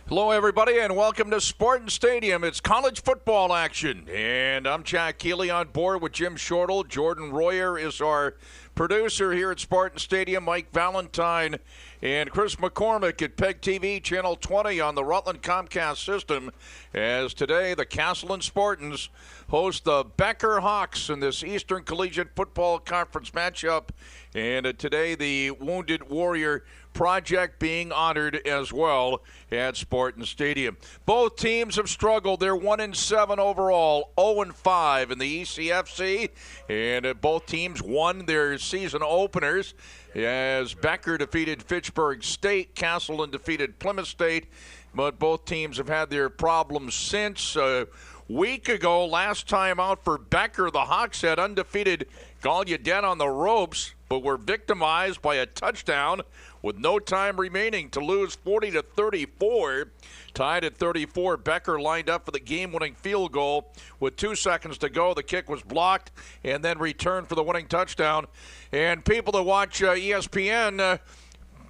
Hello, everybody, and welcome to Spartan Stadium. It's college football action, and I'm Jack Healey on board with Jim Shortle. Jordan Royer is our producer here at Spartan Stadium. Mike Valentine and Chris McCormick at PEGTV, Channel 20 on the Rutland Comcast system. As today, the Castleton Spartans host the Becker Hawks in this Eastern Collegiate Football Conference matchup. And today, the Wounded Warrior Project being honored as well at Spartan Stadium. Both teams have struggled. They're 1-7 overall, 0-5 in the ECFC, and both teams won their season openers as Becker defeated Fitchburg State, Castleton defeated Plymouth State, but both teams have had their problems since. A week ago, last time out for Becker, the Hawks had undefeated Gallaudet on the ropes, but were victimized by a touchdown with no time remaining to lose 40-34. Tied at 34, Becker lined up for the game-winning field goal with 2 seconds to go. The kick was blocked and then returned for the winning touchdown. And people that watch ESPN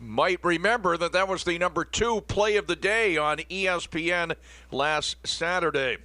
might remember that was the number 2 play of the day on ESPN last Saturday.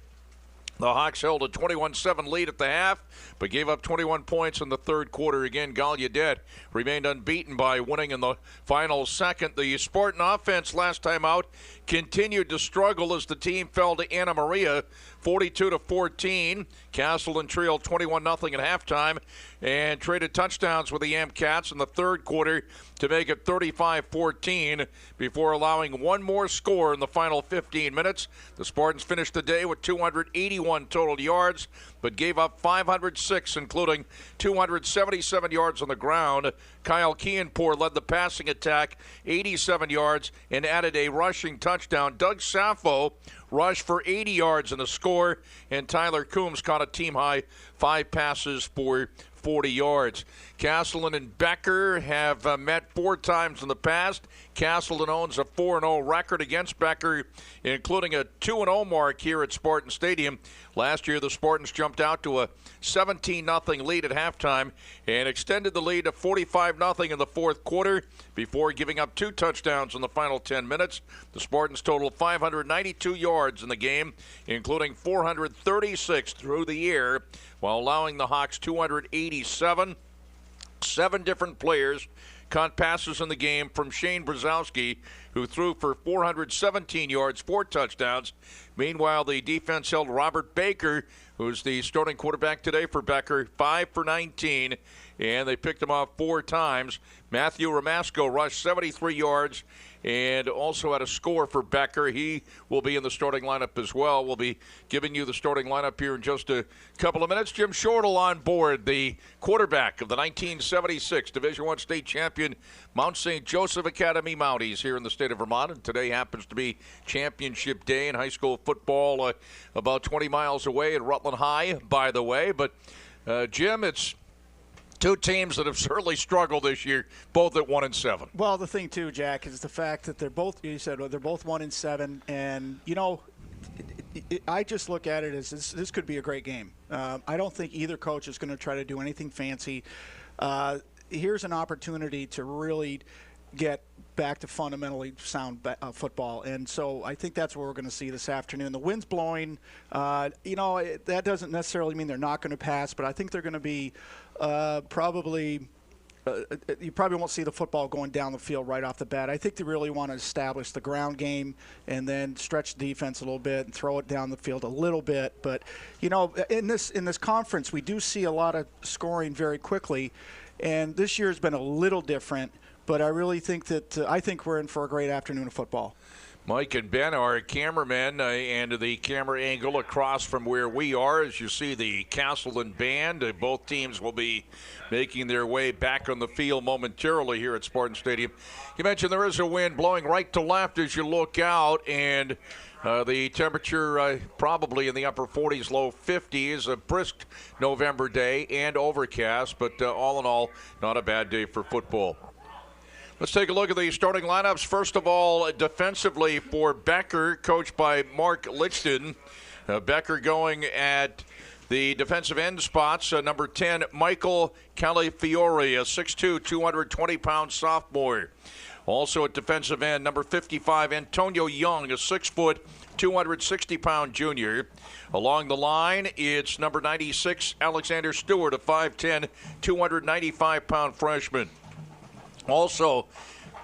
The Hawks held a 21-7 lead at the half, but gave up 21 points in the third quarter. Again, Gallaudet remained unbeaten by winning in the final second. The Spartan offense last time out continued to struggle as the team fell to Anna Maria 42-14. Castleton trailed 21-0 at halftime and traded touchdowns with the Amcats in the third quarter to make it 35-14 before allowing one more score in the final 15 minutes. The Spartans finished the day with 281 total yards, but gave up 506, including 277 yards on the ground. Kyle Kianpour led the passing attack, 87 yards, and added a rushing touchdown. Doug Sappho rushed for 80 yards in the score, and Tyler Coombs caught a team-high 5 passes for 40 yards. Castleton and Becker have met 4 times in the past. Castleton owns a 4-0 record against Becker, including a 2-0 mark here at Spartan Stadium. Last year, the Spartans jumped out to a 17-0 lead at halftime and extended the lead to 45-0 in the fourth quarter before giving up 2 touchdowns in the final 10 minutes. The Spartans totaled 592 yards in the game, including 436 through the air, while allowing the Hawks 287. 7 different players caught passes in the game from Shane Brzezowski, who threw for 417 yards, 4 touchdowns. Meanwhile, the defense held Robert Becker, who's the starting quarterback today for Becker, 5 for 19, and they picked him off 4 times. Matthew Ramasco rushed 73 yards and also had a score for Becker. He will be in the starting lineup as well. We'll be giving you the starting lineup here in just a couple of minutes. Jim Shortle on board, the quarterback of the 1976 Division I state champion Mount St. Joseph Academy Mounties here in the state of Vermont. And today happens to be championship day in high school football, about 20 miles away at Rutland High, by the way. But, Jim, it's 2 teams that have certainly struggled this year, both at 1-7. Well, the thing too, Jack, is the fact that they're both. You said they're both 1-7, and I just look at it as this could be a great game. I don't think either coach is going to try to do anything fancy. Here's an opportunity to really get back to fundamentally sound football, and so I think that's what we're going to see this afternoon. The wind's blowing. That doesn't necessarily mean they're not going to pass, but I think they're going to be probably. You probably won't see the football going down the field right off the bat. I think they really want to establish the ground game and then stretch the defense a little bit and throw it down the field a little bit. But in this conference, we do see a lot of scoring very quickly, and this year has been a little different. But I really think that I think we're in for a great afternoon of football. Mike and Ben are cameramen, and the camera angle across from where we are, as you see the Castleton band. Both teams will be making their way back on the field momentarily here at Spartan Stadium. You mentioned there is a wind blowing right to left as you look out, and the temperature probably in the upper 40s, low 50s, a brisk November day and overcast, but all in all, not a bad day for football. Let's take a look at the starting lineups. First of all, defensively for Becker, coached by Mark Lichten. Becker going at the defensive end spots. Number 10, Michael Calafiore, a 6'2", 220-pound sophomore. Also at defensive end, number 55, Antonio Young, a 6-foot, 260-pound junior. Along the line, it's number 96, Alexander Stewart, a 5'10", 295-pound freshman. Also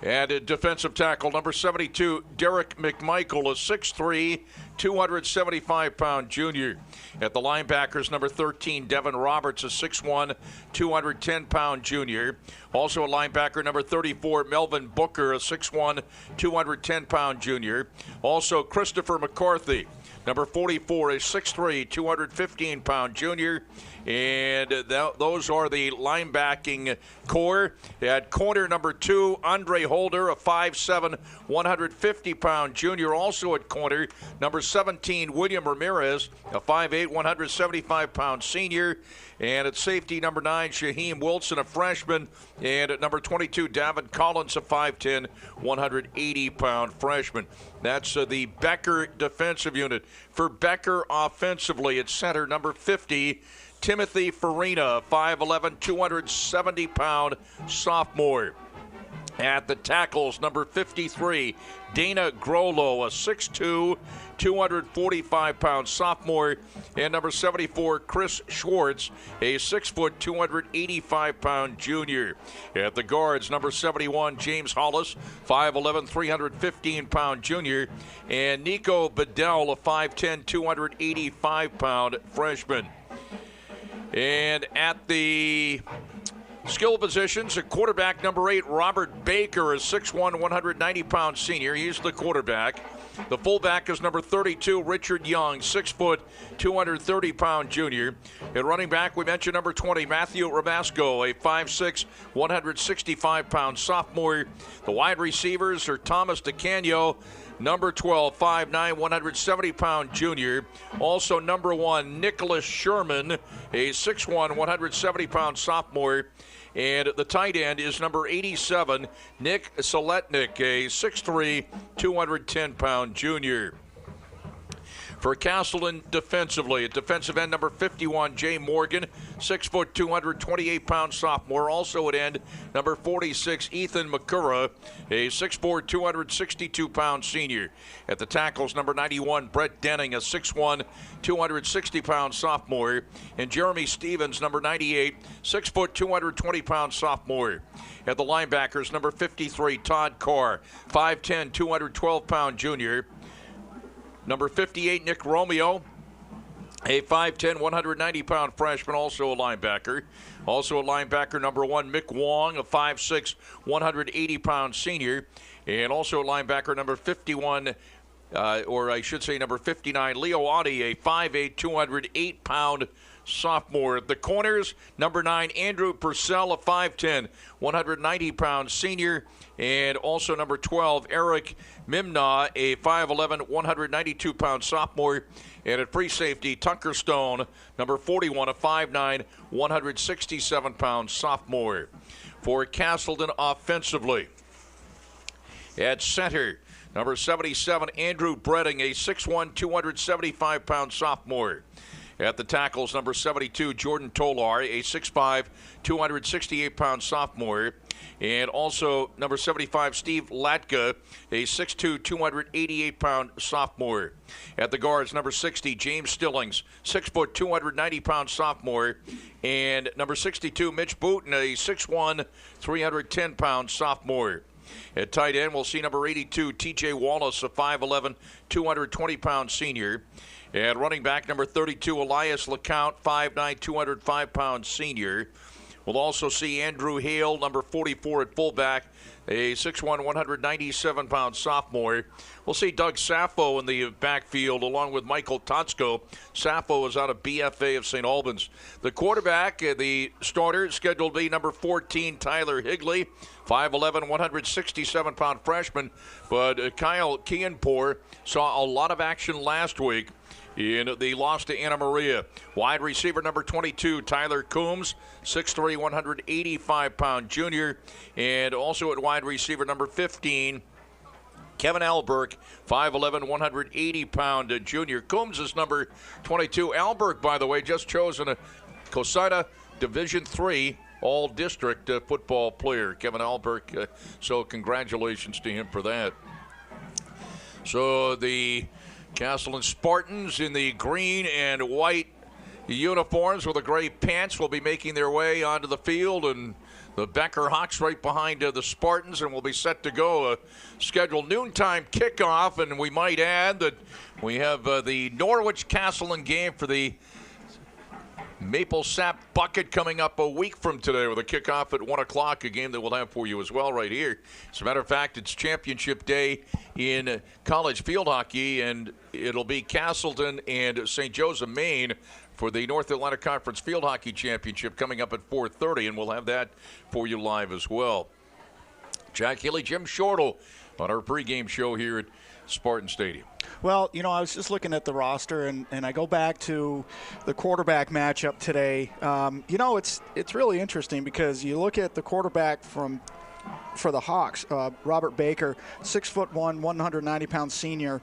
at defensive tackle, number 72, Derek McMichael, a 6'3", 275-pound junior. At the linebackers, number 13, Devin Roberts, a 6'1", 210-pound junior. Also a linebacker, number 34, Melvin Booker, a 6'1", 210-pound junior. Also Christopher McCarthy, number 44, a 6'3", 215-pound junior. And those are the linebacking core. At corner, number 2, Andre Holder, a 5'7", 150-pound junior. Also at corner, number 17, William Ramirez, a 5'8", 175-pound senior. And at safety, number 9, Shaheem Wilson, a freshman. And at number 22, Davin Collins, a 5'10", 180-pound freshman. That's the Becker defensive unit. For Becker offensively, at center, number 50, Timothy Farina, 5'11", 270-pound sophomore. At the tackles, number 53, Dana Grolo, a 6'2", 245-pound sophomore. And number 74, Chris Schwartz, a 6', 285-pound junior. At the guards, number 71, James Hollis, 5'11", 315-pound junior. And Nico Bedell, a 5'10", 285-pound freshman. And at the skill positions, at quarterback, number 8, Robert Baker, is 6'1", 190-pound senior. He's the quarterback. The fullback is number 32, Richard Young, 6', 230-pound junior. At running back, we mentioned number 20, Matthew Ramasco, a 5'6", 165-pound sophomore. The wide receivers are Thomas DeCanio, number 12, 5'9", 170-pound junior. Also number 1, Nicholas Sherman, a 6'1", 170-pound sophomore. And the tight end is number 87, Nick Soletnik, a 6'3", 210-pound junior. For Castleton defensively, at defensive end, number 51, Jay Morgan, 6', 228-pound sophomore. Also at end, number 46, Ethan McCurra, a 6'4", 262-pound senior. At the tackles, number 91, Brett Denning, a 6'1", 260-pound sophomore. And Jeremy Stevens, number 98, 6', 220-pound sophomore. At the linebackers, number 53, Todd Carr, 5'10", 212-pound junior. Number 58, Nick Romeo, a 5'10", 190-pound freshman, also a linebacker. Also a linebacker, number 1, Mick Wong, a 5'6", 180-pound senior. And also a linebacker, number 51, or I should say number 59, Leo Audi, a 5'8", 208-pound sophomore. At the corners, number 9, Andrew Purcell, a 5'10", 190-pound senior. And also number 12, Eric Mimna, a 5'11", 192-pound sophomore. And at free safety, Tucker Stone, number 41, a 5'9", 167-pound sophomore. For Castleton offensively, at center, number 77, Andrew Bredding, a 6'1", 275-pound sophomore. At the tackles, number 72, Jordan Tolar, a 6'5", 268-pound sophomore. And also number 75, Steve Latka, a 6'2", 288-pound sophomore. At the guards, number 60, James Stillings, 6', 290-pound sophomore. And number 62, Mitch Booten, a 6'1", 310-pound sophomore. At tight end, we'll see number 82, TJ Wallace, a 5'11", 220-pound senior. And running back, number 32, Elias LeCount, 5'9", 205-pound senior. We'll also see Andrew Hale, number 44 at fullback, a 6'1", 197-pound sophomore. We'll see Doug Sappho in the backfield along with Michael Totsko. Sappho is out of BFA of St. Albans. The quarterback, the starter, scheduled to be number 14, Tyler Higley, 5'11", 167-pound freshman. But Kyle Kianpour saw a lot of action last week in the loss to Anna Maria. Wide receiver number 22, Tyler Coombs, 6'3", 185-pound junior. And also at wide receiver number 15, Kevin Alberg, 5'11", 180-pound junior. Coombs is number 22. Alberg, by the way, just chosen a COSIDA Division III all-district football player, Kevin Alberk. So congratulations to him for that. So the Castleton Spartans in the green and white uniforms with the gray pants will be making their way onto the field, and the Becker Hawks right behind the Spartans, and will be set to go. A scheduled noontime kickoff, and we might add that we have the Norwich-Castleton game for the Maple Sap Bucket coming up a week from today with a kickoff at 1 o'clock, a game that we'll have for you as well right here. As a matter of fact, it's championship day in college field hockey, and it'll be Castleton and St. Joseph, Maine, for the North Atlantic Conference Field Hockey Championship coming up at 4:30, and we'll have that for you live as well. Jack Healey, Jim Shortle on our pregame show here at Spartan Stadium. Well, you know, I was just looking at the roster, and I go back to the quarterback matchup today. You know, it's really interesting because you look at the quarterback for the Hawks, Robert Becker, 6'1", 190-pound senior,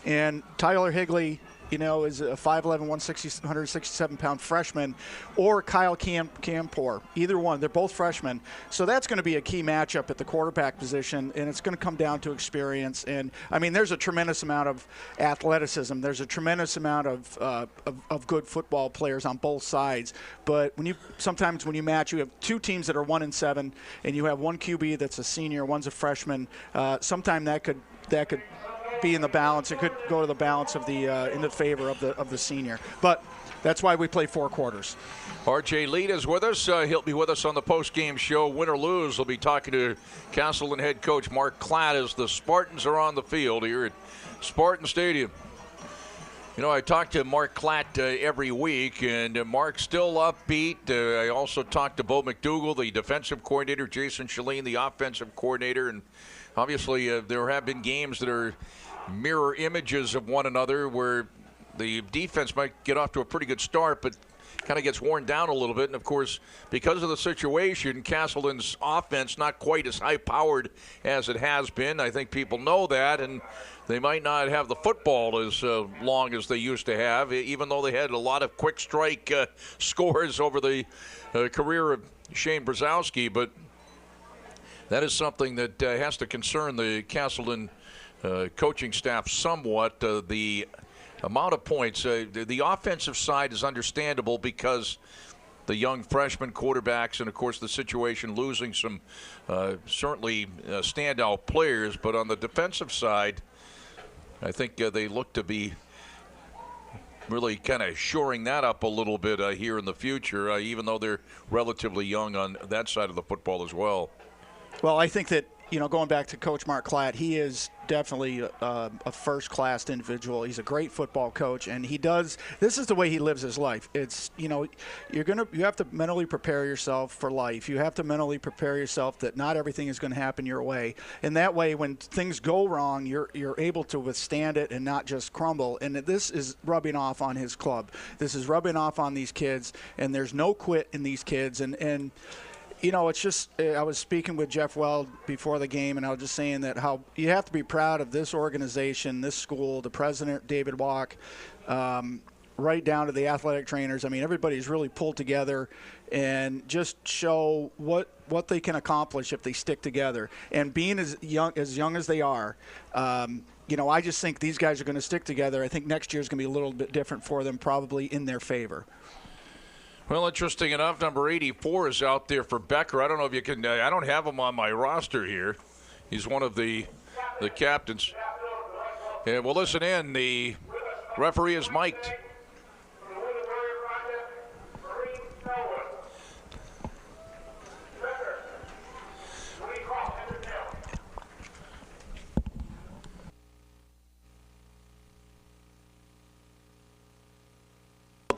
and Tyler Healey, you know, is a 5'11", 167-pound freshman, or Kyle Campor. Either one. They're both freshmen. So that's going to be a key matchup at the quarterback position, and it's going to come down to experience. And, I mean, there's a tremendous amount of athleticism. There's a tremendous amount of good football players on both sides. But sometimes when you match, you have two teams that are 1-7, and you have one QB that's a senior, one's a freshman. Sometime that could be in the balance. It could go to the balance of the in the favor of the senior. But that's why we play 4 quarters. R.J. Lead is with us. He'll be with us on the post-game show. Win or lose, we'll be talking to Castleton head coach Mark Klatt as the Spartans are on the field here at Spartan Stadium. You know, I talk to Mark Klatt every week, and Mark's still upbeat. I also talked to Bo McDougall, the defensive coordinator, Jason Shalene, the offensive coordinator, and obviously there have been games that are mirror images of one another where the defense might get off to a pretty good start, but kind of gets worn down a little bit. And, of course, because of the situation, Castleton's offense not quite as high-powered as it has been. I think people know that, and they might not have the football as long as they used to have, even though they had a lot of quick strike scores over the career of Shane Brzezowski. But that is something that has to concern the Castleton coaching staff somewhat. The amount of points, the offensive side is understandable because the young freshman quarterbacks and, of course, the situation losing some certainly standout players. But on the defensive side, I think they look to be really kind of shoring that up a little bit here in the future, even though they're relatively young on that side of the football as well. Well, I think that, you know, going back to Coach Mark Klatt, he is definitely a first-class individual. He's a great football coach, and this is the way he lives his life. It's, you know, you have to mentally prepare yourself for life. You have to mentally prepare yourself that not everything is going to happen your way. And that way, when things go wrong, you're able to withstand it and not just crumble. And this is rubbing off on his club. This is rubbing off on these kids, and there's no quit in these kids. And you know, it's just, I was speaking with Jeff Weld before the game, and I was just saying that how you have to be proud of this organization, this school, the president, David Walk, right down to the athletic trainers. I mean, everybody's really pulled together and just show what they can accomplish if they stick together. And being as young as they are, you know, I just think these guys are going to stick together. I think next year is going to be a little bit different for them, probably in their favor. Well, interesting enough, number 84 is out there for Becker. I don't know if you can. I don't have him on my roster here. He's one of the captains. And we'll listen in. The referee is mic'd.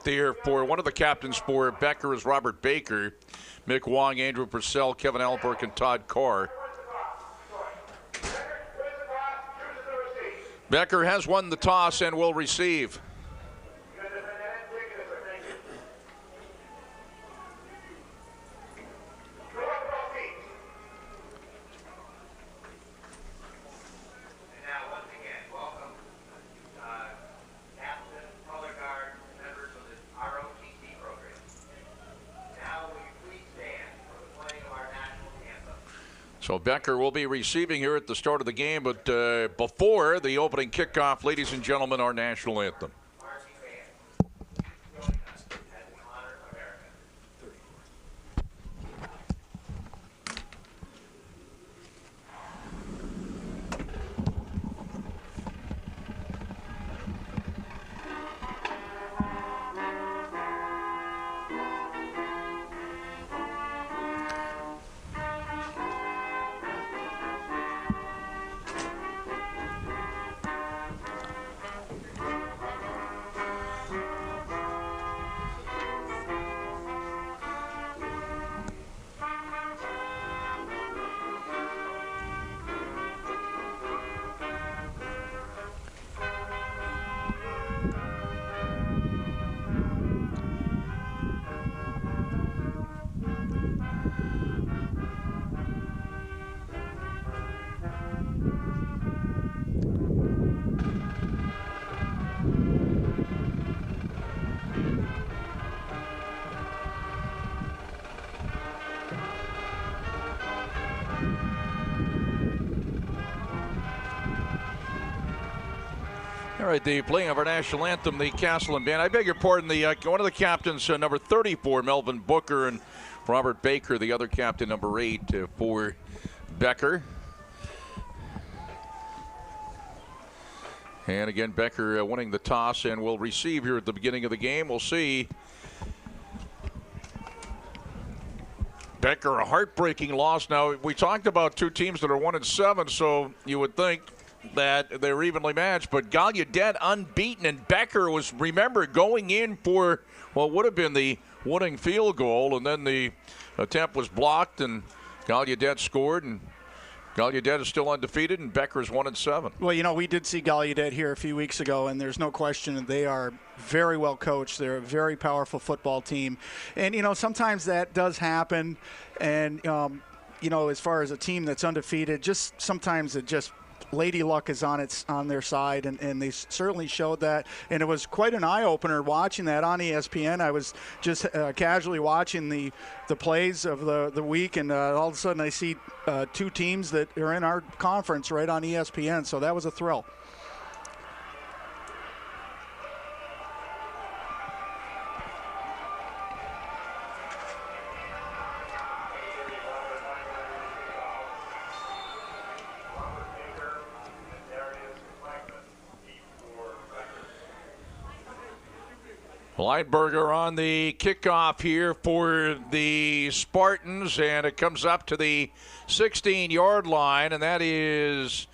There for one of the captains for Becker is Robert Baker, Mick Wong, Andrew Purcell, Kevin Alberk, and Todd Carr. Becker has won the toss and will receive. So Becker will be receiving here at the start of the game, but before the opening kickoff, ladies and gentlemen, our national anthem. All right, the playing of our national anthem, the Castleton Band. I beg your pardon, one of the captains, number 34, Melvin Booker, and Robert Baker, the other captain, number 8, for Becker. And again, Becker winning the toss and will receive here at the beginning of the game. We'll see. Becker, a heartbreaking loss. Now, we talked about two teams that are 1-7, so you would think that they're evenly matched, but Gallaudet unbeaten, and Becker was, remember, going in for what would have been the winning field goal, and then the attempt was blocked, and Gallaudet scored, and Gallaudet is still undefeated, and Becker is 1-7. Well, you know, we did see Gallaudet here a few weeks ago, and there's no question that they are very well coached. They're a very powerful football team, and you know, sometimes that does happen, and you know, as far as a team that's undefeated, just sometimes it just lady luck is on their side, and they certainly showed that. And it was quite an eye-opener watching that on ESPN. I was just casually watching the plays of the week, and all of a sudden I see two teams that are in our conference right on ESPN, so that was a thrill. Lineberger on the kickoff here for the Spartans, and it comes up to the 16-yard line, and that is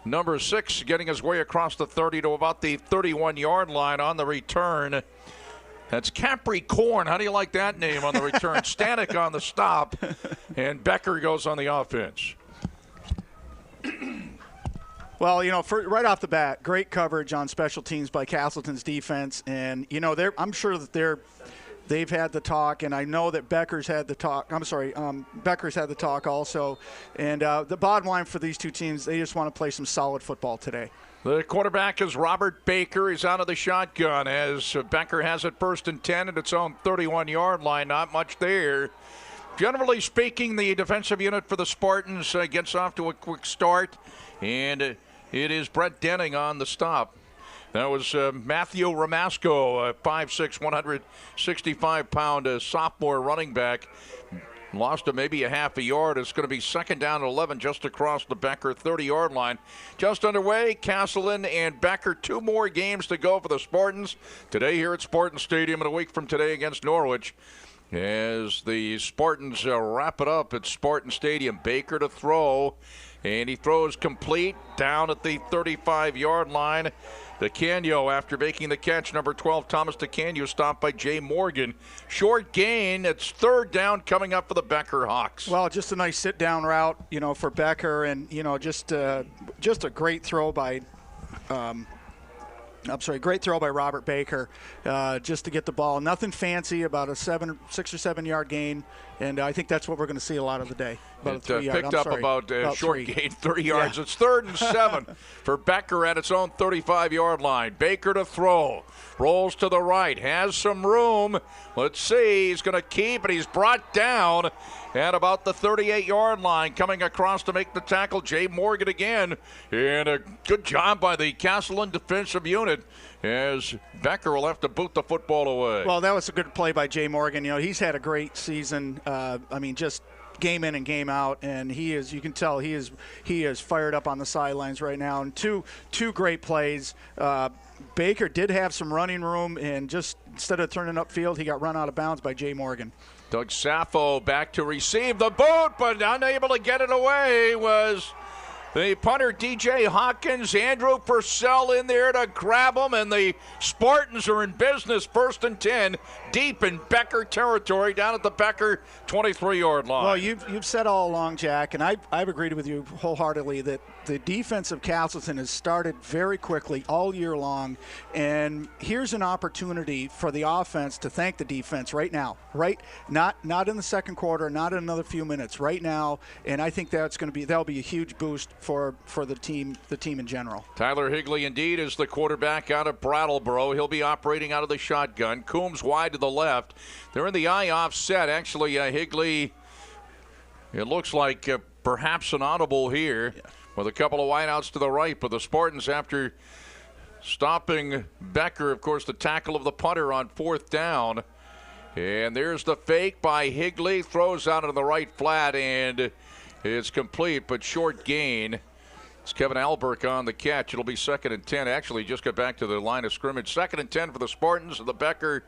number 6 getting his way across the 30 to about the 31-yard line on the return. That's Capricorn. How do you like that name on the return? Stanek on the stop, and Becker goes on the offense. Well, you know, right off the bat, great coverage on special teams by Castleton's defense, and you know, I'm sure that they've had the talk, and I know that Becker's had the talk. Becker's had the talk also, and the bottom line for these two teams, they just want to play some solid football today. The quarterback is Robert Baker. He's out of the shotgun as Becker has it 1st and 10 at its own 31-yard line. Not much there. Generally speaking, the defensive unit for the Spartans gets off to a quick start, and it is Brett Denning on the stop. That was Matthew Ramasco, 5'6", 165-pound sophomore running back. Lost him maybe a half a yard. It's going to be 2nd down and 11 just across the Becker 30-yard line. Just underway, Castleton and Becker. 2 more games to go for the Spartans. Today here at Spartan Stadium, and a week from today against Norwich. As the Spartans wrap it up at Spartan Stadium. Baker to throw. And he throws complete down at the 35-yard line. DeCanio, after making the catch, number 12, Thomas DeCanio, stopped by Jay Morgan. Short gain. It's 3rd down coming up for the Becker Hawks. Well, just a nice sit-down route, you know, for Becker, and you know, just a great throw by Great throw by Robert Becker, just to get the ball. Nothing fancy, about a 6 or 7 yard gain, and I think that's what we're going to see a lot of the day. It picked up about short 3. gain, 30 yards. Yeah. It's 3rd and 7 for Becker at its own 35-yard line. Baker to throw. Rolls to the right. Has some room. Let's see. He's going to keep, and he's brought down at about the 38-yard line. Coming across to make the tackle, Jay Morgan again. And a good job by the Castleton defensive unit, as Becker will have to boot the football away. Well, that was a good play by Jay Morgan. You know, he's had a great season. Just game in and game out, and you can tell he is fired up on the sidelines right now. And two great plays. Baker did have some running room, and just instead of turning upfield, he got run out of bounds by Jay Morgan. Doug Sappho back to receive the boot, but unable to get it away was the punter, DJ Hawkins. Andrew Purcell in there to grab him, and the Spartans are in business. 1st and 10, deep in Becker territory, down at the Becker 23-yard line. Well, you've said all along, Jack, and I've agreed with you wholeheartedly that the defense of Castleton has started very quickly all year long, and here's an opportunity for the offense to thank the defense right now. Not in the second quarter, not in another few minutes, right now, and I think that'll be a huge boost for the team in general. Tyler Healey indeed is the quarterback out of Brattleboro. He'll be operating out of the shotgun. Coombs wide to the left. They're in the eye offset. Actually, Healey, it looks like perhaps an audible here. Yeah. With a couple of wideouts to the right, but the Spartans, after stopping Becker, of course, the tackle of the punter on 4th down. And there's the fake by Healey, throws out into the right flat, and it's complete, but short gain. It's Kevin Alberk on the catch. It'll be 2nd and 10. Actually, just got back to the line of scrimmage. 2nd and 10 for the Spartans at the Becker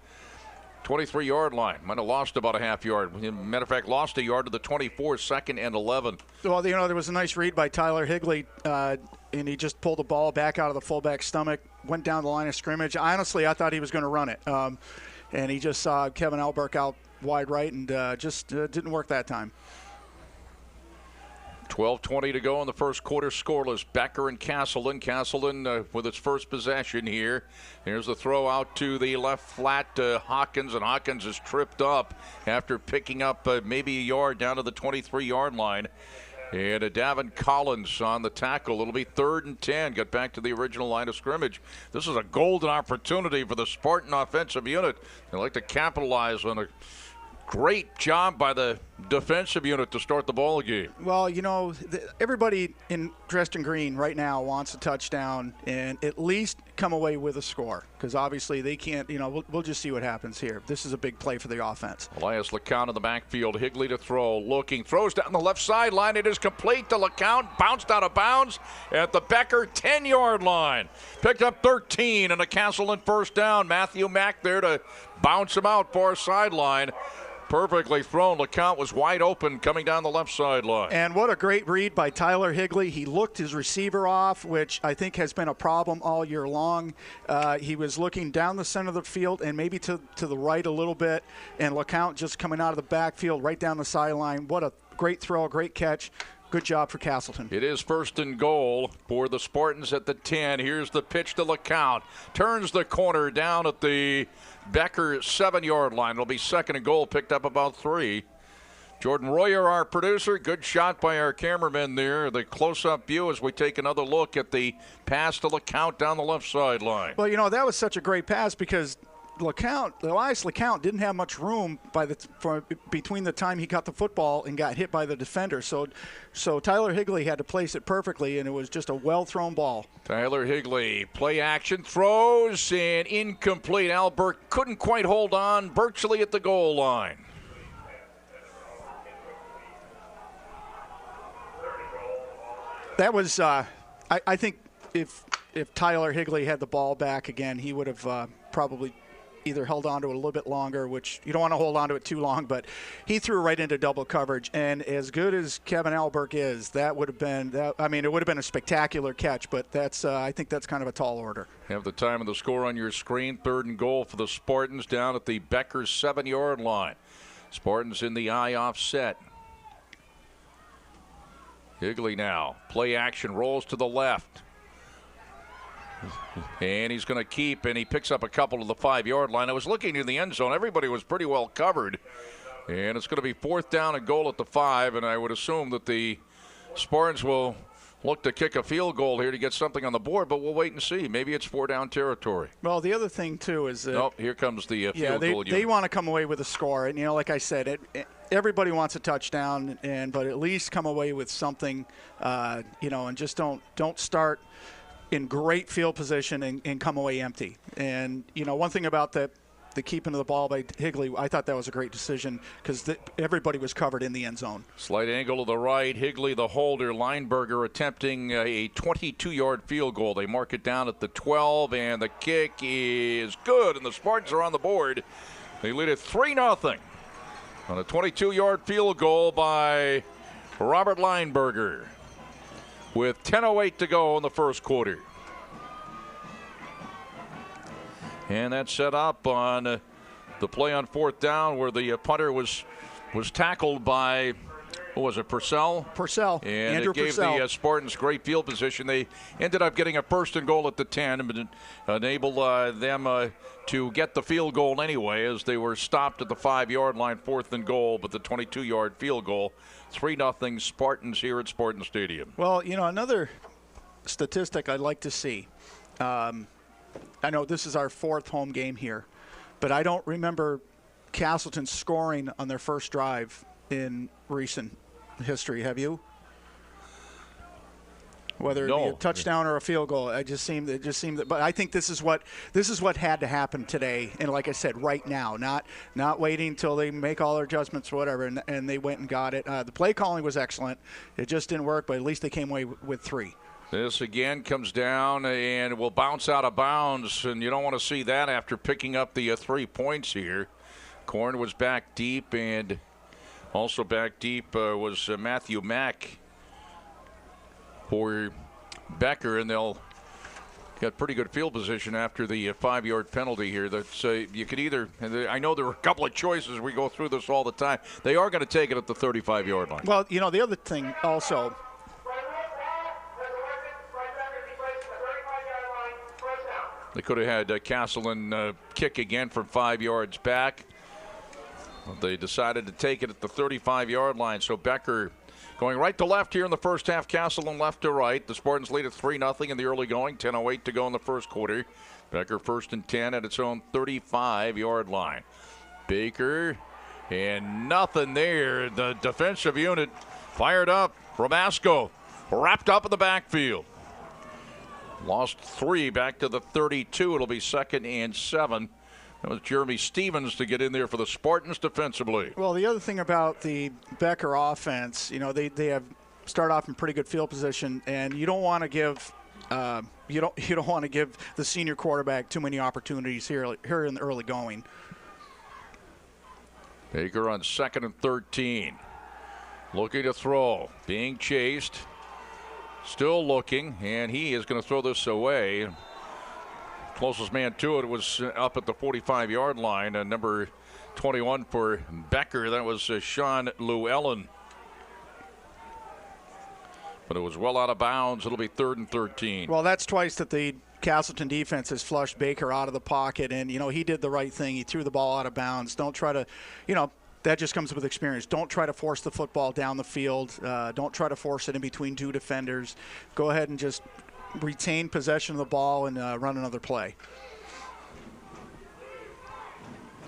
23-yard line. Might have lost about a half yard. Matter of fact, lost a yard to the 24, 2nd and 11. Well, there was a nice read by Tyler Healey, and he just pulled the ball back out of the fullback's stomach, went down the line of scrimmage. Honestly, I thought he was going to run it. And he just saw Kevin Alberk out wide right, and just didn't work that time. 12:20 to go in the first quarter. Scoreless. Becker and Castleton. Castleton with its first possession here. Here's the throw out to the left flat to Hawkins, and Hawkins is tripped up after picking up maybe a yard down to the 23-yard line. And Davin Collins on the tackle. It'll be 3rd and 10. Got back to the original line of scrimmage. This is a golden opportunity for the Spartan offensive unit. They like to capitalize on a great job by the defensive unit to start the ball game. Well, everybody dressed in green right now wants a touchdown and at least come away with a score, because obviously they can't. We'll just see what happens here. This is a big play for the offense. Elias LeCount in the backfield. Healey to throw. Looking. Throws down the left sideline. It is complete to LeCount. Bounced out of bounds at the Becker 10-yard line. Picked up 13 and a Castleton 1st down. Matthew Mack there to bounce him out far sideline. Perfectly thrown. LeCount was wide open coming down the left sideline. And what a great read by Tyler Healey. He looked his receiver off, which I think has been a problem all year long. He was looking down the center of the field and maybe to the right a little bit, and LeCount just coming out of the backfield right down the sideline. What a great throw, a great catch. Good job for Castleton. It is 1st and goal for the Spartans at the 10. Here's the pitch to LeCount. Turns the corner down at the Becker 7-yard line. It'll be 2nd and goal, picked up about 3. Jordan Royer, our producer. Good shot by our cameraman there. The close-up view as we take another look at the pass to LeCount down the left sideline. Well, that was such a great pass because Elias LeCount didn't have much room between the time he got the football and got hit by the defender. So Tyler Healey had to place it perfectly, and it was just a well-thrown ball. Tyler Healey, play action, throws, and incomplete. Alberk couldn't quite hold on, virtually at the goal line. That was, I think, if Tyler Healey had the ball back again, he would have probably either held on to it a little bit longer, which you don't want to hold on to it too long, but he threw right into double coverage. And as good as Kevin Alberk is, that would have been it would have been a spectacular catch, but I think that's kind of a tall order. Have the time of the score on your screen. 3rd and goal for the Spartans down at the Becker 7-yard line. Spartans in the eye offset. Healey now. Play action, rolls to the left. And he's going to keep, and he picks up a couple to the 5-yard line. I was looking in the end zone. Everybody was pretty well covered. And it's going to be 4th down and goal at the 5, and I would assume that the Spartans will look to kick a field goal here to get something on the board, but we'll wait and see. Maybe it's 4-down territory. Well, the other thing, too, is that here comes the field goal. They want to come away with a score. And, like I said, everybody wants a touchdown, but at least come away with something, and just don't start in great field position and come away empty. And, one thing about the keeping of the ball by Healey, I thought that was a great decision because everybody was covered in the end zone. Slight angle to the right. Healey, the holder. Lineberger attempting a 22-yard field goal. They mark it down at the 12, and the kick is good, and the Spartans are on the board. They lead it 3-0 on a 22-yard field goal by Robert Lineberger with 10:08 to go in the first quarter. And that's set up on the play on 4th down where the punter was tackled by, what was it, Purcell? Purcell. And Andrew it gave Purcell. the Spartans great field position. They ended up getting a 1st and goal at the 10, but enabled them to get the field goal anyway as they were stopped at the 5-yard line, 4th and goal, but the 22-yard field goal. 3-0 Spartans here at Spartan Stadium. Well, another statistic I'd like to see. I know this is our 4th home game here, but I don't remember Castleton scoring on their first drive in recent history. Have you? Whether it be a touchdown or a field goal, it just seemed that. But I think this is what had to happen today, and like I said, right now, not waiting until they make all their adjustments or whatever, and they went and got it. The play calling was excellent. It just didn't work, but at least they came away with 3. This again comes down and will bounce out of bounds, and you don't want to see that after picking up the 3 points here. Korn was back deep, and also back deep was Matthew Mack for Becker, and they'll get pretty good field position after the 5-yard penalty here. That's you could either, I know there were a couple of choices. We go through this all the time. They are going to take it at the 35-yard line. Well, the other thing also, they could have had Castleton kick again from 5 yards back. They decided to take it at the 35-yard line. So Becker going right to left here in the first half. Castleton left to right. The Spartans lead at 3-0 in the early going. 10:08 to go in the first quarter. Becker 1st and 10 at its own 35-yard line. Baker, and nothing there. The defensive unit fired up. Ramasco wrapped up in the backfield. Lost 3 back to the 32. It'll be 2nd and 7. That was Jeremy Stevens to get in there for the Spartans defensively. Well, the other thing about the Becker offense, they have start off in pretty good field position, and you don't want to give you don't want to give the senior quarterback too many opportunities here in the early going. Baker on 2nd and 13, looking to throw, being chased. Still looking, and he is going to throw this away. Closest man to it was up at the 45-yard line, number 21 for Becker. That was Sean Llewellyn. But it was well out of bounds. It'll be 3rd and 13. Well, that's twice that the Castleton defense has flushed Baker out of the pocket, and, he did the right thing. He threw the ball out of bounds. Don't try to, that just comes with experience. Don't try to force the football down the field. Don't try to force it in between 2 defenders. Go ahead and just retain possession of the ball and run another play.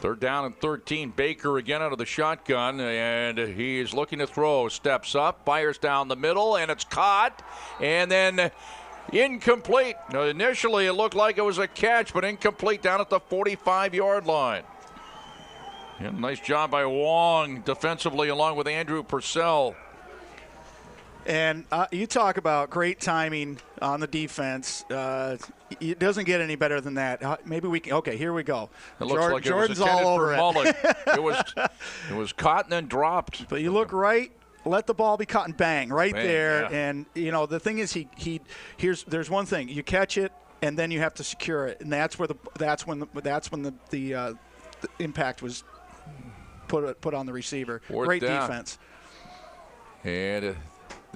3rd down and 13. Baker again out of the shotgun, and he's looking to throw. Steps up, fires down the middle, and it's caught. And then incomplete. Now, initially, it looked like it was a catch, but incomplete down at the 45-yard line. Yeah, nice job by Wong defensively along with Andrew Purcell. And you talk about great timing on the defense. It doesn't get any better than that. Maybe we can. Okay, here we go. It looks like Jordan's it was all over it. It was caught and then dropped. But you look right. Let the ball be caught and bang right there. Yeah. And the thing is, there's one thing: you catch it and then you have to secure it, and that's when the impact was put on the receiver. Great defense. And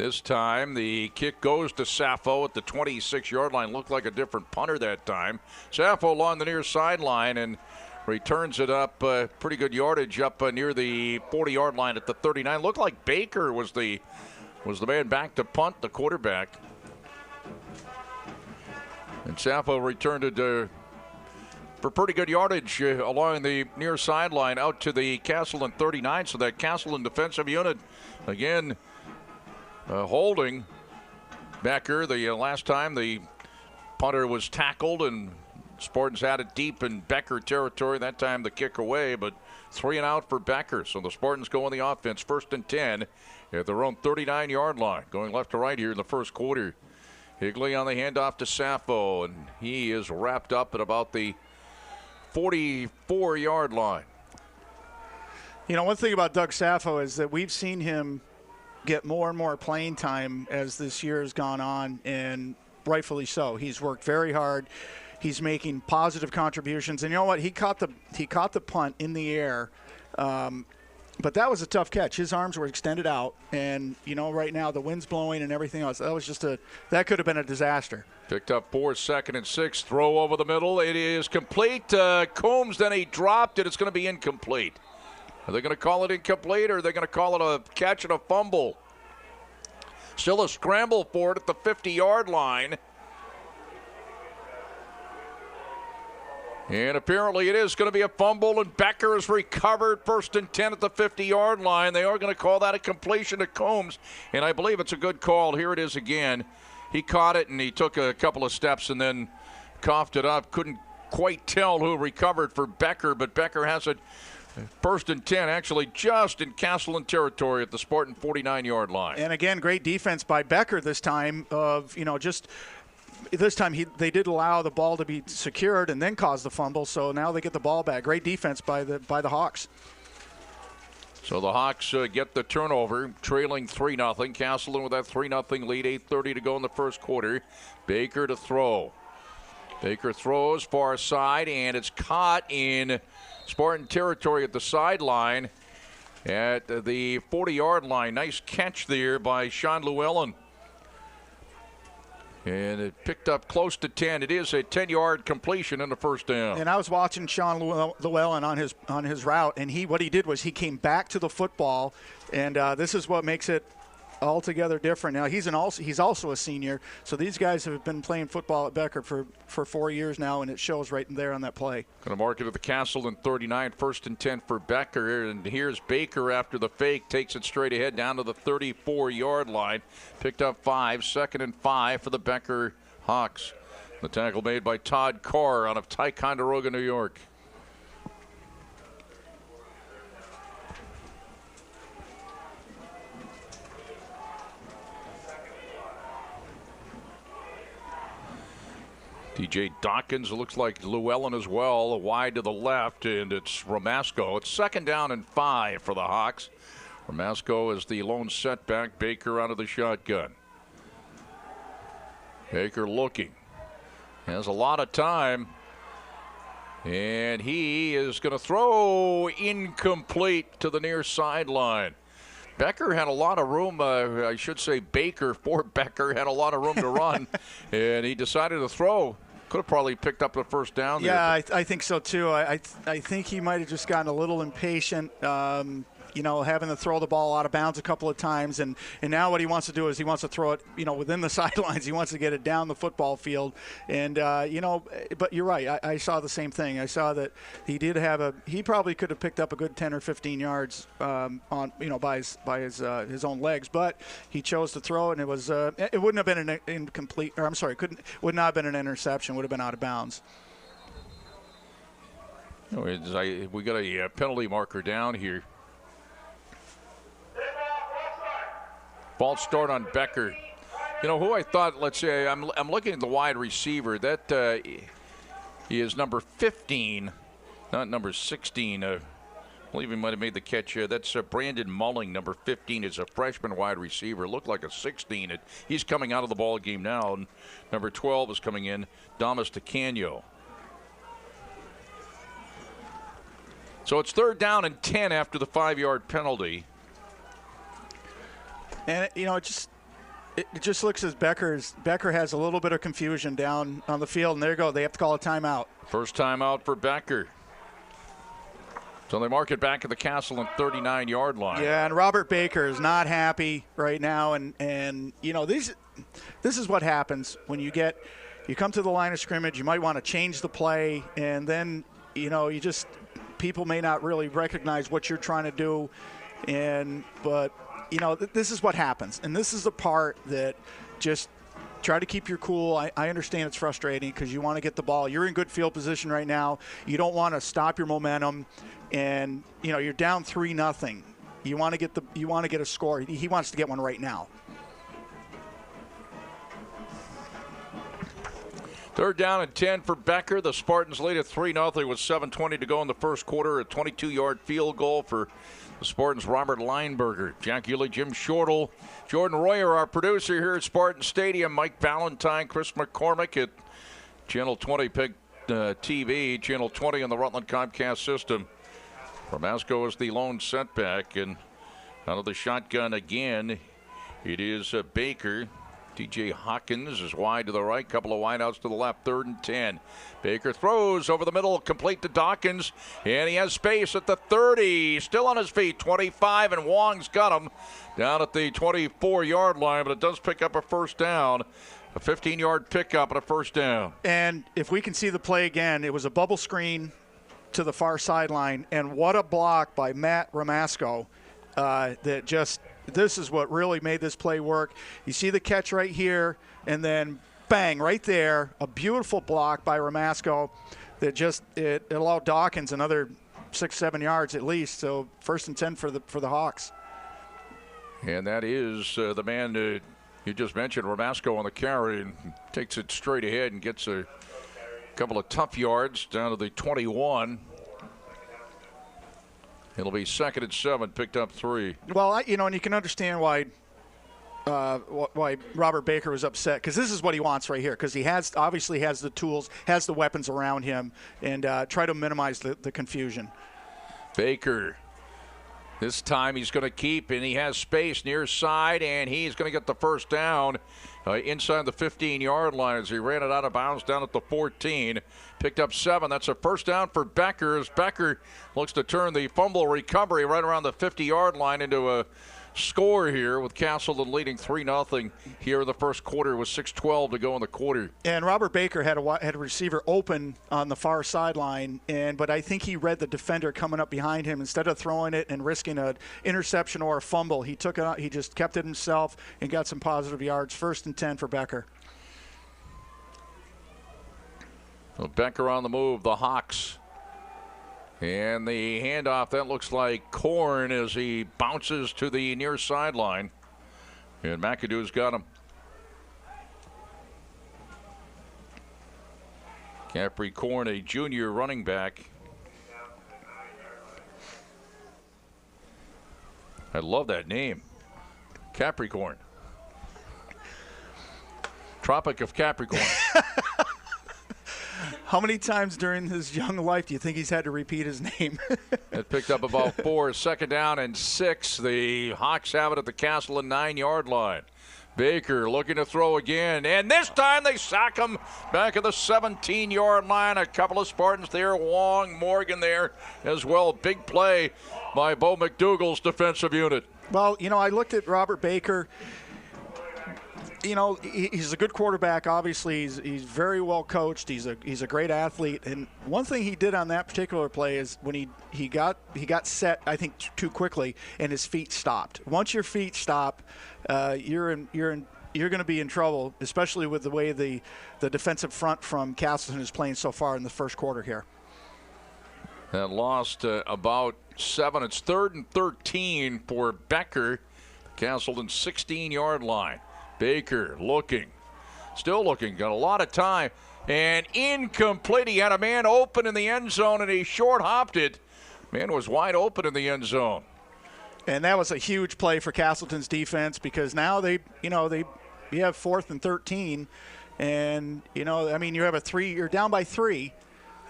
This time the kick goes to Sappho at the 26-yard line. Looked like a different punter that time. Sappho along the near sideline and returns it up pretty good yardage up near the 40-yard line at the 39. Looked like Becker was the man back to punt, the quarterback. And Sappho returned it for pretty good yardage along the near sideline out to the Castleton 39. So that Castleton defensive unit again holding Becker. The last time the punter was tackled and Spartans had it deep in Becker territory. That time the kick away, but 3 and out for Becker. So the Spartans go on the offense, 1st and 10 at their own 39-yard line. Going left to right here in the first quarter. Healey on the handoff to Sappho, and he is wrapped up at about the 44-yard line. You know, one thing about Doug Sappho is that we've seen him get more and more playing time as this year has gone on, and rightfully so. He's worked very hard. He's making positive contributions, and you know what? He caught the punt in the air, but that was a tough catch. His arms were extended out, and you know, right now the wind's blowing and everything else. That was just that could have been a disaster. Picked up 4, 2nd and 6. Throw over the middle. It is complete. Combs, then he dropped it. It's going to be incomplete. Are they going to call it incomplete, or are they going to call it a catch and a fumble? Still a scramble for it at the 50-yard line. And apparently it is going to be a fumble, and Becker is recovered. 1st and 10 at the 50-yard line. They are going to call that a completion to Combs, and I believe it's a good call. Here it is again. He caught it, and he took a couple of steps and then coughed it up. Couldn't quite tell who recovered for Becker, but Becker has it 1st and 10, actually just in Castleton territory at the Spartan 49-yard line. And again, great defense by Becker this time of, you know, just – this time they did allow the ball to be secured and then cause the fumble, so now they get the ball back. Great defense by the Hawks. So the Hawks get the turnover, trailing 3-0. Castleton with that 3-0 lead, 8:30 to go in the first quarter. Becker to throw. Becker throws far side, and it's caught in Spartan territory at the sideline at the 40-yard line. Nice catch there by Sean Llewellyn. And it picked up close to 10. It is a 10-yard completion in the first down. And I was watching Sean Llewellyn on his route, and what he did was he came back to the football, and this is what makes it altogether different. Now he's also a senior, so these guys have been playing football at Becker for 4 years now, and it shows right there on that play. Going to mark it at the Castleton 39, 1st and 10 for Becker, and here's Becker after the fake, takes it straight ahead down to the 34-yard line. Picked up 5, 2nd and 5 for the Becker Hawks. The tackle made by Todd Carr out of Ticonderoga, New York. TJ Dawkins, looks like Llewellyn as well, wide to the left, and it's Ramasco. It's 2nd down and 5 for the Hawks. Ramasco is the lone setback. Becker out of the shotgun. Becker looking. Has a lot of time. And he is going to throw incomplete to the near sideline. Becker had a lot of room, I should say Becker for Becker had a lot of room to run, and he decided to throw. Could have probably picked up the first down there. Yeah, I think so too. I think he might have just gotten a little impatient, you know, having to throw the ball out of bounds a couple of times, and now what he wants to do is he wants to throw it, you know, within the sidelines. He wants to get it down the football field, and you know, but you're right. I saw the same thing. I saw that he probably could have picked up a good 10 or 15 yards on, you know, by his own legs, but he chose to throw it, and it was it wouldn't have been an incomplete, or I'm sorry, would not have been an interception. Would have been out of bounds. We got a penalty marker down here. False start on Becker. You know who I thought, let's say, I'm looking at the wide receiver. That he is number 15, not number 16. I believe he might have made the catch. That's Brandon Mulling, number 15, is a freshman wide receiver. Looked like a 16. He's coming out of the ball game now. And number 12 is coming in, Damas DeCanio. So it's 3rd down and 10 after the 5-yard penalty. And, you know, it just It just looks as Becker has a little bit of confusion down on the field, and there you go. They have to call a timeout. First timeout for Becker. So they mark it back at the Castleton 39-yard line. Yeah, and Robert Baker is not happy right now, and this is what happens when you come to the line of scrimmage. You might want to change the play, and then people may not really recognize what you're trying to do, but this is what happens, and this is the part that just try to keep your cool. I understand it's frustrating because you want to get the ball. You're in good field position right now. You don't want to stop your momentum, and you're down 3-0. You want to get a score. He wants to get one right now. Third down and 10 for Becker. The Spartans lead at 3-0 with 7:20 to go in the first quarter. A 22-yard field goal for the Spartans' Robert Lineberger. Jack Healey, Jim Shortle, Jordan Royer, our producer here at Spartan Stadium. Mike Valentine, Chris McCormick at Channel 20 PEGTV, Channel 20 on the Rutland Comcast system. Ramasco is the lone setback, and out of the shotgun again, it is Baker. T.J. Hawkins is wide to the right, couple of wideouts to the left, 3rd and 10. Baker throws over the middle, complete to Dawkins, and he has space at the 30. Still on his feet, 25, and Wong's got him down at the 24-yard line, but it does pick up a first down. A 15-yard pickup and a first down. And if we can see the play again, it was a bubble screen to the far sideline, and what a block by Matt Ramasco this is what really made this play work. You see the catch right here, and then bang, right there, a beautiful block by Ramasco that it allowed Dawkins another 6-7 yards at least. So 1st and 10 for the Hawks. And that is the man you just mentioned, Ramasco, on the carry, and takes it straight ahead and gets a couple of tough yards down to the 21. It'll be 2nd and 7, picked up 3. Well, and you can understand why Robert Baker was upset, because this is what he wants right here, because he obviously has the tools, has the weapons around him, and try to minimize the confusion. Baker, this time he's going to keep, and he has space near side, and he's going to get the first down inside the 15-yard line as he ran it out of bounds down at the 14. Picked up 7. That's a first down for Becker as Becker looks to turn the fumble recovery right around the 50-yard line into a score here, with Castleton leading 3-0 here in the first quarter with 6:12 to go in the quarter. And Robert Baker had a receiver open on the far sideline, but I think he read the defender coming up behind him. Instead of throwing it and risking an interception or a fumble, he took it out. He just kept it himself and got some positive yards. 1st and 10 for Becker. So Becker on the move, the Hawks. And the handoff, that looks like Korn as he bounces to the near sideline. And McAdoo's got him. Capricorn, a junior running back. I love that name. Capricorn. Tropic of Capricorn. How many times during his young life do you think he's had to repeat his name? It picked up about 4. 2nd down and 6. The Hawks have it at the Castleton 9-yard line. Baker looking to throw again, and this time they sack him back at the 17-yard line. A couple of Spartans there, Wong, Morgan there as well. Big play by Bo McDougall's defensive unit. Well, I looked at Robert Baker. He's a good quarterback. Obviously, he's very well coached. He's a great athlete. And one thing he did on that particular play is when he got set, I think, too quickly, and his feet stopped. Once your feet stop, you're going to be in trouble, especially with the way the defensive front from Castleton is playing so far in the first quarter here. And lost about 7. It's 3rd and 13 for Becker. Castleton's 16-yard line. Baker still looking, got a lot of time, and incomplete. He had a man open in the end zone, and he short hopped it. Man was wide open in the end zone. And that was a huge play for Castleton's defense, because now you have 4th and 13, and you have you're down by 3.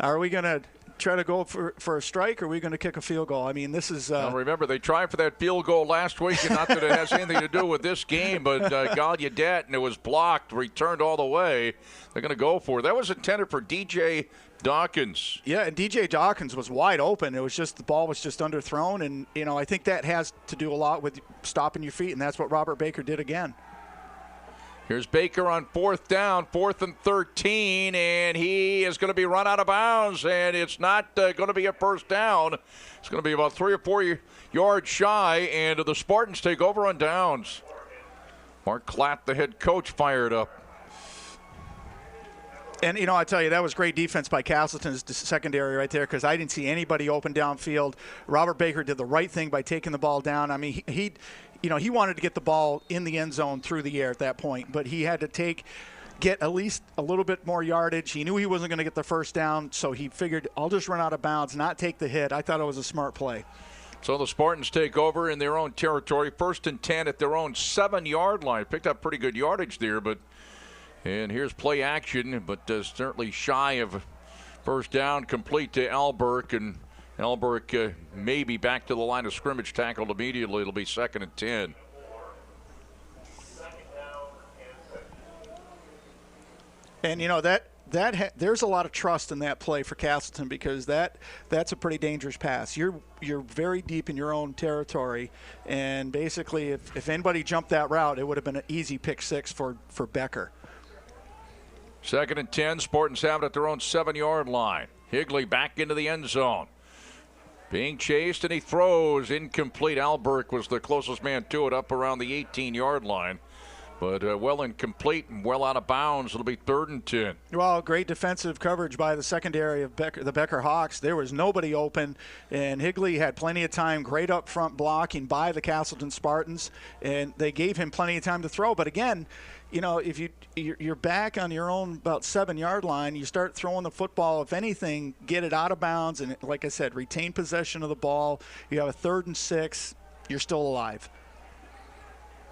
Are we going to try to go for a strike, or are we going to kick a field goal? I mean, this is. Well, remember, they tried for that field goal last week, and not that it has anything to do with this game, but Gallaudet, and it was blocked, returned all the way. They're going to go for it. That was intended for DJ Dawkins. Yeah, and DJ Dawkins was wide open. It was just the ball was just underthrown, and I think that has to do a lot with stopping your feet, and that's what Robert Becker did again. Here's Becker on 4th down, 4th and 13, and he is going to be run out of bounds, and it's not going to be a first down. It's going to be about 3 or 4 yards shy, and the Spartans take over on downs. Mark Klatt, the head coach, fired up. And, I tell you, that was great defense by Castleton's secondary right there, because I didn't see anybody open downfield. Robert Becker did the right thing by taking the ball down. I mean, he wanted to get the ball in the end zone through the air at that point, but he had to get at least a little bit more yardage. He knew he wasn't going to get the first down, so he figured, I'll just run out of bounds, not take the hit. I thought it was a smart play. So the Spartans take over in their own territory, 1st and 10 at their own 7-yard line. Picked up pretty good yardage there, and here's play action, but certainly shy of first down, complete to Alberg, and Alberg may be back to the line of scrimmage, tackled immediately. It'll be 2nd and 10. And there's a lot of trust in that play for Castleton, because that's a pretty dangerous pass. You're very deep in your own territory, and basically if anybody jumped that route, it would have been an easy pick 6 for Becker. 2nd and 10. Spartans have it at their own 7-yard line. Healey back into the end zone. Being chased, and he throws incomplete. Alberg was the closest man to it, up around the 18-yard line. But well incomplete and well out of bounds. It'll be 3rd and 10. Well, great defensive coverage by the secondary of the Becker Hawks. There was nobody open, and Healey had plenty of time. Great up front blocking by the Castleton Spartans, and they gave him plenty of time to throw. But again, if you're back on your own about 7-yard line, you start throwing the football. If anything, get it out of bounds, and like I said, retain possession of the ball. You have a 3rd and 6. You're still alive.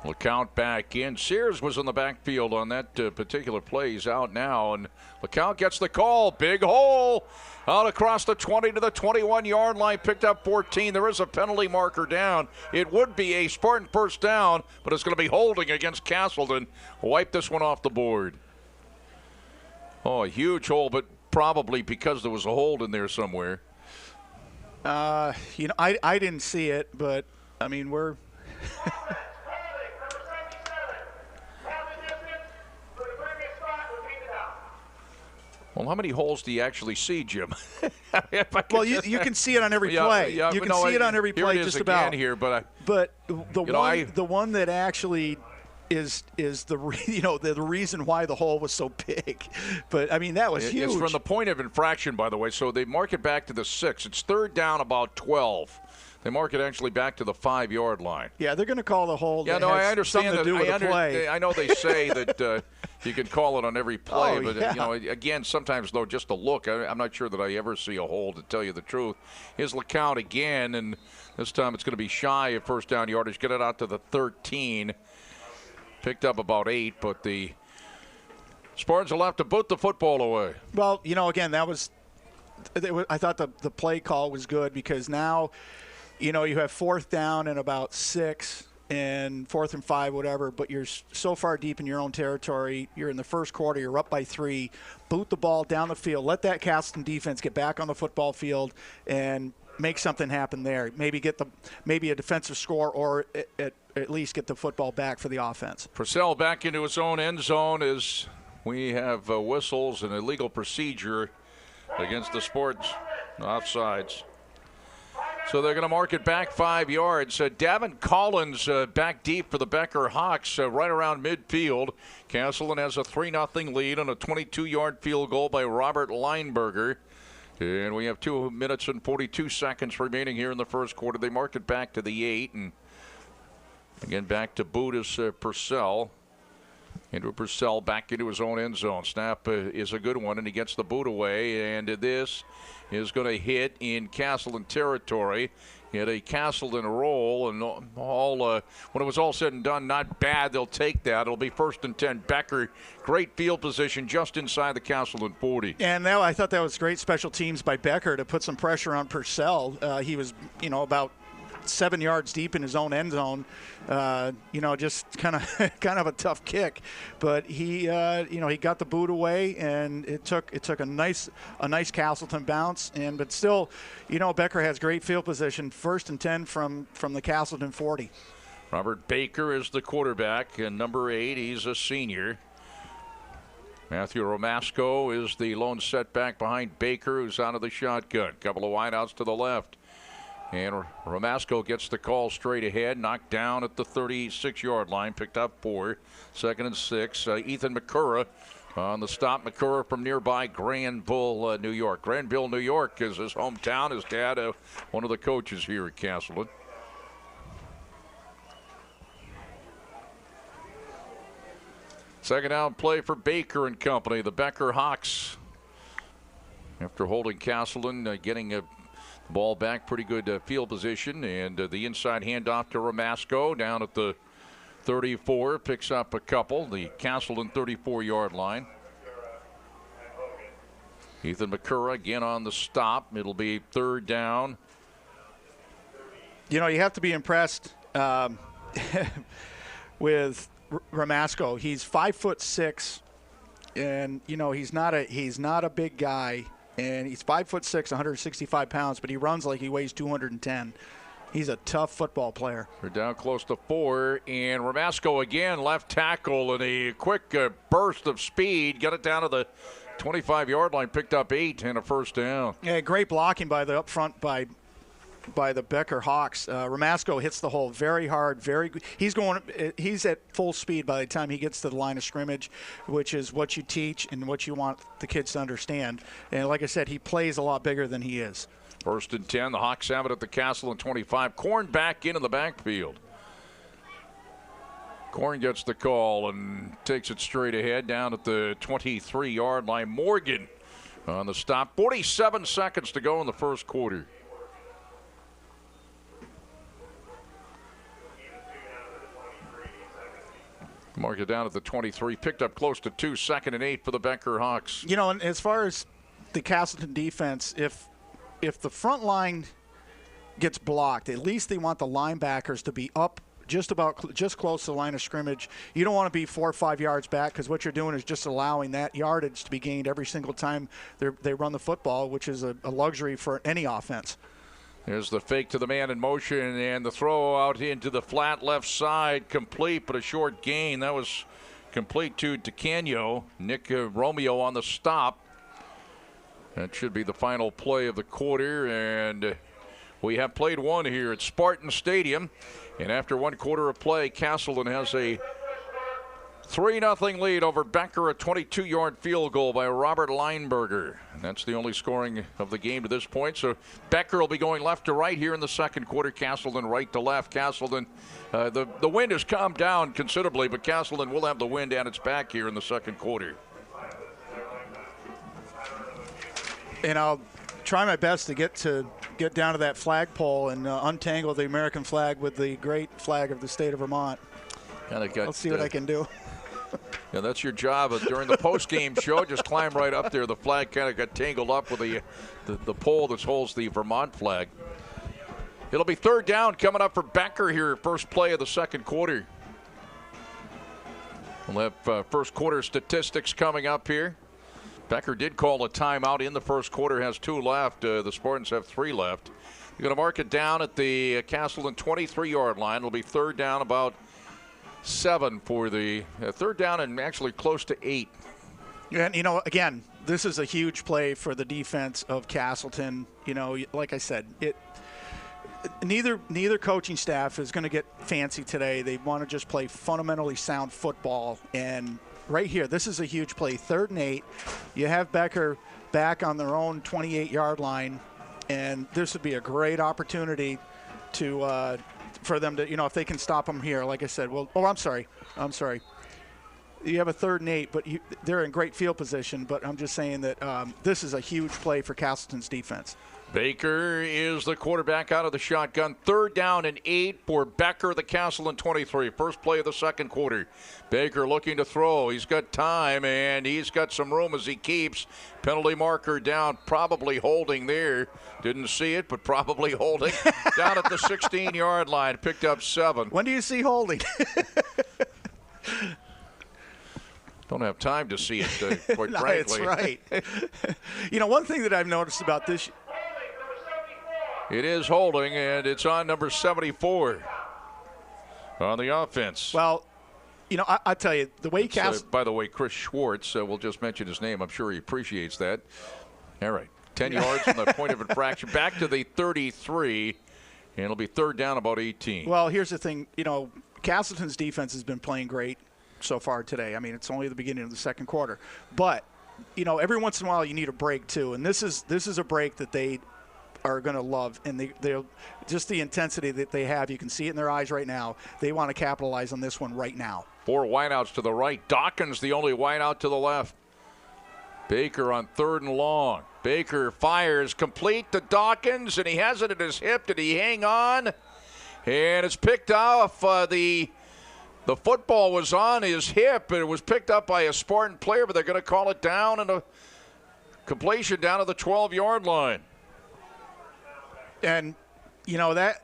LeCount back in. Sears was in the backfield on that particular play. He's out now, and LeCount gets the call. Big hole out across the 20 to the 21-yard line. Picked up 14. There is a penalty marker down. It would be a Spartan first down, but it's going to be holding against Castleton. Wipe this one off the board. Oh, a huge hole, but probably because there was a hold in there somewhere. I didn't see it, but, I mean, we're – Well, how many holes do you actually see, Jim? Well, you can see it on every play. Yeah, you can see it on every play, just about. Here, but the one that actually is the reason why the hole was so big. But I mean, that was huge. It's from the point of infraction, by the way. So they mark it back to the 6. It's 3rd down, about 12. They mark it actually back to the 5-yard line. Yeah, they're going to call the hold. Yeah, no, I understand that. Play. I know they say that you can call it on every play, but again, sometimes though, just a look. I'm not sure that I ever see a hold, to tell you the truth. Here's LeCount again, and this time it's going to be shy of first down yardage. Get it out to the 13. Picked up about 8, but the Spartans will have to boot the football away. Well, again, I thought the play call was good, because now, you have 4th down and about 6 and 4th and 5, whatever, but you're so far deep in your own territory. You're in the first quarter. You're up by 3. Boot the ball down the field. Let that Castleton defense get back on the football field and make something happen there. Maybe maybe a defensive score, or at least get the football back for the offense. Purcell back into his own end zone as we have whistles and illegal procedure against the Spartans. Offsides. So they're going to mark it back 5 yards. Davin Collins back deep for the Becker Hawks right around midfield. Castleton has a 3-0 lead on a 22-yard field goal by Robert Lineberger. And we have 2 minutes and 42 seconds remaining here in the first quarter. They mark it back to the 8. And again, back to boot is Purcell. Andrew Purcell back into his own end zone. Snap is a good one, and he gets the boot away. And this is going to hit in Castleton territory. Had a Castleton roll, and when it was all said and done, not bad. They'll take that. It'll be 1st and 10. Becker, great field position just inside the Castleton 40. And now I thought that was great special teams by Becker to put some pressure on Purcell. He was, about 7 yards deep in his own end zone. Just kind of a tough kick, but he got the boot away, and it took a nice Castleton bounce, but still, Becker has great field position. 1st and 10 from the Castleton 40. Robert Baker is the quarterback, and number 8, he's a senior. Matthew Romasco is the lone setback behind Baker, who's out of the shotgun. Couple of wideouts to the left. And Romasco gets the call straight ahead, knocked down at the 36-yard line, picked up 4, 2nd and 6. Ethan McCurra on the stop. McCurra from nearby Granville, New York. Granville, New York is his hometown. His dad, one of the coaches here at Castleton. Second down play for Baker and company. The Becker Hawks, after holding Castleton, getting a ball back, pretty good field position, and the inside handoff to Romasco down at the 34, picks up a couple, the Castleton 34-yard line. Ethan McCurra again on the stop. It'll be 3rd down. You have to be impressed with Romasco. He's 5'6", and he's not a big guy. And he's 5'6", 165 pounds, but he runs like he weighs 210. He's a tough football player. We're down close to 4, and Romasco again, left tackle, and a quick burst of speed. Got it down to the 25-yard line, picked up 8 and a 1st down. Yeah, great blocking by the up front by the Becker Hawks. Romasco hits the hole very hard, very good. He's at full speed by the time he gets to the line of scrimmage, which is what you teach and what you want the kids to understand. And like I said, he plays a lot bigger than he is. 1st and 10. The Hawks have it at the Castleton 25. Korn back into the backfield. Korn gets the call and takes it straight ahead down at the 23-yard line. Morgan on the stop. 47 seconds to go in the first quarter. Mark it down at the 23. Picked up close to 2, 2nd and 8 for the Becker Hawks. And as far as the Castleton defense, if the front line gets blocked, at least they want the linebackers to be up just close to the line of scrimmage. You don't want to be 4 or 5 yards back, because what you're doing is just allowing that yardage to be gained every single time they run the football, which is a luxury for any offense. There's the fake to the man in motion, and the throw out into the flat left side, complete, but a short gain. That was complete to DeCanio. Nick Romeo on the stop. That should be the final play of the quarter, and we have played one here at Spartan Stadium. And after 1 quarter of play, Castleton has a 3-0 lead over Becker, a 22-yard field goal by Robert Lineberger. And that's the only scoring of the game to this point. So Becker will be going left to right here in the second quarter. Castleton right to left. Castleton, the wind has calmed down considerably, but Castleton will have the wind at its back here in the second quarter. And I'll try my best to get down to that flagpole and untangle the American flag with the great flag of the state of Vermont. Let's see what I can do. Yeah, that's your job during the post-game show. Just climb right up there. The flag kind of got tangled up with the pole that holds the Vermont flag. It'll be 3rd down coming up for Becker here, first play of the second quarter. We'll have first quarter statistics coming up here. Becker did call a timeout in the first quarter, has 2 left. The Spartans have 3 left. You're going to mark it down at the Castleton 23-yard line. It'll be 3rd down, about 7 for the 3rd down, and actually close to 8. And, again, this is a huge play for the defense of Castleton. Like I said, neither coaching staff is going to get fancy today. They want to just play fundamentally sound football. And right here, this is a huge play. 3rd and 8. You have Becker back on their own 28-yard line, and this would be a great opportunity to for them to, if they can stop them here. Like I said, I'm sorry. You have a 3rd and 8, but they're in great field position. But I'm just saying that this is a huge play for Castleton's defense. Baker is the quarterback out of the shotgun. 3rd down and 8 for Becker, the Castleton 23. First play of the second quarter. Baker looking to throw. He's got time, and he's got some room as he keeps. Penalty marker down, probably holding there. Didn't see it, but probably holding. Down at the 16-yard line, picked up 7. When do you see holding? Don't have time to see it, quite No, frankly. that's right. One thing that I've noticed about this. It is holding, and it's on number 74 on the offense. Well, I tell you, the way by the way, Chris Schwartz, we'll just mention his name. I'm sure he appreciates that. All right, 10 yards from the point of infraction. Back to the 33, and it'll be 3rd down, about 18. Well, here's the thing. Castleton's defense has been playing great so far today. I mean, it's only the beginning of the second quarter. But, every once in a while you need a break, too. And this is a break that they are going to love, and they'll just the intensity that they have. You can see it in their eyes right now. They want to capitalize on this one right now. 4 wideouts to the right. Dawkins the only wideout to the left. Baker on 3rd and long. Baker fires complete to Dawkins, and he has it at his hip. Did he hang on? And it's picked off. The football was on his hip, and it was picked up by a Spartan player, but they're going to call it down, and a completion down to the 12-yard line. And, that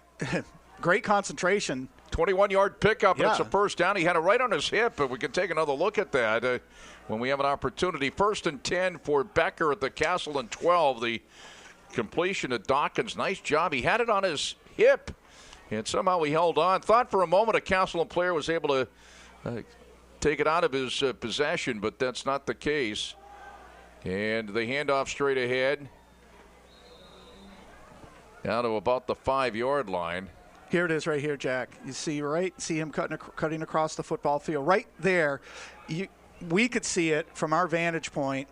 great concentration. 21-yard pickup, and Yeah. it's a first down. He had it right on his hip, but we can take another look at that when we have an opportunity. 1st and 10 for Becker at the Castleton 12. The completion to Dawkins. Nice job. He had it on his hip, and somehow he held on. Thought for a moment a Castleton player was able to take it out of his possession, but that's not the case. And the handoff straight ahead. Down to about the 5-yard line. Here it is right here, Jack. You see him cutting across the football field. Right there, we could see it from our vantage point.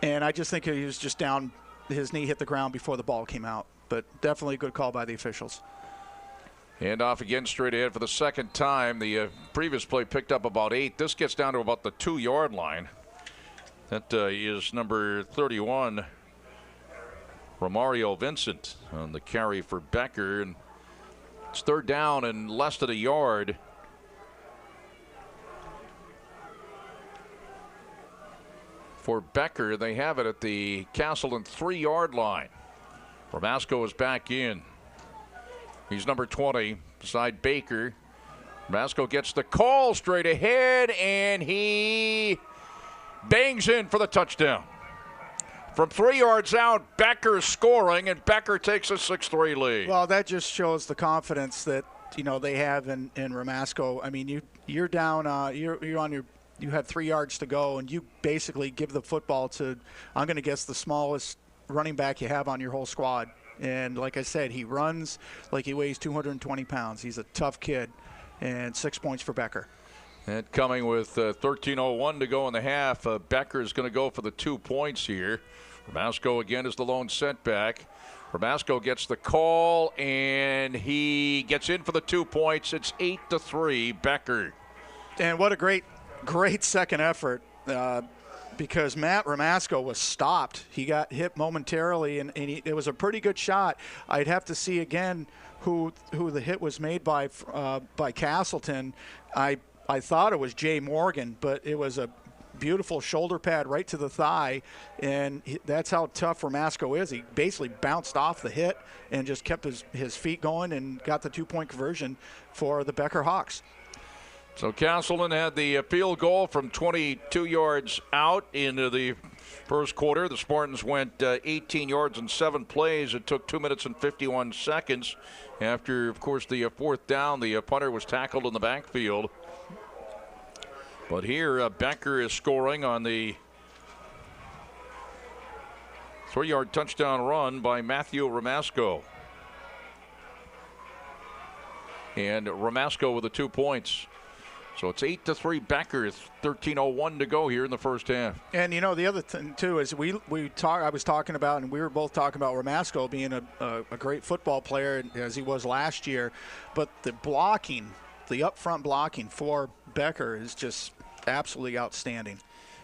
And I just think he was just down, his knee hit the ground before the ball came out. But definitely a good call by the officials. Handoff again straight ahead for the second time. The previous play picked up about 8. This gets down to about the 2-yard line. That is number 31. Romario Vincent on the carry for Becker, and it's 3rd down and less than a yard. For Becker, they have it at the Castleton 3-yard line. Ramasco is back in. He's number 20 beside Baker. Ramasco gets the call straight ahead, and he bangs in for the touchdown. From 3 yards out, Becker scoring, and Becker takes a 6-3 lead. Well, that just shows the confidence that they have in Ramasco. I mean, you're down. You're on your. You have 3 yards to go, and you basically give the football to, I'm going to guess, the smallest running back you have on your whole squad. And like I said, he runs like he weighs 220 pounds. He's a tough kid, and 6 points for Becker. And coming with 13:01 to go in the half, Becker is going to go for the 2 points here. Ramasco again is the lone setback. Ramasco gets the call, and he gets in for the 2 points. It's 8-3, Becker. And what a great second effort, because Matt Ramasco was stopped. He got hit momentarily, and it was a pretty good shot. I'd have to see again who the hit was made by Castleton. I thought it was Jay Morgan, but it was a beautiful shoulder pad right to the thigh, and that's how tough Ramasco is. He basically bounced off the hit and just kept his feet going and got the 2-point conversion for the Becker Hawks. So Castleton had the field goal from 22 yards out into the first quarter. The Spartans went 18 yards and 7 plays. It took 2 minutes and 51 seconds. After, of course, the 4th down, the punter was tackled in the backfield. But here, Becker is scoring on the 3-yard touchdown run by Matthew Ramasco. And Ramasco with the 2 points. So it's 8-3 Becker. 13:01 to go here in the first half. And the other thing too is I was talking about, and we were both talking about Ramasco being a great football player as he was last year, but the blocking, the up front blocking for Becker is just absolutely outstanding.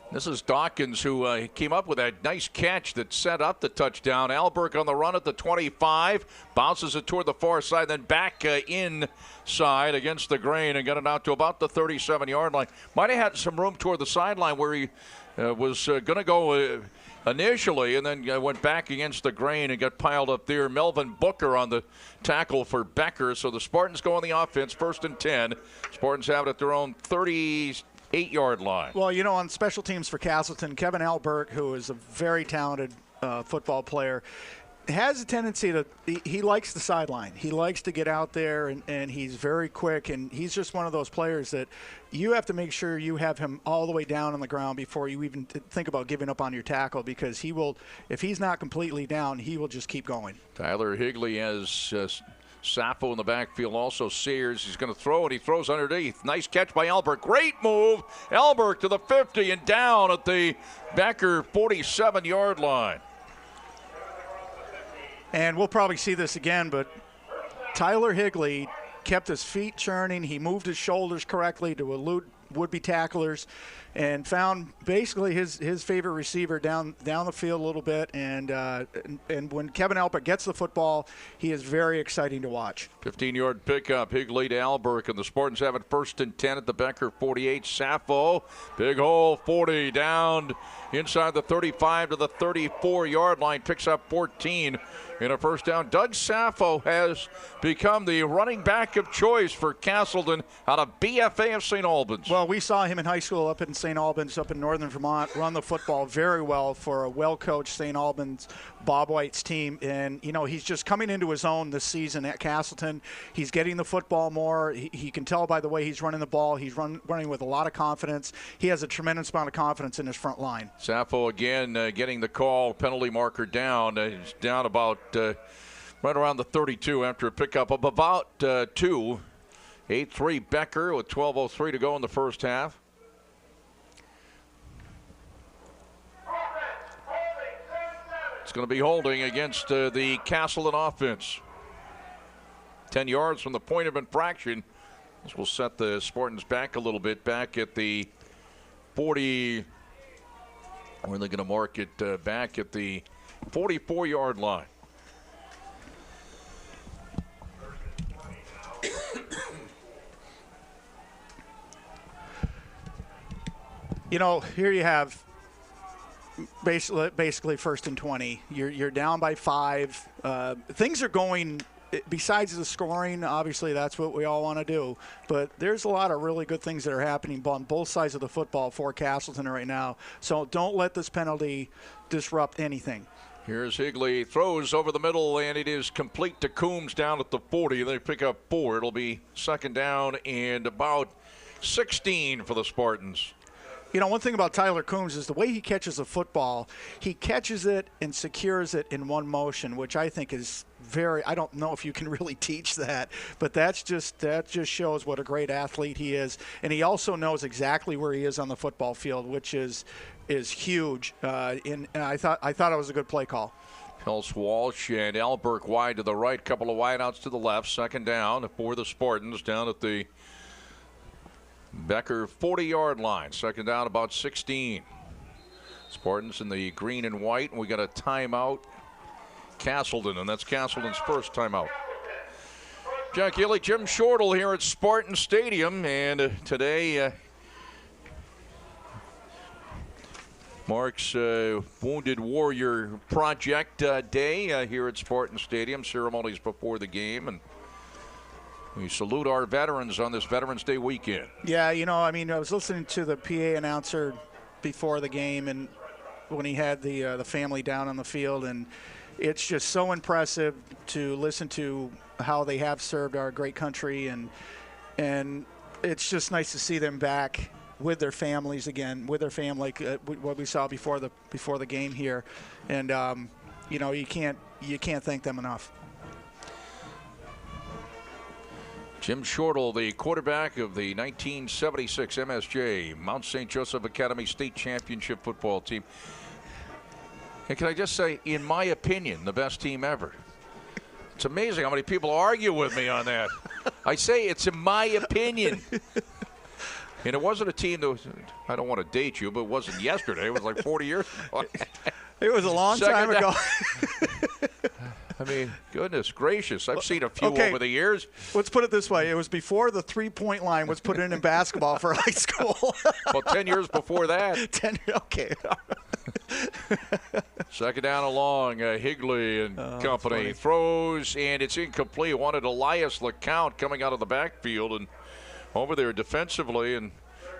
This is Dawkins, who came up with that nice catch that set up the touchdown. Alberg on the run at the 25, bounces it toward the far side, then back inside against the grain and got it out to about the 37-yard line. Might have had some room toward the sideline where he was going to go initially, and then went back against the grain and got piled up there. Melvin Booker on the tackle for Becker. So the Spartans go on the offense, 1st and 10. Spartans have it at their own 38-yard line. Well, you know, on special teams for Castleton, Kevin Albert, who is a very talented football player, has a tendency to, he likes the sideline. He likes to get out there, and he's very quick, and he's just one of those players that you have to make sure you have him all the way down on the ground before you even think about giving up on your tackle, because he will, if he's not completely down, he will just keep going. Tyler Healey has Sappho in the backfield, also Sears. He's going to throw, and he throws underneath. Nice catch by Albert. Great move. Albert to the 50 and down at the Becker 47-yard line. And we'll probably see this again, but Tyler Higley kept his feet churning. He moved his shoulders correctly to elude would-be tacklers and found basically his favorite receiver down the field a little bit. And when Kevin Albert gets the football, he is very exciting to watch. 15-yard pickup, Higley to Alberg, and the Spartans have it 1st and 10 at the Becker 48. Sappho, big hole, 40 down inside the 35 to the 34-yard line, picks up 14 in a first down. Doug Sappho has become the running back of choice for Castleton out of BFA of St. Albans. Well, we saw him in high school up in St. Albans, up in northern Vermont, run the football very well for a well-coached St. Albans Bob White's team. And, you know, he's just coming into his own this season at Castleton. He's getting the football more. He can tell by the way he's running the ball. He's running with a lot of confidence. He has a tremendous amount of confidence in his front line. Sappho again getting the call, penalty marker down. He's down about right around the 32 after a pickup of about 2. 8-3 Becker with 12:03 to go in the first half. It's going to be holding against the Castleton offense. 10 yards from the point of infraction. This will set the Spartans back a little bit, back at the 40. Where are they going to mark it? Back at the 44-yard line. You know, here you have basically 1st and 20. You're down by 5. Things are going, besides the scoring, obviously that's what we all want to do. But there's a lot of really good things that are happening on both sides of the football for Castleton right now. So don't let this penalty disrupt anything. Here's Higley, throws over the middle, and it is complete to Coombs down at the 40. They pick up 4. It'll be 2nd down and about 16 for the Spartans. You know, one thing about Tyler Coombs is the way he catches a football, he catches it and secures it in one motion, which I think is very, I don't know if you can really teach that, but that just shows what a great athlete he is. And he also knows exactly where he is on the football field, which is huge. And I thought it was a good play call. Pels Walsh and Alberg wide to the right, couple of wideouts to the left. 2nd down for the Spartans down at the Becker 40-yard line. 2nd down, about 16. Spartans in the green and white, and we got a timeout. Castleton, and that's Castleton's first timeout. Jack Healey, Jim Shortle here at Spartan Stadium, and today marks Wounded Warrior Project Day here at Spartan Stadium. Ceremonies before the game, and we salute our veterans on this Veterans Day weekend. Yeah, you know, I mean, I was listening to the PA announcer before the game, and when he had the family down on the field, and it's just so impressive to listen to how they have served our great country, and it's just nice to see them back with their families again, with their family, what we saw before the game here, and you know, you can't thank them enough. Jim Shortle, the quarterback of the 1976 MSJ Mount St. Joseph Academy State Championship football team. And can I just say, in my opinion, the best team ever. It's amazing how many people argue with me on that. I say it's in my opinion. And it wasn't a team that was, I don't want to date you, but it wasn't yesterday. It was like 40 years ago. It was a long time ago. I mean, goodness gracious. I've seen a few over the years. Let's put it this way. It was before the three-point line was put in basketball for high school. Well, 10 years before that. 10, okay. Second down and long. Healey and company throws, and it's incomplete. Wanted Elias LeCount coming out of the backfield and over there defensively and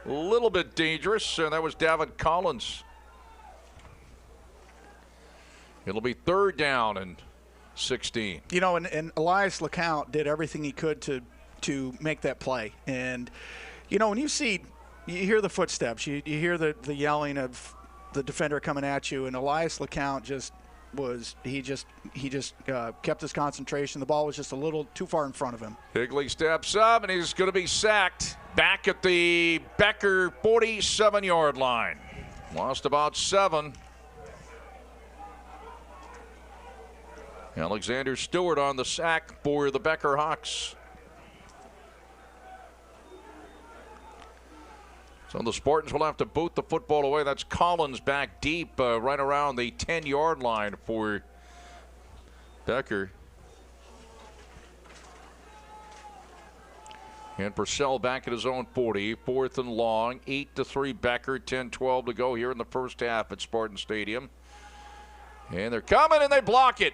a little bit dangerous, and that was David Collins. It'll be third down and 16. You know, and Elias LeCount did everything he could to make that play. And, you know, when you hear the footsteps, you hear the yelling of the defender coming at you, and Elias LeCount kept his concentration. The ball was just a little too far in front of him. Healey steps up, and he's going to be sacked back at the Becker 47-yard line. Lost about 7. Alexander Stewart on the sack for the Becker Hawks. So the Spartans will have to boot the football away. That's Collins back deep right around the 10-yard line for Becker. And Purcell back at his own 40. 4th and long. 8-3 Becker. 10-12 to go here in the first half at Spartan Stadium. And they're coming and they block it.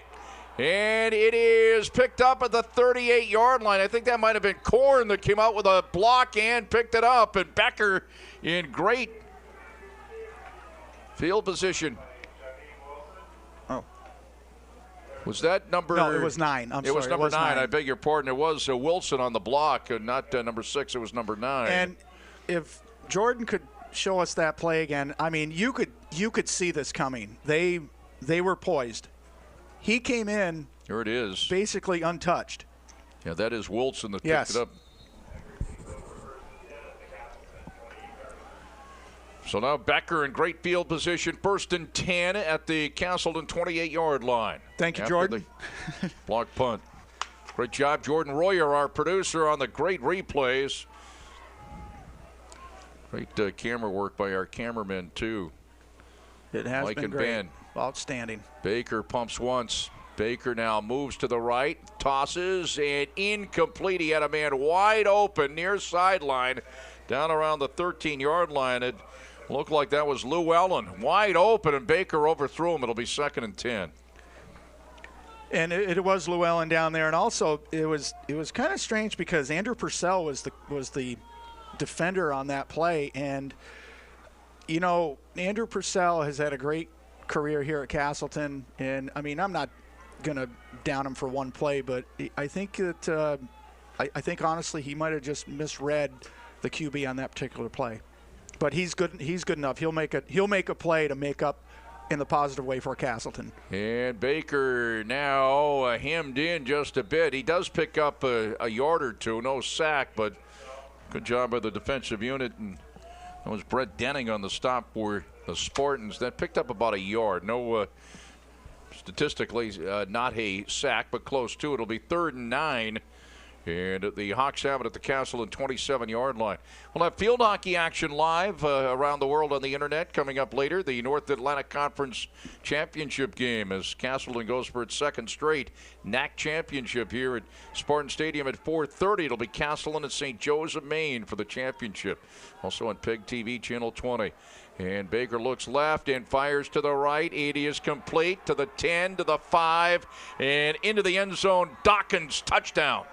And it is picked up at the 38-yard line. I think that might have been Korn that came out with a block and picked it up. And Becker in great field position. Oh. Was that number? No, it was 9. It was number 9. I beg your pardon. It was Wilson on the block, not number 6. It was number 9. And if Jordan could show us that play again, I mean, you could see this coming. They were poised. He came in. Here it is. Basically untouched. Yeah, that is Wilson that picked it up. So now Becker in great field position. 1st and 10 at the Castleton 28-yard line. Thank you, Jordan. Block punt. Great job, Jordan Royer, our producer, on the great replays. Great camera work by our cameramen, too. It has Mike been and great. Ben. Outstanding. Baker pumps once. Baker now moves to the right, tosses, and incomplete. He had a man wide open near sideline, down around the 13-yard line. It looked like that was Llewellyn, wide open, and Baker overthrew him. It'll be 2nd and 10. And it was Llewellyn down there, and also it was kind of strange because Andrew Purcell was the defender on that play, and you know Andrew Purcell has had a great career here at Castleton, and I mean I'm not gonna down him for one play, but I think that I think honestly he might have just misread the QB on that particular play. But he's good enough. He'll make a play to make up in the positive way for Castleton. And Baker now hemmed in just a bit. He does pick up a yard or two, no sack, but good job by the defensive unit. And that was Brett Denning on the stop for the Spartans. That picked up about a yard. No, statistically, not a sack, but close to it. It'll be 3rd and 9. And the Hawks have it at the Castleton 27-yard line. We'll have field hockey action live around the world on the internet coming up later. The North Atlantic Conference Championship game as Castleton goes for its 2nd straight NAC championship here at Spartan Stadium at 4:30. It'll be Castleton and St. Joe's of Maine for the championship. Also on PEGTV Channel 20. And Baker looks left and fires to the right. 80 is complete to the 10, to the 5, and into the end zone. Dawkins, touchdown.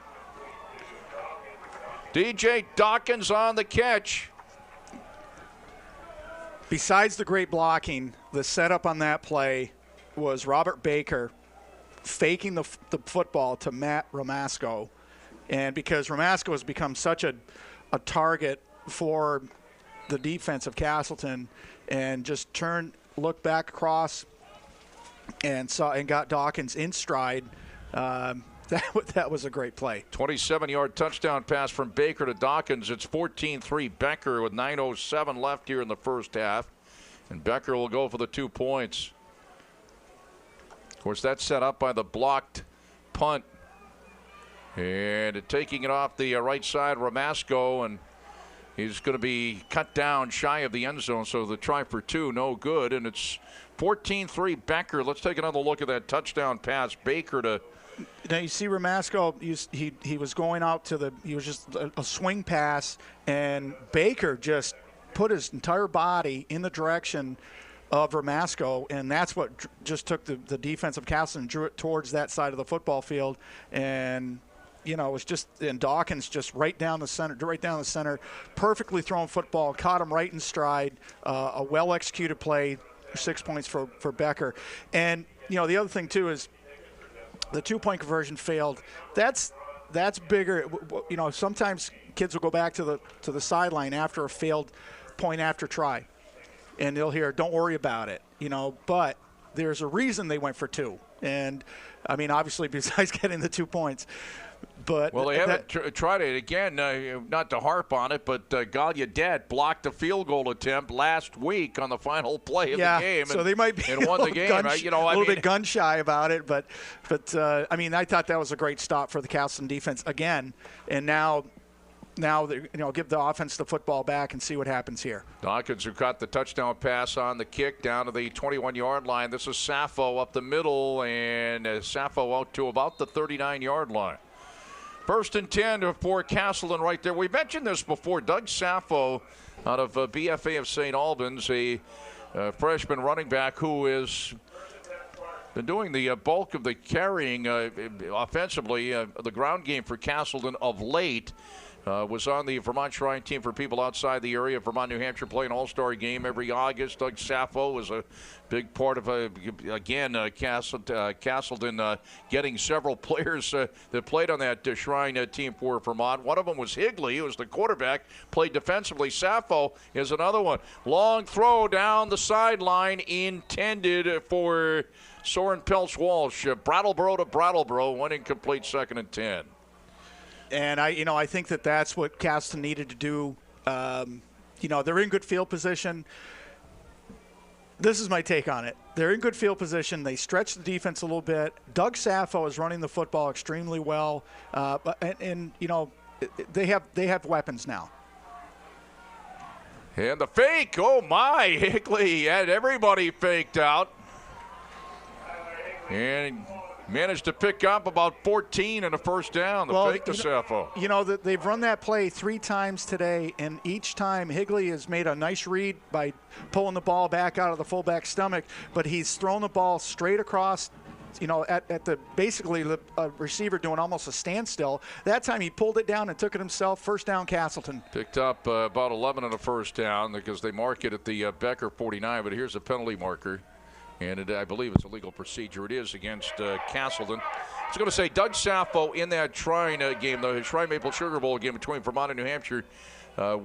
DJ Dawkins on the catch. Besides the great blocking, the setup on that play was Robert Baker faking the football to Matt Ramasco. And because Ramasco has become such a target for the defense of Castleton, and just looked back across and got Dawkins in stride. That was a great play. 27-yard touchdown pass from Baker to Dawkins. It's 14-3 Becker with 9:07 left here in the first half. And Becker will go for the 2 points. Of course, that's set up by the blocked punt. And taking it off the right side, Ramasco. And He's going to be cut down shy of the end zone, so the try for two, no good, and it's 14-3 Becker. Let's take another look at that touchdown pass. Baker to... Now you see Ramasco, he was going out to the, he was just a swing pass, and Baker just put his entire body in the direction of Ramasco, and that's what just took the defense of Castleton and drew it towards that side of the football field. And you know, it was just, and Dawkins just right down the center, perfectly thrown football, caught him right in stride, a well-executed play, 6 points for Becker. And, you know, the other thing, too, is the two-point conversion failed. That's bigger. You know, sometimes kids will go back to the sideline after a failed point after try, and they'll hear, don't worry about it, you know, but there's a reason they went for two. And, I mean, obviously, besides getting the 2 points. But well, they haven't tried it again, not to harp on it, but Gallaudet blocked a field goal attempt last week on the final play of the game. So they might be and won the game. A little bit gun shy about it, but I mean, I thought that was a great stop for the Castleton defense again. And now give the offense the football back and see what happens here. Dawkins, who caught the touchdown pass on the kick down to the 21-yard line. This is Sappho up the middle, and Sappho out to about the 39-yard line. 1st and 10 for Castleton right there. We mentioned this before. Doug Sappho out of BFA of St. Albans, a freshman running back who has been doing the bulk of the carrying offensively, the ground game for Castleton of late. Was on the Vermont Shrine team for people outside the area. Vermont, New Hampshire play an all-star game every August. Doug Sappho was a big part of, Castleton getting several players that played on that Shrine team for Vermont. One of them was Healey, who was the quarterback, played defensively. Sappho is another one. Long throw down the sideline intended for Soren Peltz-Walsh. Brattleboro to Brattleboro, one incomplete, 2nd and 10. And I think that's what Castleton needed to do. They're in good field position. This is my take on it. They're in good field position. They stretch the defense a little bit. Doug Sappho is running the football extremely well, they have weapons now. And the fake, oh my, Healey had everybody faked out. And managed to pick up about 14 and a first down. Fake to Sappho. They've run that play 3 times today, and each time Healey has made a nice read by pulling the ball back out of the fullback's stomach, but he's thrown the ball straight across, at the basically the receiver doing almost a standstill. That time he pulled it down and took it himself. First down, Castleton. Picked up about 11 and a first down because they mark it at the Becker 49, but here's a penalty marker. And I believe it's a legal procedure. It is against Castleton. I was going to say Doug Sappho in that Shrine game, the Shrine Maple Sugar Bowl game between Vermont and New Hampshire, and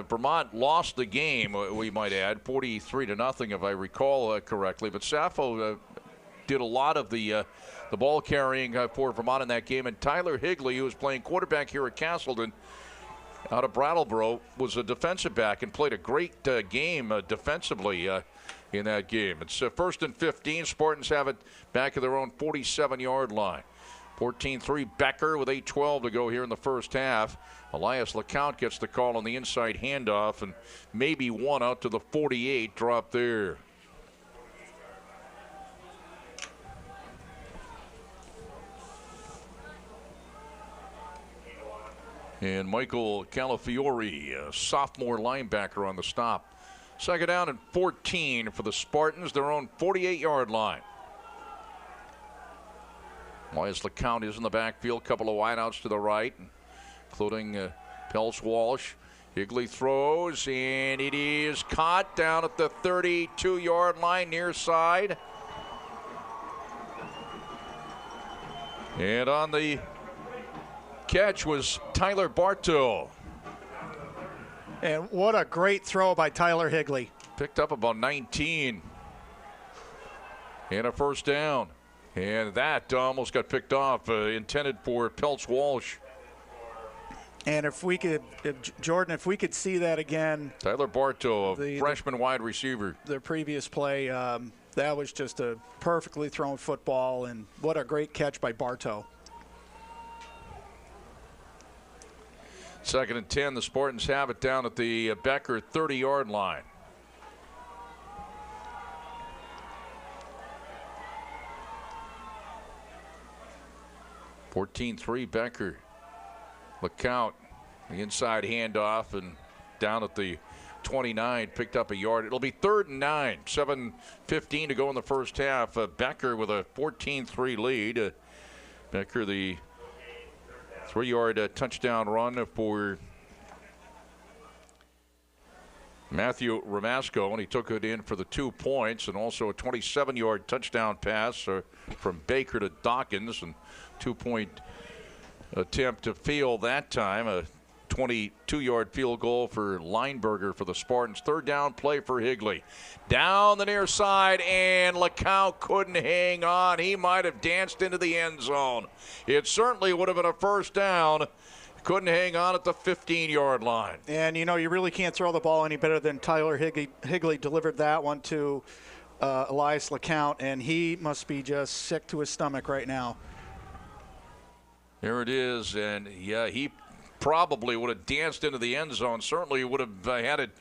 Vermont lost the game, we might add, 43-0, if I recall correctly. But Sappho did a lot of the ball carrying for Vermont in that game. And Tyler Healey, who was playing quarterback here at Castleton, out of Brattleboro, was a defensive back and played a great game defensively in that game. It's 1st and 15. Spartans have it back at their own 47-yard line. 14-3 Becker with 8:12 to go here in the first half. Elias LeCount gets the call on the inside handoff, and maybe one out to the 48 drop there. And Michael Calafiore, a sophomore linebacker, on the stop. 2nd down and 14 for the Spartans, their own 48-yard line. Elias LeCount is in the backfield. Couple of wideouts to the right, including Peltz-Walsh. Healey throws, and it is caught down at the 32-yard line near side. And on the catch was Tyler Bartow. And what a great throw by Tyler Healey. Picked up about 19. And a first down. And that almost got picked off, intended for Peltz-Walsh. And if we could, Jordan, if we could see that again. Tyler Bartow, a freshman wide receiver. The previous play, that was just a perfectly thrown football, and what a great catch by Bartow. Second and 10. The Spartans have it down at the Becker 30-yard line. (14-3) Becker. LeCount, the inside handoff, and down at the 29, picked up a yard. It'll be 3rd and 9. 7:15 to go in the first half. Becker with a 14-3 lead. Becker, the 3-yard touchdown run for Matthew Ramasco, and he took it in for the 2 points, and also a 27-yard touchdown pass from Baker to Dawkins, and 2-point attempt to field that time. A 22-yard field goal for Lineberger for the Spartans. 3rd down play for Healey. Down the near side, and LeCount couldn't hang on. He might have danced into the end zone. It certainly would have been a 1st down. Couldn't hang on at the 15-yard line. And, you know, you really can't throw the ball any better than Tyler Healey delivered that one to Elias LeCount, and he must be just sick to his stomach right now. There it is, and yeah, he probably would have danced into the end zone. Certainly would have had it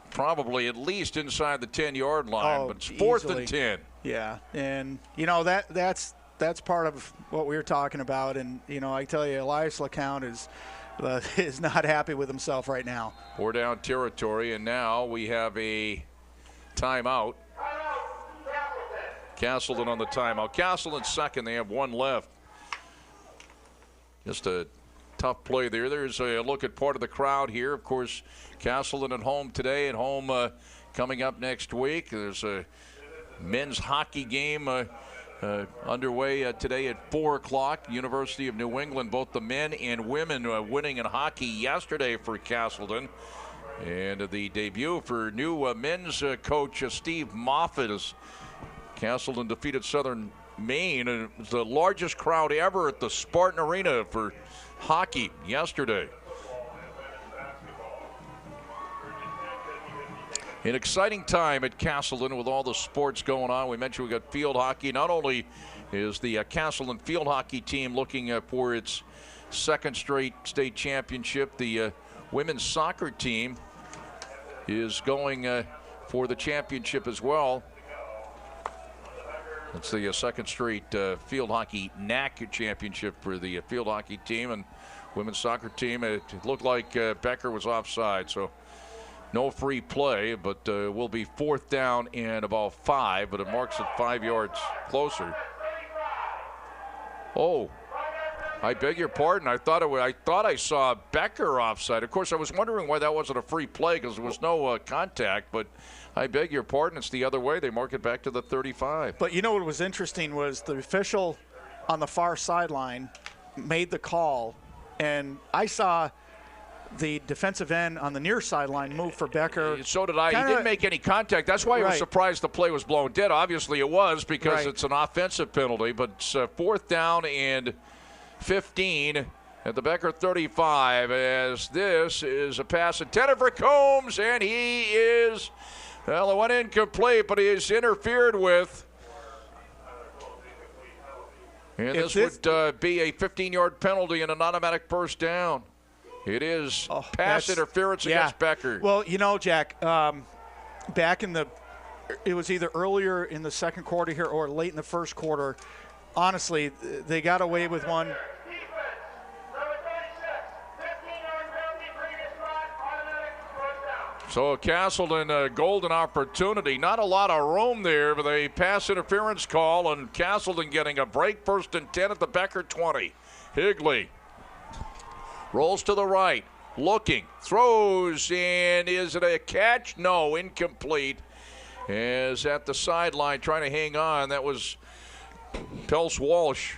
probably at least inside the 10-yard line, but it's 4th and 10. Yeah, and, you know, that's part of what we were talking about. And, you know, I tell you, Elias LeCount is not happy with himself right now. 4 down territory, and now we have a timeout. Castleton on the timeout. Castleton second. They have 1 left. Just a tough play there. There's a look at part of the crowd here. Of course, Castleton at home today, at home coming up next week. There's a men's hockey game underway today at 4 o'clock. University of New England, both the men and women winning in hockey yesterday for Castleton. And the debut for new men's coach Steve Moffitt as Castleton defeated Southern Maine. And it was the largest crowd ever at the Spartan Arena for hockey yesterday. An exciting time at Castleton with all the sports going on. We mentioned we got field hockey. Not only is the Castleton field hockey team looking for its 2nd straight state championship, the women's soccer team is going for the championship as well. It's the 2nd straight field hockey NAC championship for the field hockey team, and women's soccer team. It looked like Becker was offside, so no free play, but will be 4th down and about 5, but it marks it 5 yards closer. Oh, I beg your pardon. I thought I saw Becker offside. Of course, I was wondering why that wasn't a free play because there was no contact, but I beg your pardon. It's the other way. They mark it back to the 35. But you know what was interesting was the official on the far sideline made the call, and I saw the defensive end on the near sideline move for Becker. So did I. He didn't make any contact. That's why I was surprised the play was blown dead. Obviously it was because it's an offensive penalty, but it's 4th down and 15 at the Becker 35 as this is a pass intended for Combs, and he is, well, it went incomplete, but he is interfered with. And this would be a 15-yard penalty and an automatic 1st down. It is pass interference against Becker. Well, you know, Jack, back in it was either earlier in the 2nd quarter here or late in the 1st quarter. Honestly, they got away with one. So Castleton, a golden opportunity. Not a lot of room there with a pass interference call, and Castleton getting a break. 1st and 10 at the Becker 20. Healey rolls to the right, looking, throws, and is it a catch? No, incomplete. Is at the sideline trying to hang on. That was Pels Walsh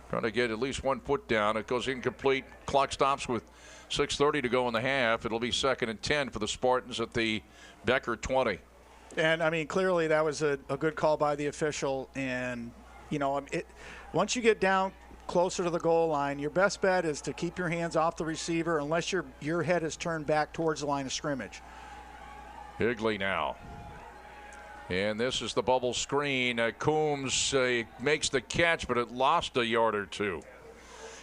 trying to get at least 1 foot down. It goes incomplete. Clock stops with 6:30 to go in the half. It'll be 2nd and 10 for the Spartans at the Becker 20. And, I mean, clearly that was a good call by the official. And, you know, once you get down closer to the goal line, your best bet is to keep your hands off the receiver unless your head is turned back towards the line of scrimmage. Healey now. And this is the bubble screen. Coombs makes the catch, but it lost a yard or 2.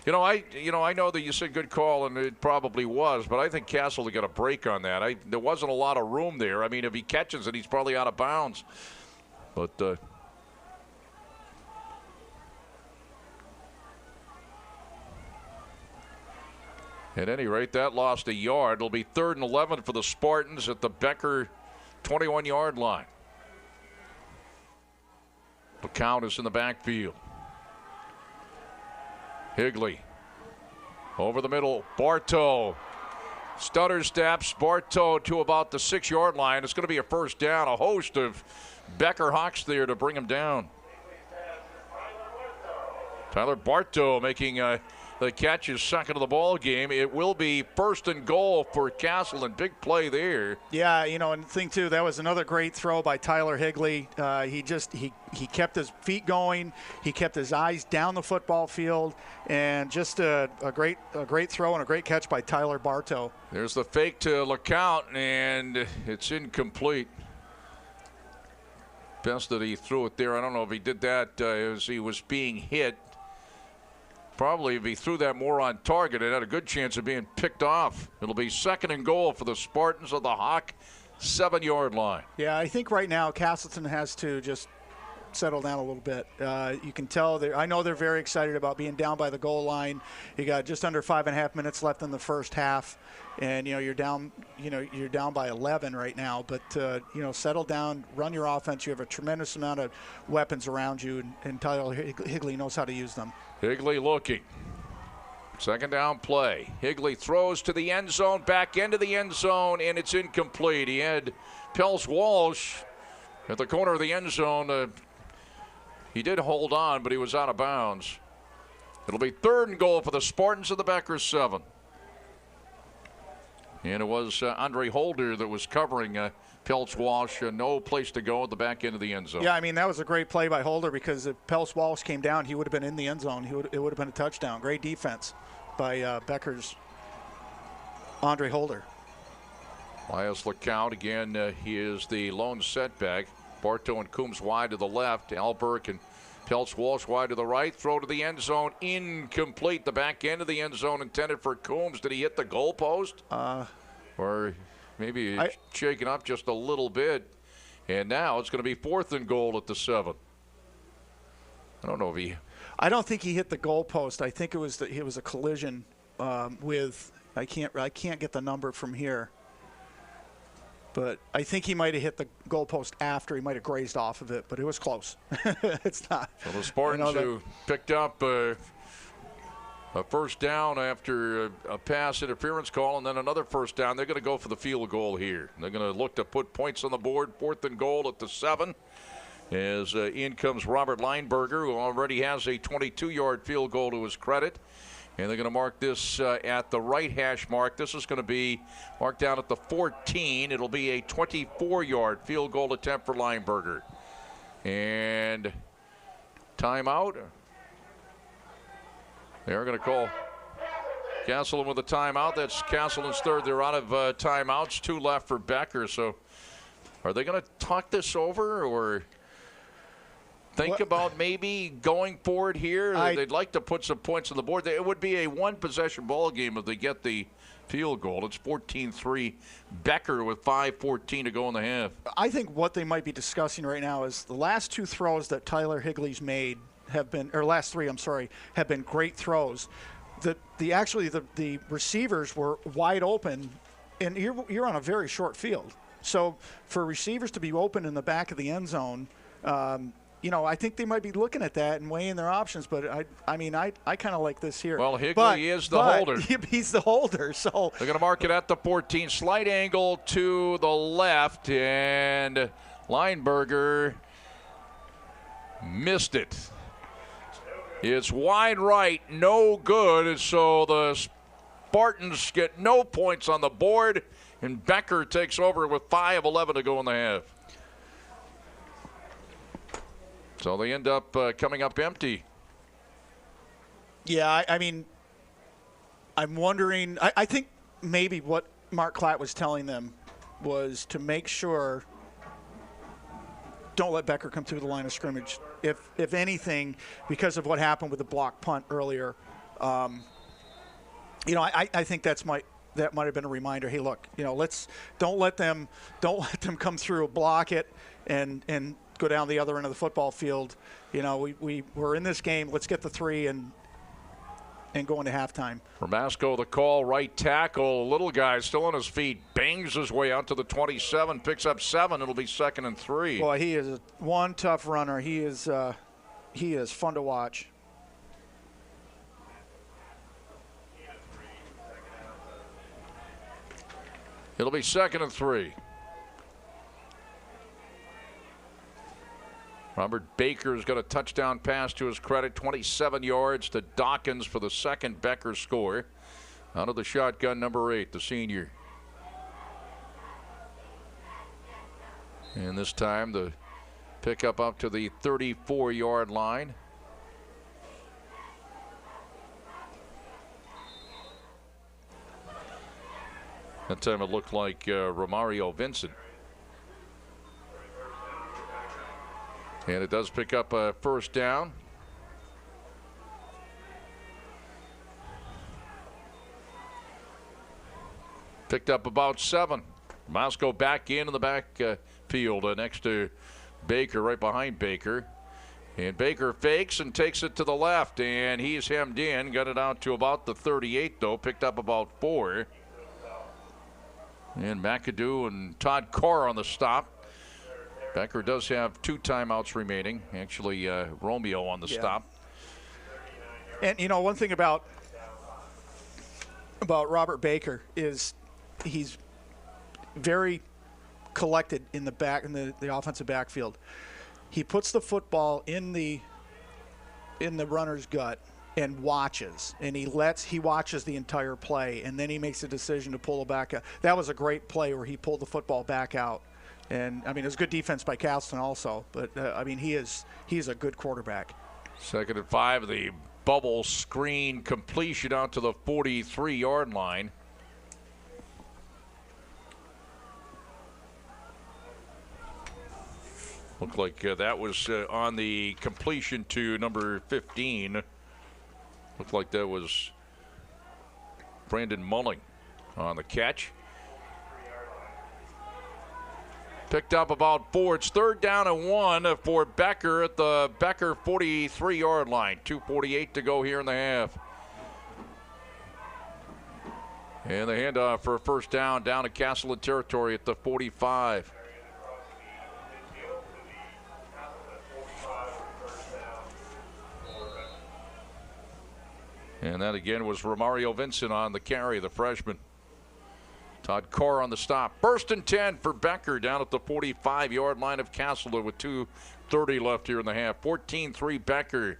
I know that you said good call, and it probably was, but I think Castle got a break on that. There wasn't a lot of room there. I mean, if he catches it, he's probably out of bounds. But at any rate, that lost a yard. It'll be 3rd and 11 for the Spartans at the Becker 21-yard line. The count is in the backfield. Healey over the middle. Bartow stutter steps. Bartow to about the 6-yard line. It's going to be a first down. A host of Becker Hawks there to bring him down. Tyler Bartow making the catch, is second of the ball game. It will be 1st and goal for Castleton. Big play there. Yeah, and the thing too, that was another great throw by Tyler Healey. He kept his feet going. He kept his eyes down the football field, and just a great throw and a great catch by Tyler Bartow. There's the fake to LeCount, and it's incomplete. Best that he threw it there. I don't know if he did that as he was being hit. Probably if he threw that more on target, it had a good chance of being picked off. It'll be 2nd and goal for the Spartans of the Hawk 7-yard line. Yeah, I think right now Castleton has to just settle down a little bit. You can tell I know they're very excited about being down by the goal line. You got just under 5.5 minutes left in the first half, and you're down by 11 right now. But settle down, run your offense. You have a tremendous amount of weapons around you, and Tyler Healey knows how to use them. Healey looking. 2nd down play. Healey throws to the end zone, back into the end zone, and it's incomplete. He had Pels Walsh at the corner of the end zone. He did hold on, but he was out of bounds. It'll be 3rd and goal for the Spartans of the Becker 7. And it was Andre Holder that was covering Peltz Walsh. No place to go at the back end of the end zone. Yeah, that was a great play by Holder, because if Peltz Walsh came down, he would have been in the end zone. It would have been a touchdown. Great defense by Becker's Andre Holder. Elias LeCount, again, he is the lone setback. Bartow and Coombs wide to the left. Alberg and Peltz Walsh wide to the right. Throw to the end zone. Incomplete. The back end of the end zone intended for Coombs. Did he hit the goalpost? Or maybe shaken up just a little bit. And now it's going to be 4th and goal at the 7. I don't know if I don't think he hit the goalpost. I think it was a collision with. I can't get the number from here. But I think he might have hit the goalpost after. He might have grazed off of it, but it was close. It's not. So the Spartans who picked up a first down after a pass interference call, and then another first down. They're going to go for the field goal here. They're going to look to put points on the board. 4th and goal at the 7. As in comes Robert Lineberger, who already has a 22-yard field goal to his credit. And they're going to mark this at the right hash mark. This is going to be marked down at the 14. It'll be a 24-yard field goal attempt for Lineberger. And timeout. They're going to call Castleton with a timeout. That's Castleton's 3rd. They're out of timeouts. 2 left for Becker. So are they going to talk this over, or think about maybe going forward here? They'd like to put some points on the board. It would be a 1-possession ball game if they get the field goal. It's 14-3 Becker with 5:14 to go in the half. I think what they might be discussing right now is the last 2 throws that Tyler Healey's made have been, or last 3, I'm sorry, have been great throws. The receivers were wide open, and you're on a very short field. So for receivers to be open in the back of the end zone, I think they might be looking at that and weighing their options, but I kind of like this here. Well, Healey is the holder. He's the holder, so. They're going to mark it at the 14. Slight angle to the left, and Lineberger missed it. It's wide right, no good, so the Spartans get no points on the board, and Becker takes over with 5:11 to go in the half. So they end up coming up empty. Yeah, I'm wondering. I think maybe what Mark Klatt was telling them was to make sure don't let Becker come through the line of scrimmage. If anything, because of what happened with the block punt earlier, You know, I think that might have been a reminder. Hey, look, you know, don't let them come through, block it, and go down the other end of the football field. You know, we're in this game. Let's get the 3 and go into halftime. Ramasco the call, right tackle. Little guy still on his feet, bangs his way out to the 27, picks up 7. It'll be 2nd and 3. Boy, he is one tough runner. He is fun to watch. It'll be 2nd and 3. Robert Baker's got a touchdown pass to his credit, 27 yards to Dawkins for the second Becker score. Out of the shotgun, number 8, the senior. And this time the pickup up to the 34-yard line. That time it looked like Romario Vincent. And it does pick up a first down. Picked up about 7. Moscow back in the back field next to Baker, right behind Baker. And Baker fakes and takes it to the left, and he's hemmed in. Got it out to about the 38, though. Picked up about 4. And McAdoo and Todd Carr on the stop. Becker does have 2 timeouts remaining. Actually, Romeo on the stop. And, you know, one thing about Robert Baker is he's very collected in the back, in the offensive backfield. He puts the football in the runner's gut and watches, and he watches the entire play, and then he makes a decision to pull it back out. That was a great play where he pulled the football back out. And, I mean, it was good defense by Castleton also. But, I mean, he's a good quarterback. 2nd and 5, the bubble screen completion out to the 43-yard line. Looked like that was on the completion to number 15. Looked like that was Brandon Mulling on the catch. Picked up about 4. It's 3rd down and 1 for Becker at the Becker 43-yard line. 2:48 to go here in the half. And the handoff for a first down to Castleton territory at the 45. And that again was Romario Vincent on the carry, the freshman. Todd Carr on the stop. 1st and 10 for Becker down at the 45-yard line of Castleton with 2:30 left here in the half. 14-3 Becker.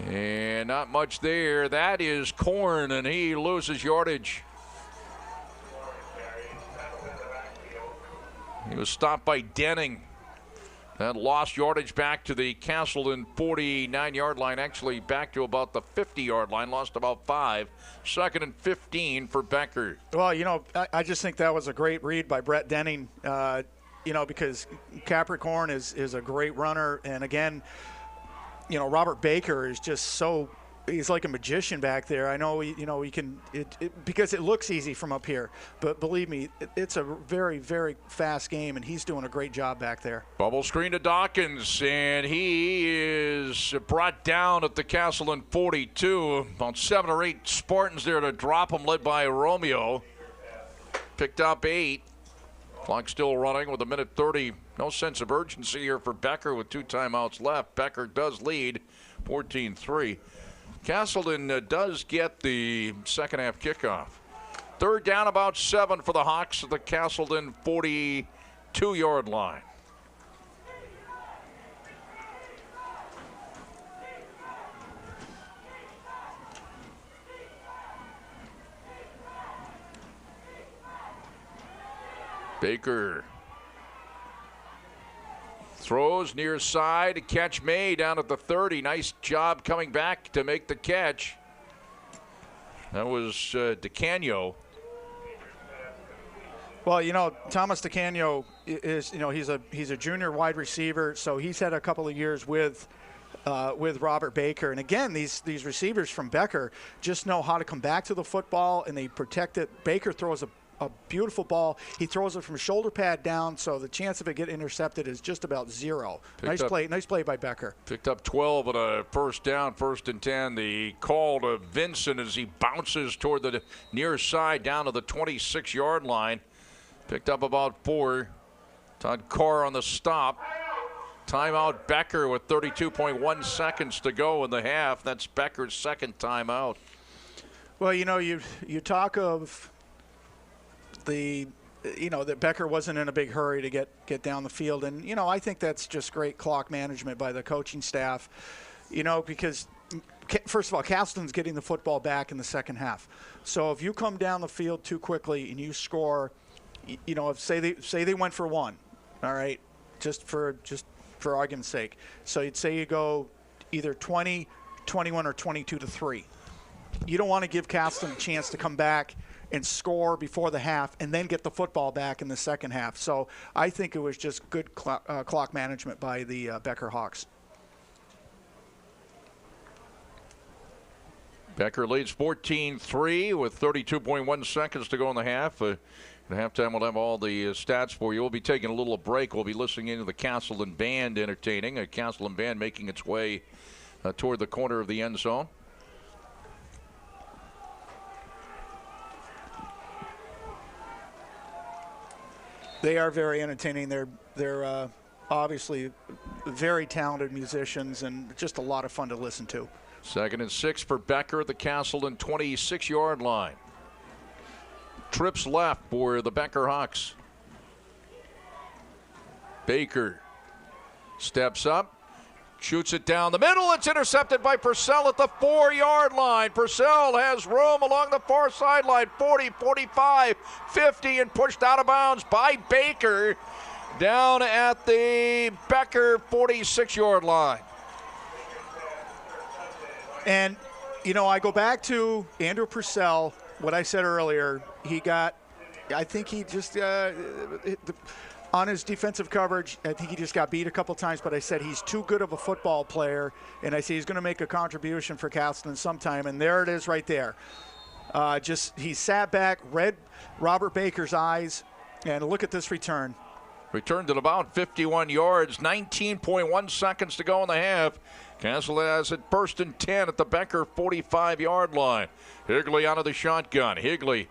And not much there. That is Korn, and he loses yardage. He was stopped by Denning. That lost yardage back to the Castleton 49-yard line, actually back to about the 50-yard line, lost about 5. 2nd and 15 for Becker. Well, you know, I just think that was a great read by Brett Denning, you know, because Capricorn is a great runner. And, again, you know, Robert Baker is just so – he's like a magician back there. I know, he can because it looks easy from up here. But believe me, it's a very, very fast game, and he's doing a great job back there. Bubble screen to Dawkins, and he is brought down at the Castleton 42. About 7 or 8 Spartans there to drop him, led by Romeo. Picked up 8. Clock still running with 1:30. No sense of urgency here for Becker with 2 timeouts left. Becker does lead 14-3. Castleton does get the second half kickoff. 3rd down, about 7 for the Hawks at the Castleton 42-yard line. Baker throws near side, catch made down at the 30. Nice job coming back to make the catch. That was DeCanio. Well, you know, Thomas DeCanio is, you know, he's a junior wide receiver, so he's had a couple of years with with Robert Baker. And again, these receivers from Becker just know how to come back to the football, and they protect it. Baker throws a beautiful ball. He throws it from shoulder pad down, so the chance of it getting intercepted is just about zero. Nice play by Becker. Picked up 12 on a first down, 1st and 10. The call to Vincent as he bounces toward the near side down to the 26-yard line. Picked up about 4. Todd Carr on the stop. Timeout Becker with 32.1 seconds to go in the half. That's Becker's second timeout. Well, you talk of that Becker wasn't in a big hurry to get down the field. And, I think that's just great clock management by the coaching staff, because, first of all, Castleton's getting the football back in the second half. So if you come down the field too quickly and you score, if say they went for 1, all right, just for argument's sake. So you'd say you go either 20, 21, or 22-3. You don't want to give Castleton a chance to come back and score before the half and then get the football back in the second half. So I think it was just good clock management by the Becker Hawks. Becker leads 14-3 with 32.1 seconds to go in the half. At halftime, we'll have all the stats for you. We'll be taking a little break. We'll be listening into the Castleton Band entertaining. A Castleton Band making its way toward the corner of the end zone. They are very entertaining. They're obviously very talented musicians and just a lot of fun to listen to. 2nd and 6 for Becker at the Castleton 26-yard line. Trips left for the Becker Hawks. Baker steps up. Shoots it down the middle. It's intercepted by Purcell at the 4-yard line. Purcell has room along the far sideline. 40, 45, 50, and pushed out of bounds by Baker down at the Becker 46-yard line. And, I go back to Andrew Purcell, what I said earlier. I think he just on his defensive coverage, I think he just got beat a couple times, but I said he's too good of a football player, and I say he's going to make a contribution for Castleton sometime, and there it is right there. He sat back, read Robert Baker's eyes, and look at this return. Returned at about 51 yards, 19.1 seconds to go in the half. Castleton has it 1st and 10 at the Becker 45-yard line. Healey out of the shotgun. Healey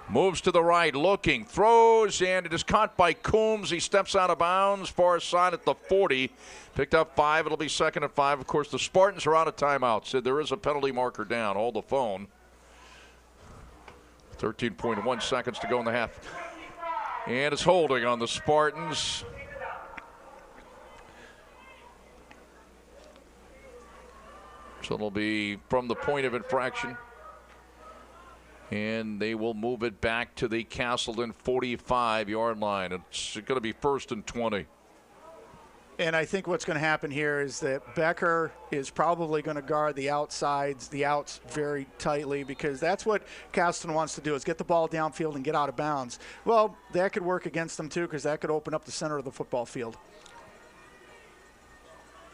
moves to the right, looking, throws, and it is caught by Coombs. He steps out of bounds, far side at the 40. Picked up 5. It'll be 2nd and 5. Of course, the Spartans are out of timeout. So there is a penalty marker down. Hold the phone. 13.1 seconds to go in the half. And it's holding on the Spartans. So it'll be from the point of infraction. And they will move it back to the Castleton 45-yard line. It's going to be 1st and 20. And I think what's going to happen here is that Becker is probably going to guard the outs very tightly, because that's what Castleton wants to do, is get the ball downfield and get out of bounds. Well, that could work against them too, because that could open up the center of the football field.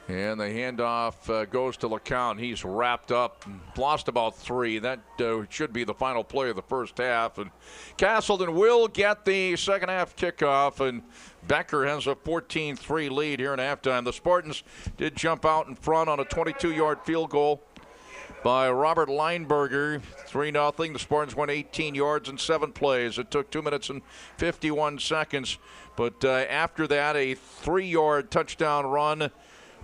And the handoff goes to LeCount. He's wrapped up, lost about 3. That should be the final play of the first half. And Castleton will get the second half kickoff, and Becker has a 14-3 lead here in halftime. The Spartans did jump out in front on a 22-yard field goal by Robert Lineberger, 3-0. The Spartans went 18 yards in 7 plays. It took 2 minutes and 51 seconds. But after that, a 3-yard touchdown run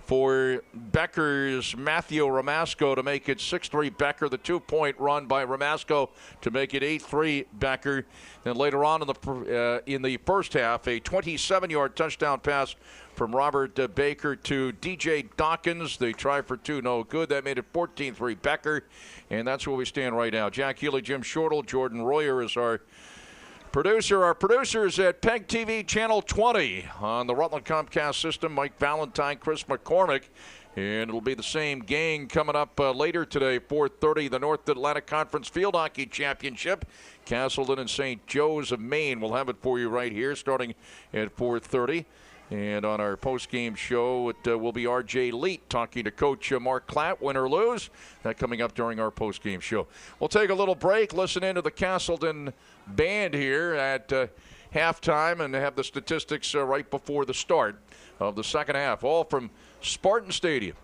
for Becker's Matthew Ramasco to make it 6-3 Becker. The 2-point run by Ramasco to make it 8-3 Becker. Then later on in the first half, a 27-yard touchdown pass from Robert Baker to DJ Dawkins. They try for 2, no good. That made it 14-3 Becker. And that's where we stand right now. Jack Healey, Jim Shortle, Jordan Royer is our producer. Our producers at PEGTV Channel 20 on the Rutland Comcast system. Mike Valentine, Chris McCormick. And it'll be the same gang coming up later today, 4:30, the North Atlantic Conference Field Hockey Championship. Castleton and St. Joe's of Maine will have it for you right here starting at 4:30. And on our post-game show, it will be R.J. Leet talking to Coach Mark Klatt, win or lose. That coming up during our post-game show. We'll take a little break, listen into the Castleton band here at halftime, and have the statistics right before the start of the second half, all from Spartan Stadium.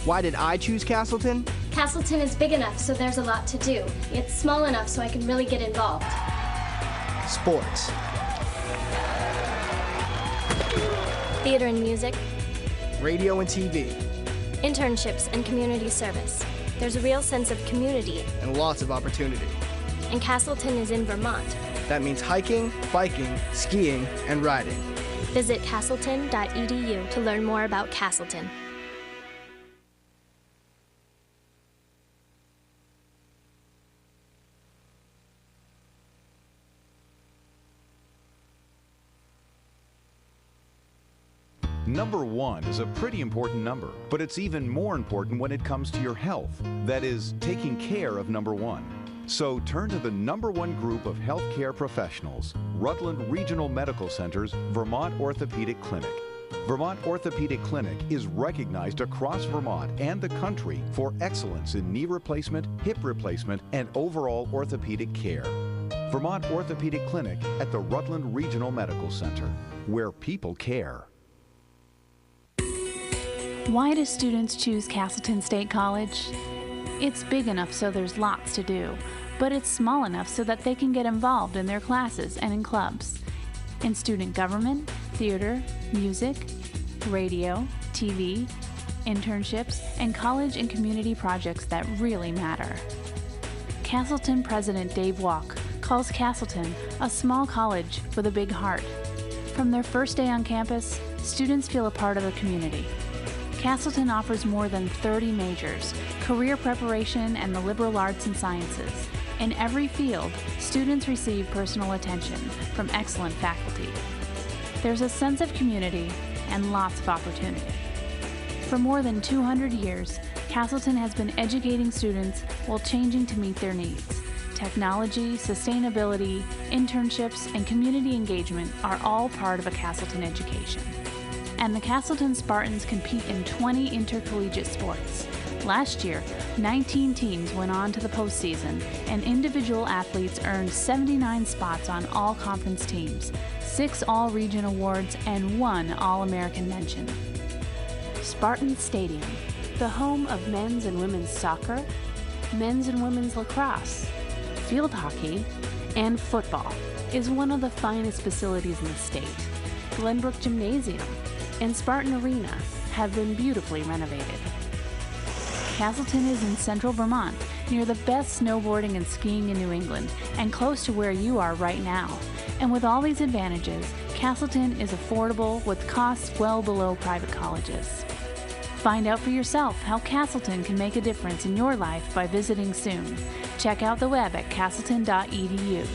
Why did I choose Castleton? Castleton is big enough, so there's a lot to do. It's small enough so I can really get involved. Sports. Theater and music. Radio and TV. Internships and community service. There's a real sense of community. And lots of opportunity. And Castleton is in Vermont. That means hiking, biking, skiing, and riding. Visit castleton.edu to learn more about Castleton. Number 1 is a pretty important number, but it's even more important when it comes to your health. That is, taking care of number 1. So turn to the number 1 group of healthcare professionals, Rutland Regional Medical Center's Vermont Orthopedic Clinic. Vermont Orthopedic Clinic is recognized across Vermont and the country for excellence in knee replacement, hip replacement, and overall orthopedic care. Vermont Orthopedic Clinic at the Rutland Regional Medical Center, where people care. Why do students choose Castleton State College? It's big enough so there's lots to do, but it's small enough so that they can get involved in their classes and in clubs. In student government, theater, music, radio, TV, internships, and college and community projects that really matter. Castleton President Dave Walk calls Castleton a small college with a big heart. From their first day on campus, students feel a part of the community. Castleton offers more than 30 majors, career preparation, and the liberal arts and sciences. In every field, students receive personal attention from excellent faculty. There's a sense of community and lots of opportunity. For more than 200 years, Castleton has been educating students while changing to meet their needs. Technology, sustainability, internships, and community engagement are all part of a Castleton education. And the Castleton Spartans compete in 20 intercollegiate sports. Last year, 19 teams went on to the postseason, and individual athletes earned 79 spots on all conference teams, 6 All-Region awards, and 1 All-American mention. Spartan Stadium, the home of men's and women's soccer, men's and women's lacrosse, field hockey, and football, is one of the finest facilities in the state. Glenbrook Gymnasium and Spartan Arena have been beautifully renovated. Castleton is in central Vermont, near the best snowboarding and skiing in New England, and close to where you are right now. And with all these advantages, Castleton is affordable with costs well below private colleges. Find out for yourself how Castleton can make a difference in your life by visiting soon. Check out the web at castleton.edu.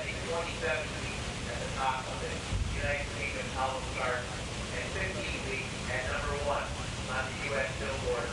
spending 27 weeks at the top of the United Kingdom album chart and 15 weeks at number 1 on the U.S. Billboard.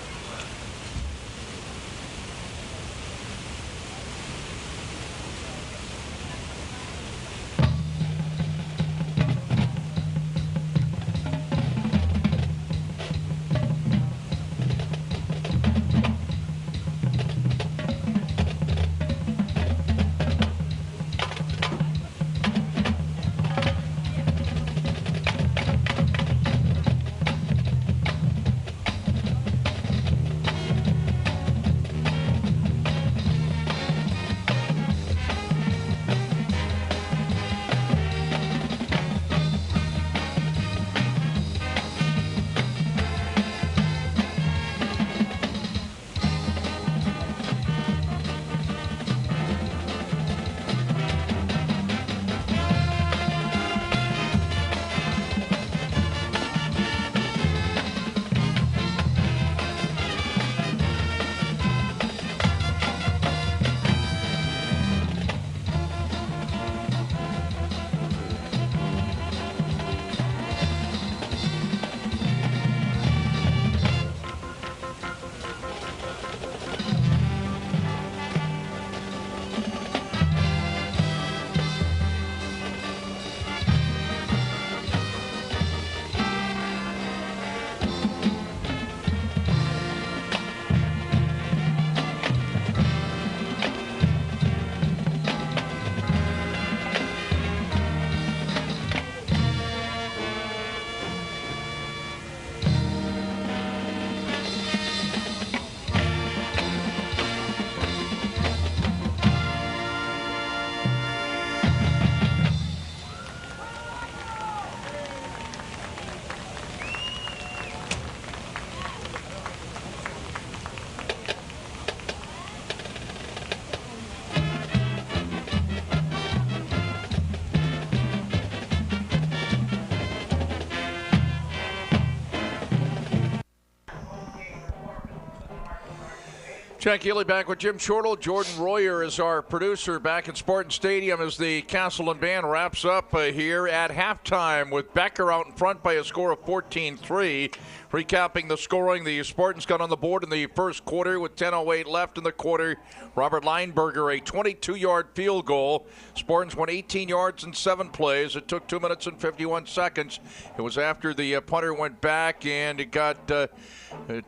Jack Healey back with Jim Shortle. Jordan Royer is our producer back at Spartan Stadium as the Castleton band wraps up here at halftime with Becker out in front by a score of 14-3. Recapping the scoring, the Spartans got on the board in the first quarter with 10:08 left in the quarter. Robert Lineberger, a 22-yard field goal. Spartans went 18 yards in 7 plays. It took 2 minutes and 51 seconds. It was after the punter went back and it got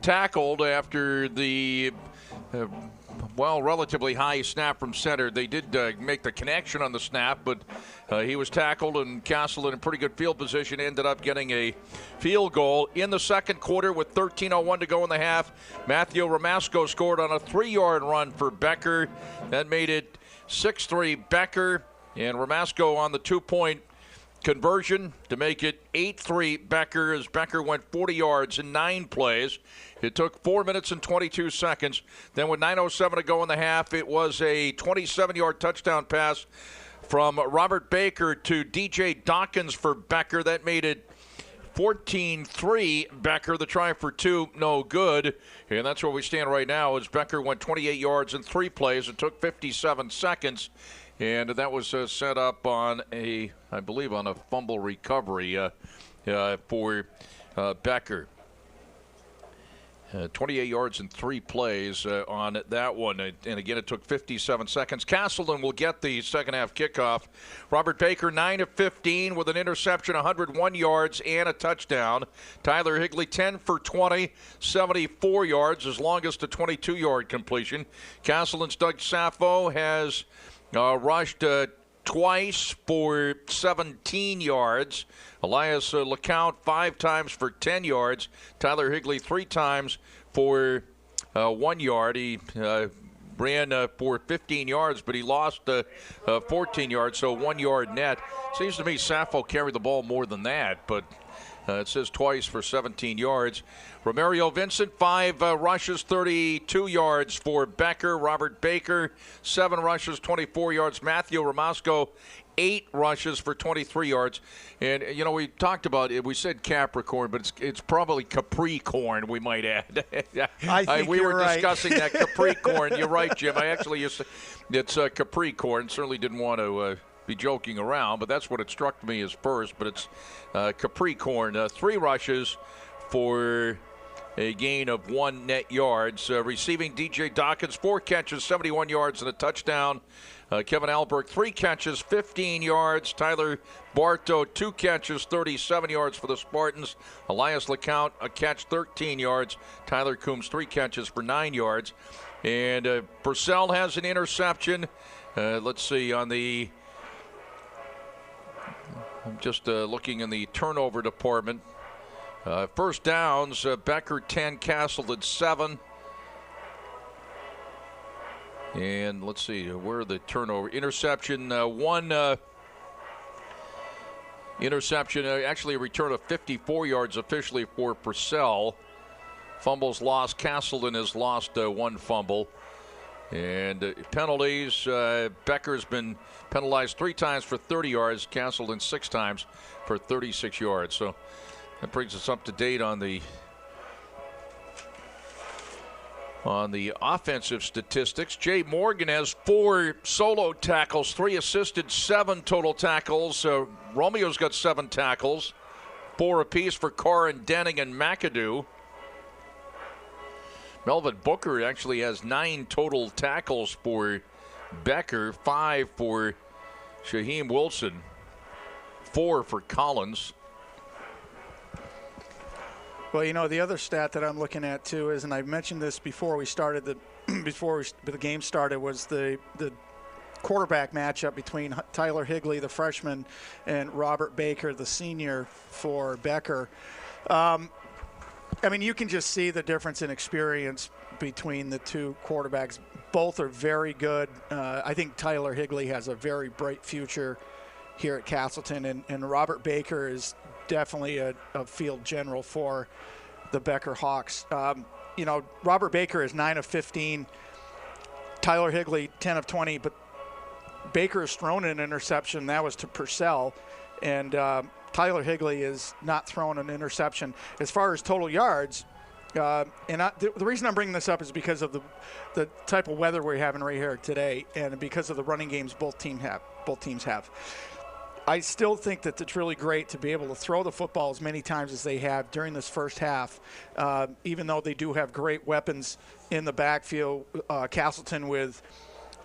tackled after the relatively high snap from center. They did make the connection on the snap, but he was tackled, and Castleton in pretty good field position ended up getting a field goal. In the second quarter with 13:01 to go in the half, Matthew Ramasco scored on a 3-yard run for Becker. That made it 6-3 Becker, and Ramasco on the 2-point conversion to make it 8-3 Becker as Becker went 40 yards in 9 plays. It took 4 minutes and 22 seconds. Then with 9:07 to go in the half, it was a 27-yard touchdown pass from Robert Baker to DJ Dawkins for Becker. That made it 14-3 Becker. The try for 2, no good. And that's where we stand right now as Becker went 28 yards in 3 plays. It took 57 seconds. And that was set up on I believe on a fumble recovery for Becker. 28 yards in 3 plays on that one. And again, it took 57 seconds. Castleton will get the second half kickoff. Robert Baker, 9 of 15 with an interception, 101 yards and a touchdown. Tyler Higley, 10 for 20, 74 yards, his longest a 22-yard completion. Castleton's Doug Sappho has rushed twice for 17 yards. Elias LeCount 5 times for 10 yards. Tyler Higley 3 times for 1 yard. He ran for 15 yards, but he lost 14 yards, so 1 yard net. Seems to me Sappho carried the ball more than that, but it says twice for 17 yards. Romario Vincent, 5 rushes, 32 yards for Becker. Robert Baker, 7 rushes, 24 yards. Matthew Ramasco, 8 rushes for 23 yards. And, you know, we talked about it. We said Capricorn, but it's probably Capricorn, we might add. I think we were right. discussing that Capricorn. You're right, Jim. I actually used to, it's Capricorn. Certainly didn't want to be joking around, but that's what it struck me as first. But it's Capricorn, 3 rushes for a gain of 1 net yards. Receiving DJ Dawkins, 4 catches, 71 yards and a touchdown. Kevin Alberg, 3 catches, 15 yards. Tyler Bartow, 2 catches, 37 yards for the Spartans. Elias LeCount, a catch, 13 yards. Tyler Coombs, 3 catches for 9 yards. And Purcell has an interception. Let's see, on the... I'm just looking in the turnover department. First downs, Becker 10, Castleton 7. And let's see, where are the turnover? Interception, 1 interception, actually a return of 54 yards officially for Purcell. Fumbles lost. Castleton has lost 1 fumble. And penalties, Becker's been penalized 3 times for 30 yards, Castleton 6 times for 36 yards. So that brings us up to date on the offensive statistics. Jay Morgan has 4 solo tackles, 3 assisted, 7 total tackles. Romeo's got 7 tackles, 4 apiece for Carr and Denning and McAdoo. Melvin Booker actually has 9 total tackles for Becker, 5 for Shaheem Wilson, 4 for Collins. Well, you know, the other stat that I'm looking at too is, and I mentioned this before we started the game started, was the quarterback matchup between Tyler Higley, the freshman, and Robert Baker, the senior for Becker. I mean, you can just see the difference in experience between the 2 quarterbacks. Both are very good. I think Tyler Higley has a very bright future here at Castleton, and Robert Baker is definitely a field general for the Becker Hawks. You know, Robert Baker is 9 of 15. Tyler Higley, 10 of 20. But Baker has thrown an interception. That was to Purcell. And Tyler Higley is not throwing an interception. As far as total yards, the reason I'm bringing this up is because of the type of weather we're having right here today, and because of the running games both teams have. I still think that it's really great to be able to throw the football as many times as they have during this first half, even though they do have great weapons in the backfield. Castleton with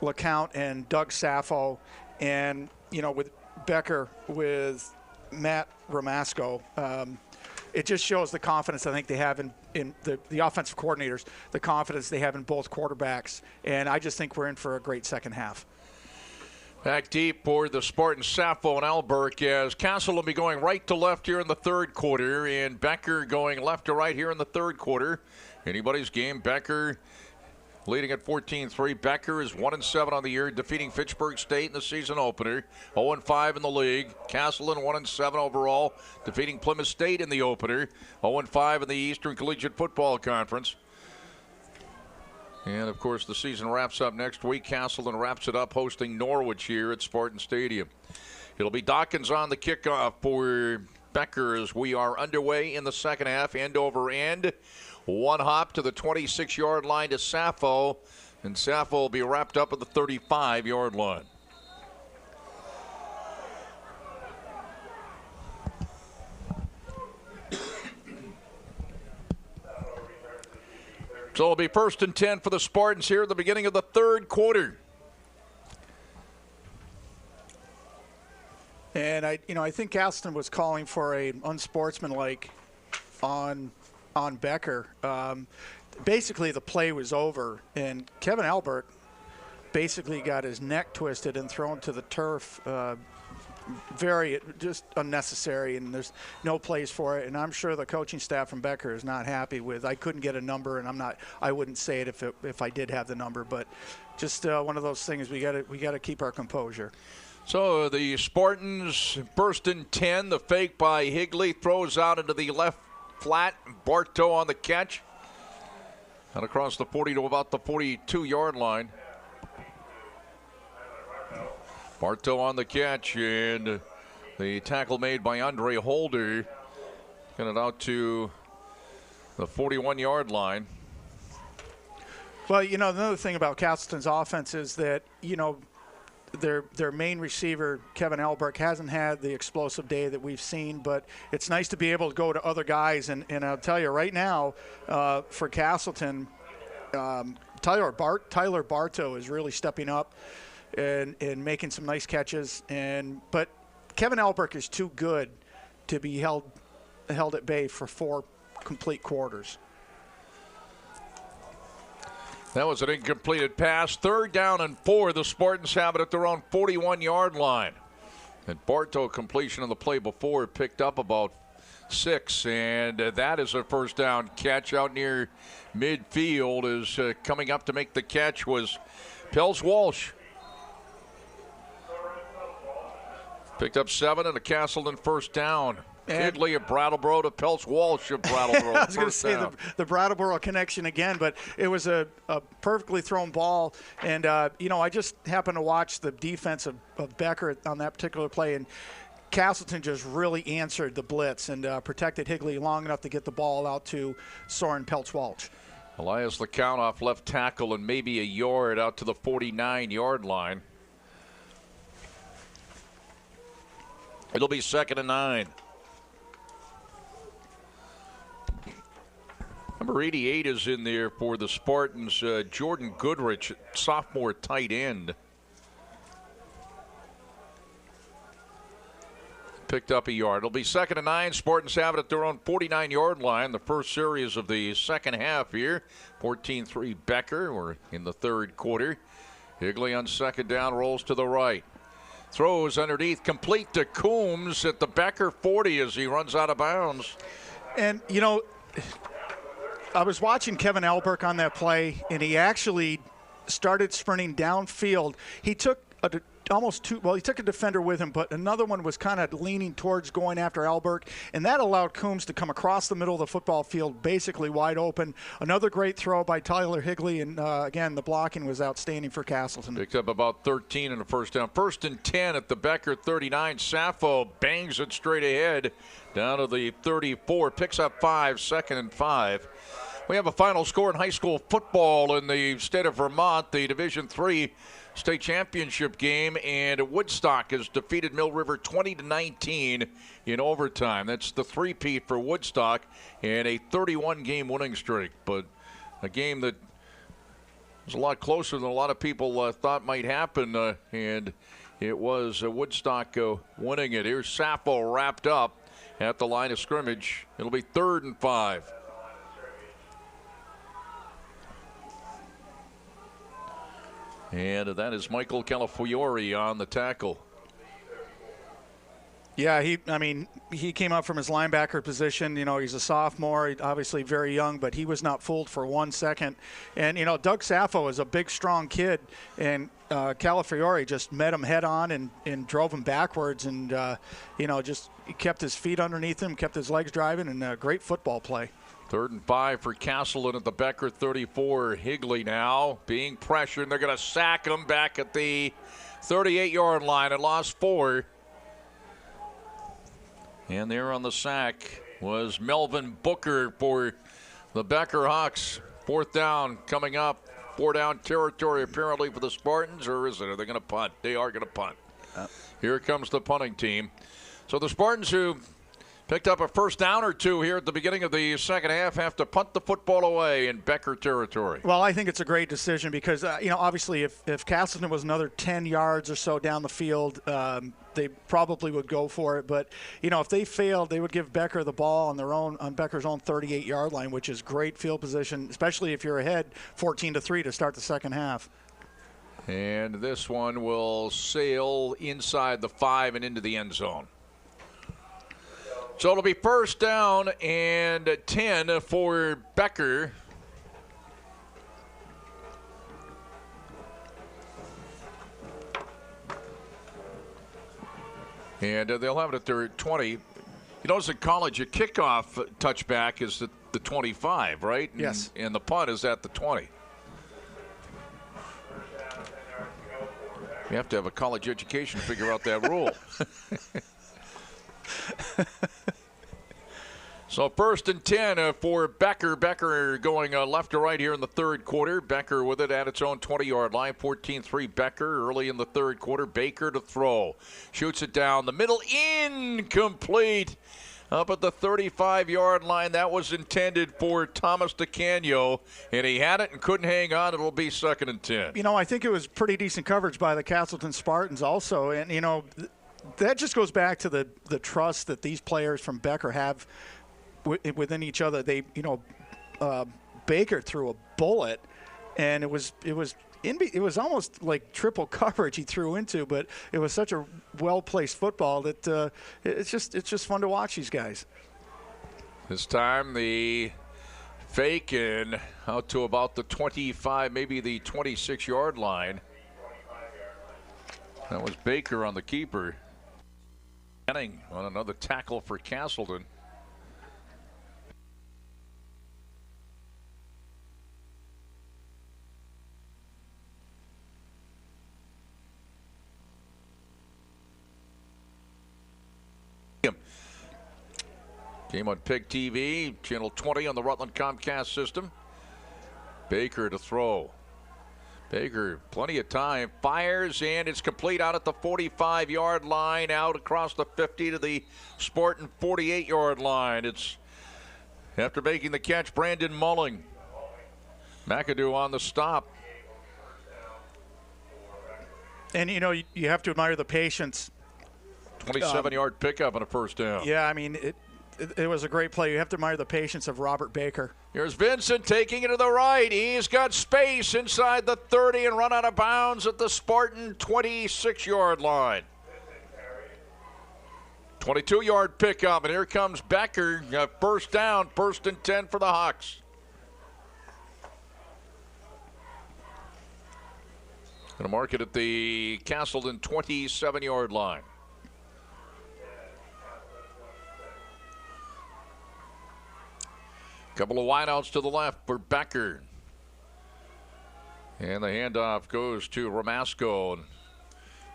LeCount and Doug Saffo, and, you know, with Becker with Matt Ramasco. It just shows the confidence I think they have in the offensive coordinators, the confidence they have in both quarterbacks, and I just think we're in for a great second half. Back deep for the Spartans, Saffo and Alberg, as Castle will be going right to left here in the third quarter, and Becker going left to right here in the third quarter. Anybody's game. Becker leading at 14-3. Becker is 1-7 on the year, defeating Fitchburg State in the season opener. 0-5 in the league. Castleton 1-7 overall, defeating Plymouth State in the opener. 0-5 in the Eastern Collegiate Football Conference. And, of course, the season wraps up next week. Castleton wraps it up hosting Norwich here at Spartan Stadium. It'll be Dawkins on the kickoff for Becker as we are underway in the second half, end over end. 1 hop to the 26-yard line to Saffo, and Saffo will be wrapped up at the 35-yard line. So it'll be 1st and 10 for the Spartans here at the beginning of the third quarter. And I think Castleton was calling for a unsportsmanlike on Becker. Basically, the play was over, and Kevin Alberg basically got his neck twisted and thrown to the turf. Very just unnecessary, and there's no place for it. And I'm sure the coaching staff from Becker is not happy with. I couldn't get a number, and I wouldn't say it if I did have the number, but just one of those things. We got to keep our composure. So the Spartans 1st and 10. The fake by Higley throws out into the left flat. Bartow on the catch, and across the 40 to about the 42-yard line. Bartow on the catch, and the tackle made by Andre Holder. Get it out to the 41-yard line. Well, another thing about Castleton's offense is that, their main receiver, Kevin Alberk, hasn't had the explosive day that we've seen, but it's nice to be able to go to other guys. And I'll tell you right now, for Castleton, Tyler Bartow is really stepping up and making some nice catches. But Kevin Alberk is too good to be held at bay for 4 complete quarters. That was an incompleted pass. 3rd down and 4. The Spartans have it at their own 41-yard line. And Bartow, completion of the play before, picked up about 6. And that is a first down catch out near midfield. Is coming up to make the catch was Pels Walsh. Picked up 7 and a Castleton first down. Healey of Brattleboro to Pels Walsh of Brattleboro. I was going to say the Brattleboro connection again, but it was a perfectly thrown ball. And, I just happened to watch the defense of Becker on that particular play, and Castleton just really answered the blitz and protected Healey long enough to get the ball out to Soren Peltz Walsh. Elias LeCount off left tackle and maybe a yard out to the 49-yard line. It'll be 2nd and 9. Number 88 is in there for the Spartans. Jordan Goodrich, sophomore tight end. Picked up a yard. It'll be 2nd and 9. Spartans have it at their own 49-yard line. The first series of the second half here. 14-3 Becker. We're in the 3rd quarter. Healey on 2nd down, rolls to the right. Throws underneath, complete to Coombs at the Becker 40 as he runs out of bounds. And, I was watching Kevin Alberk on that play, and he actually started sprinting downfield. He took he took a defender with him, but another one was kind of leaning towards going after Alberk, and that allowed Coombs to come across the middle of the football field, basically wide open. Another great throw by Tyler Healey, and again, the blocking was outstanding for Castleton. Picked up about 13 in the first down. 1st and 10 at the Becker 39. Sappho bangs it straight ahead down to the 34. Picks up 5, 2nd and 5. We have a final score in high school football in the state of Vermont, the Division III state championship game, and Woodstock has defeated Mill River 20-19 in overtime. That's the three-peat for Woodstock and a 31-game winning streak, but a game that was a lot closer than a lot of people thought might happen, and it was Woodstock winning it. Here's Sappho wrapped up at the line of scrimmage. It'll be 3rd and 5. And that is Michael Calafiore on the tackle. Yeah, he came up from his linebacker position. He's a sophomore, obviously very young, but he was not fooled for 1 second. And, Doug Sappho is a big, strong kid, and Calafiore just met him head on and drove him backwards and, just kept his feet underneath him, kept his legs driving, and a great football play. 3rd and 5 for Castleton at the Becker 34. Healey now being pressured, and they're going to sack him back at the 38-yard line and lost 4. And there on the sack was Melvin Booker for the Becker Hawks. 4th down coming up. 4-down territory apparently for the Spartans, or is it? Are they going to punt? They are going to punt. Here comes the punting team. So the Spartans, who picked up a first down or two here at the beginning of the second half, have to punt the football away in Becker territory. Well, I think it's a great decision because, obviously if Castleton was another 10 yards or so down the field, they probably would go for it. But, if they failed, they would give Becker the ball on Becker's own 38-yard line, which is great field position, especially if you're ahead 14-3 to start the second half. And this one will sail inside the 5 and into the end zone. So it'll be 1st down and 10 for Becker. And they'll have it at their 20. You notice in college, a kickoff touchback is at the 25, right? Yes. And the punt is at the 20. You have to have a college education to figure out that rule. So 1st and 10 for Becker. Becker going left to right here in the third quarter. Becker with it at its own 20-yard line. 14-3 Becker early in the third quarter. Baker to throw. Shoots it down the middle. Incomplete. Up at the 35-yard line. That was intended for Thomas DeCanio, and he had it and couldn't hang on. It'll be 2nd and 10. You know, I think it was pretty decent coverage by the Castleton Spartans also. And, you know, that just goes back to the trust that these players from Becker have within each other. They, you know, Baker threw a bullet, and it was almost like triple coverage he threw into, but it was such a well-placed football that it's just fun to watch these guys. This time the fake and out to about the 25, maybe the 26-yard line. That was Baker on the keeper. On another tackle for Castleton. Game on PEGTV, channel 20 on the Rutland Comcast system. Baker to throw. Baker, plenty of time, fires, and it's complete out at the 45-yard line, out across the 50 to the Spartan 48-yard line. It's after making the catch, Brandon Mulling. McAdoo on the stop. And, you know, you have to admire the patience. 27-yard pickup and a first down. Yeah, I mean, it was a great play. You have to admire the patience of Robert Baker. Here's Vincent taking it to the right. He's got space inside the 30 and run out of bounds at the Spartan 26-yard line. 22-yard pickup, and here comes Becker. First down, 1st and 10 for the Hawks. Going to mark it at the Castleton 27-yard line. Couple of wideouts to the left for Becker. And the handoff goes to Ramasco and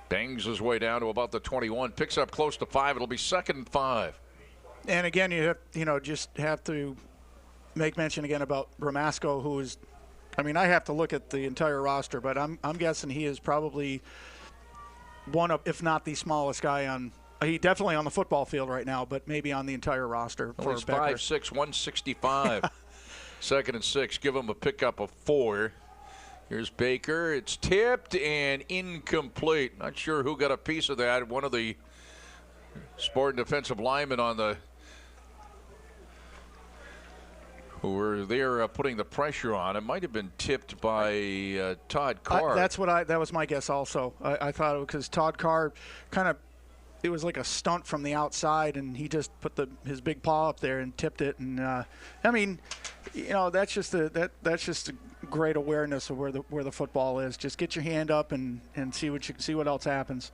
bangs his way down to about the 21. Picks up close to 5. It'll be 2nd and 5. And again, just have to make mention again about Ramasco, who is, I mean, I have to look at the entire roster, but I'm guessing he is probably one of, if not the smallest guy on. He definitely on the football field right now, but maybe on the entire roster. Well, he's 5'6", 165. 2nd and 6. Give him a pickup of 4. Here's Baker. It's tipped and incomplete. Not sure who got a piece of that. One of the Spartan defensive linemen on the who were there putting the pressure on. It might have been tipped by Todd Carr. That was my guess also. I thought it because Todd Carr kind of. It was like a stunt from the outside, and he just put his big paw up there and tipped it. And I mean, you know, that's just a great awareness of where the football is. Just get your hand up and see what else happens.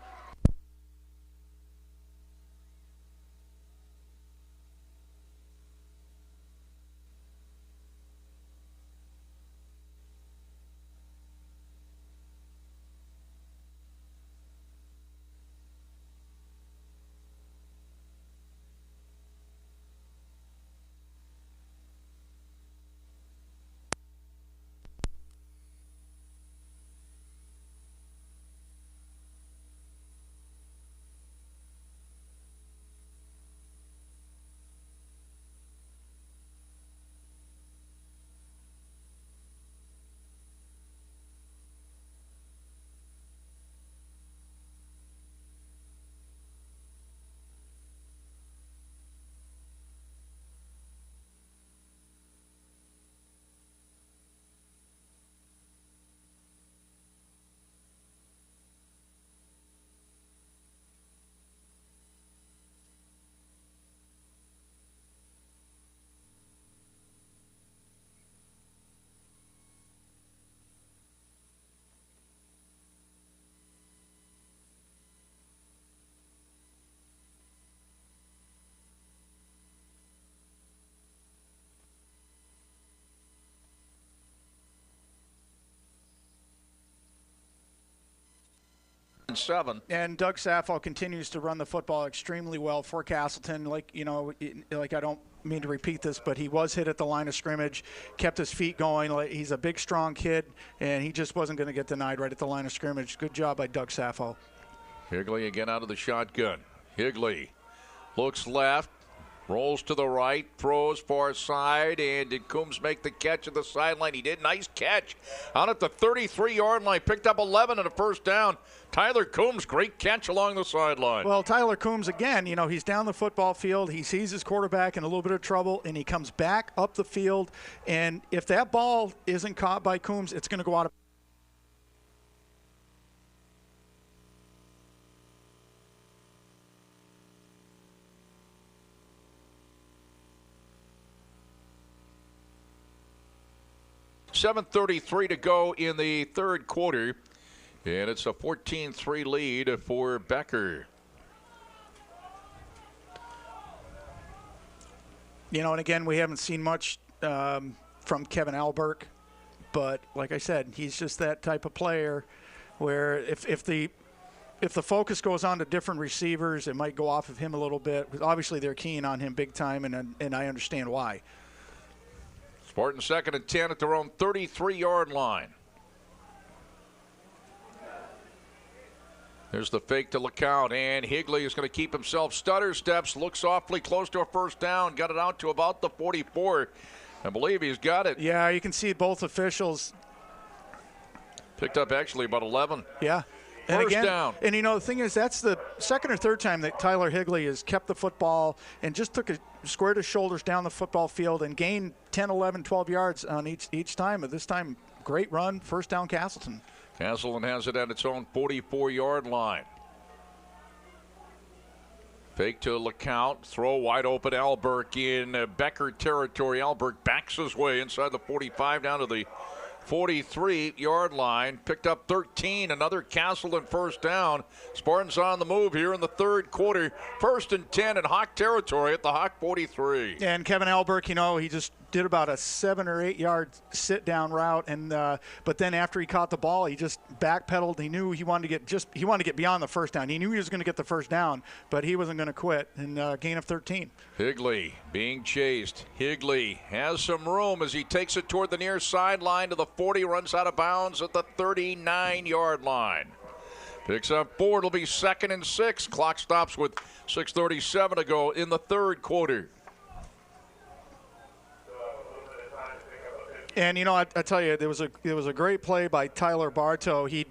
7. And Doug Saffold continues to run the football extremely well for Castleton. Like I don't mean to repeat this, but he was hit at the line of scrimmage, kept his feet going. He's a big, strong kid, and he just wasn't going to get denied right at the line of scrimmage. Good job by Doug Saffold. Higley again out of the shotgun. Higley looks left, rolls to the right, throws far side, and did Coombs make the catch at the sideline? He did. Nice catch out at the 33-yard line. Picked up 11 and a first down. Tyler Coombs, great catch along the sideline. Well, Tyler Coombs, again, he's down the football field. He sees his quarterback in a little bit of trouble, and he comes back up the field. And if that ball isn't caught by Coombs, it's going to go out of 7:33 to go in the third quarter, and it's a 14-3 lead for Becker. And again, we haven't seen much from Kevin Alberk, but like I said, he's just that type of player where if the focus goes on to different receivers, it might go off of him a little bit. Obviously, they're keen on him big time, and I understand why. Spartans 2nd and 10 at their own 33-yard line. There's the fake to LeCount, and Higley is going to keep himself stutter steps, looks awfully close to a first down, got it out to about the 44. I believe he's got it. Yeah, you can see both officials. Picked up actually about 11. Yeah. First down. And, the thing is, that's the second or third time that Tyler Higley has kept the football and just squared his shoulders down the football field and gained 10, 11, 12 yards on each time. But this time, great run, first down Castleton. Castleton has it at its own 44-yard line. Fake to LeCount, throw wide open. Alberk in Becker territory. Alberk backs his way inside the 45 down to the 43-yard line. Picked up 13, another Castleton first down. Spartans on the move here in the third quarter. 1st and 10 in Hawk territory at the Hawk 43. And Kevin Alberk, he just did about a 7 or 8 yard sit down route, and but then after he caught the ball, he just backpedaled. He knew he wanted to get beyond the first down. He knew he was going to get the first down, but he wasn't going to quit. And gain of 13. Higley being chased. Higley has some room as he takes it toward the near sideline to the 40, runs out of bounds at the 39-yard line. Picks up 4. It'll be 2nd and 6. Clock stops with 6:37 to go in the third quarter. And I tell you, there was a great play by Tyler Bartow. He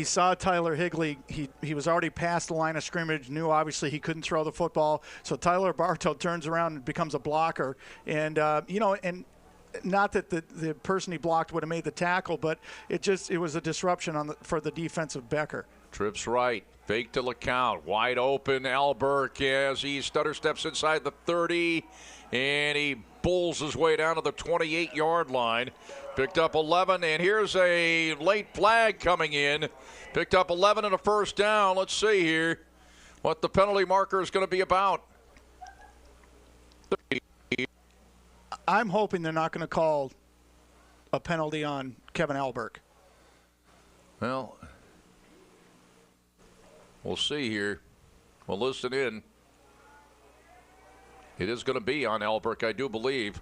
saw Tyler Higley. He was already past the line of scrimmage. Knew obviously he couldn't throw the football. So Tyler Bartow turns around and becomes a blocker. And and not that the person he blocked would have made the tackle, but it was a disruption for the defensive Becker. Trips right. Fake to LeCount. Wide open. Alberk as he stutter steps inside the 30. And he bulls his way down to the 28-yard line. Picked up 11, and here's a late flag coming in. Picked up 11 and a first down. Let's see here what the penalty marker is going to be about. I'm hoping they're not going to call a penalty on Kevin Alberk. Well, we'll see here. We'll listen in. It is going to be on Alberk, I do believe.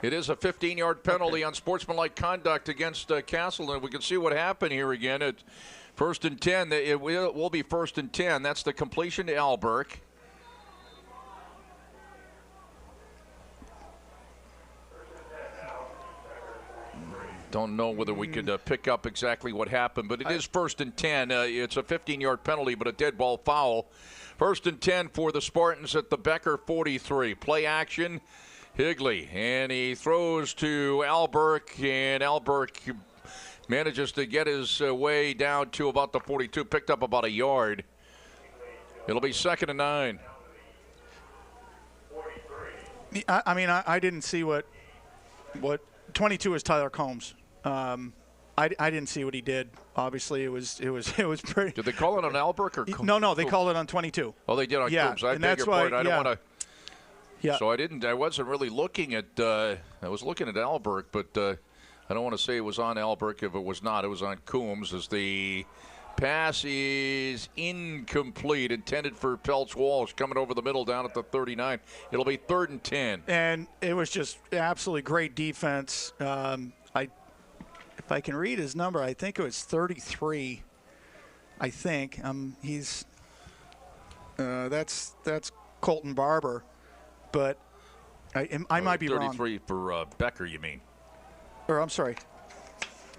It is a 15-yard penalty on sportsmanlike conduct against Castleton. We can see what happened here again. At 1st and 10. It will be 1st and 10. That's the completion to Alberk. Don't know whether we could pick up exactly what happened, but it is 1st and 10. It's a 15-yard penalty, but a dead ball foul. 1st and 10 for the Spartans at the Becker 43. Play action. Higley, and he throws to Alberk, and Alberk manages to get his way down to about the 42, picked up about a yard. It'll be 2nd and 9. I didn't see what 22 is Tyler Combs. I didn't see what he did. Obviously, it was pretty. Did they call it on Albrecht or? No, they called it on 22. Oh, they did on Yeah, Coombs. I and beg that's your pardon. why- I don't yeah. want to. Yeah. So I wasn't really looking at. I was looking at Albrecht, but I don't want to say it was on Albrecht if it was not. It was on Coombs as the pass is incomplete, intended for Peltz Walsh coming over the middle down at the 39. It'll be 3rd and 10. And it was just absolutely great defense. If I can read his number, I think it was 33. I think he's that's Colton Barber, but I might be 33 wrong. for Becker, you mean? Or I'm sorry,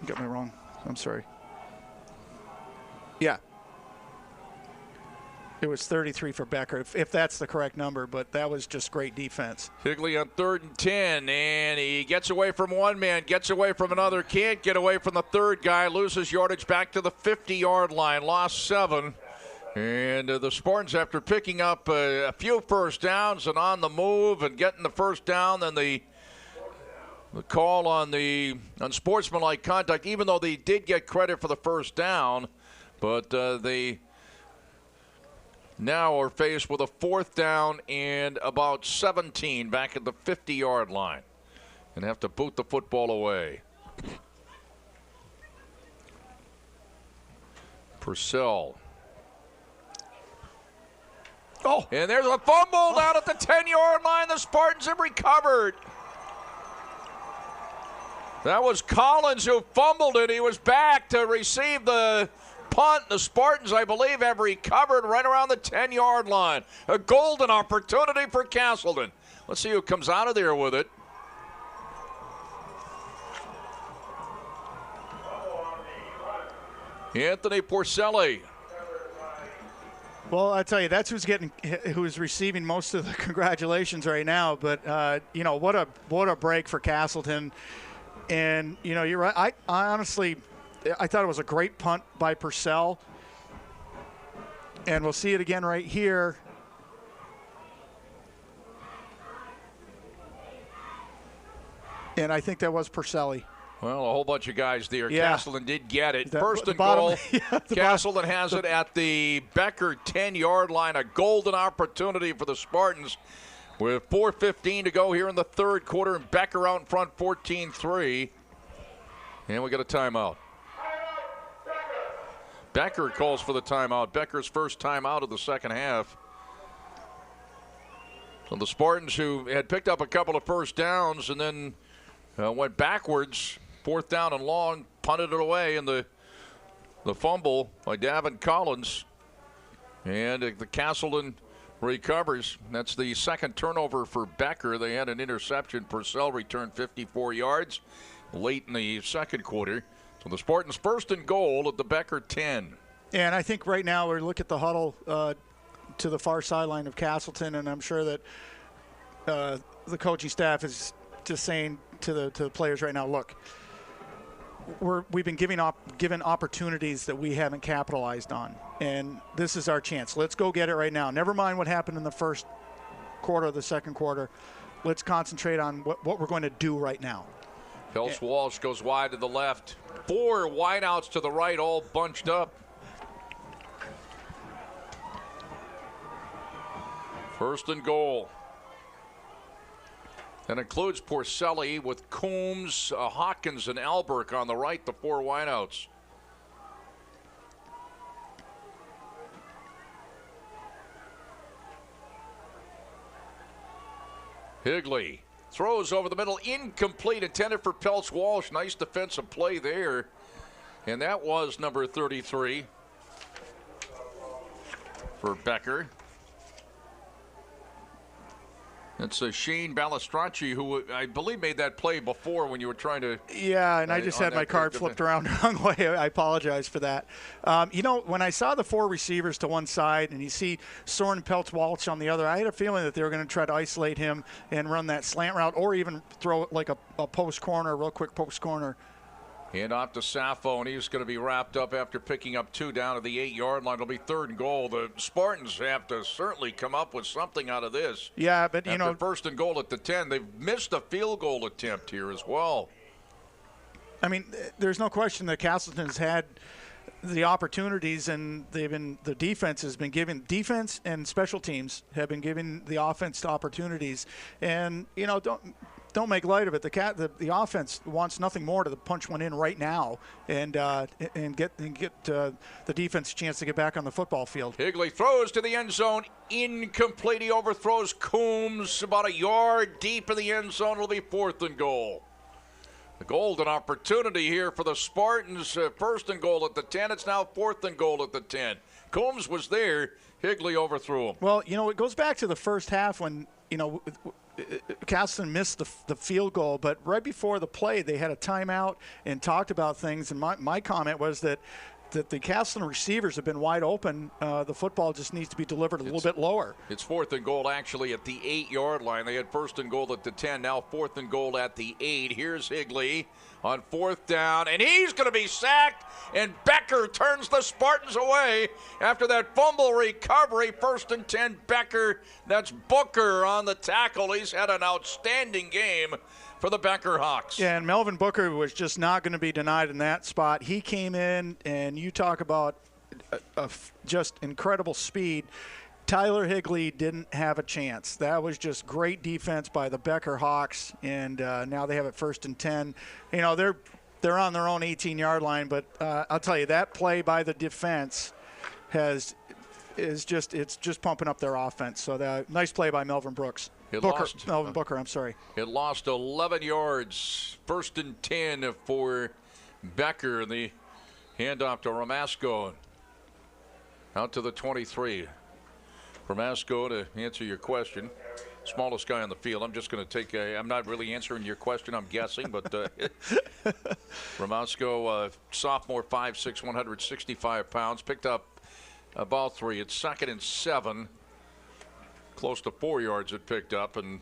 you got me wrong. I'm sorry. Yeah. It was 33 for Becker, if that's the correct number, but that was just great defense. Healey on 3rd and 10, and he gets away from one man, gets away from another, can't get away from the third guy, loses yardage back to the 50-yard line, lost 7. And the Spartans, after picking up a few first downs and on the move and getting the first down, then the call on unsportsmanlike conduct, even though they did get credit for the first down, but they now are faced with a 4th down and about 17 back at the 50-yard line and have to boot the football away. Purcell. Oh, and there's a fumble down at the 10-yard line. The Spartans have recovered. That was Collins who fumbled it. He was back to receive the punt. The Spartans, I believe, have recovered right around the 10-yard line. A golden opportunity for Castleton. Let's see who comes out of there with it. Anthony Porcelli. Well, I tell you, that's who's receiving most of the congratulations right now. But what a break for Castleton. And you're right. I honestly, I thought it was a great punt by Purcell. And we'll see it again right here. And I think that was Purcelli. Well, a whole bunch of guys there. Yeah. Castleton did get it. The First and bottom- goal. yeah, the Castleton has it at the Becker 10-yard line. A golden opportunity for the Spartans with 4:15 to go here in the third quarter. And Becker out in front 14-3. And we got a timeout. Becker calls for the timeout. Becker's first timeout of the second half. So the Spartans, who had picked up a couple of first downs and then went backwards, 4th down and long, punted it away, and the fumble by Davin Collins. And the Castleton recovers. That's the second turnover for Becker. They had an interception. Purcell returned 54 yards late in the second quarter. So the Spartans first and goal at the Becker 10. And I think right now we look at the huddle to the far sideline of Castleton, and I'm sure that the coaching staff is just saying to the players right now, look, we've been given opportunities that we haven't capitalized on, and this is our chance. Let's go get it right now. Never mind what happened in the first quarter of the second quarter. Let's concentrate on what we're going to do right now. Peltz Walsh goes wide to the left. 4 wideouts to the right, all bunched up. First and goal. That includes Porcelli with Coombs, Hawkins, and Albrecht on the right, the 4 wideouts. Healey throws over the middle, incomplete, intended for Peltz Walsh. Nice defensive play there. And that was number 33 for Becker. It's Shane Balistracci, who I believe made that play before when you were trying to. Yeah, and I just had my card flipped around the wrong way. I apologize for that. When I saw the 4 receivers to one side and you see Soren Peltz Walsh on the other, I had a feeling that they were going to try to isolate him and run that slant route or even throw it like a post corner, real quick post corner. Hand off to Sappho, and he's going to be wrapped up after picking up 2 down to the 8-yard line. It'll be 3rd and goal. The Spartans have to certainly come up with something out of this. Yeah, but after first and goal at the 10, they've missed a field goal attempt here as well. I mean, there's no question that Castleton's had the opportunities, and the defense has been given defense and special teams have been giving the offense opportunities, and don't make light of it. The offense wants nothing more to punch one in right now and get the defense a chance to get back on the football field. Healey throws to the end zone, incomplete. He overthrows Coombs about a yard deep in the end zone. It'll be 4th and goal. The golden opportunity here for the Spartans. 1st and goal at the 10. It's now 4th and goal at the 10. Coombs was there. Healey overthrew him. Well, it goes back to the first half when, Castleton missed the field goal, but right before the play, they had a timeout and talked about things. And my comment was that the Castleton receivers have been wide open. The football just needs to be delivered a little bit lower. It's 4th and goal actually at the 8-yard line. They had 1st and goal at the 10, now 4th and goal at the 8. Here's Healey on 4th down, and he's going to be sacked, and Becker turns the Spartans away after that fumble recovery. 1st and 10, Becker. That's Booker on the tackle. He's had an outstanding game for the Becker Hawks. Yeah, and Melvin Booker was just not going to be denied in that spot. He came in, and you talk about just incredible speed. Tyler Healey didn't have a chance. That was just great defense by the Becker Hawks, and now they have it 1st and 10. They're on their own 18-yard line, but I'll tell you, that play by the defense is just pumping up their offense. So nice play by Melvin Booker. I'm sorry. It lost 11 yards. 1st and 10 for Becker. The handoff to Ramasco out to the 23. Ramasco, to answer your question, smallest guy on the field. I'm just going to I'm not really answering your question, I'm guessing, but Ramasco, sophomore, 5'6", 165 pounds, picked up about 3. It's 2nd and 7. Close to 4 yards it picked up, and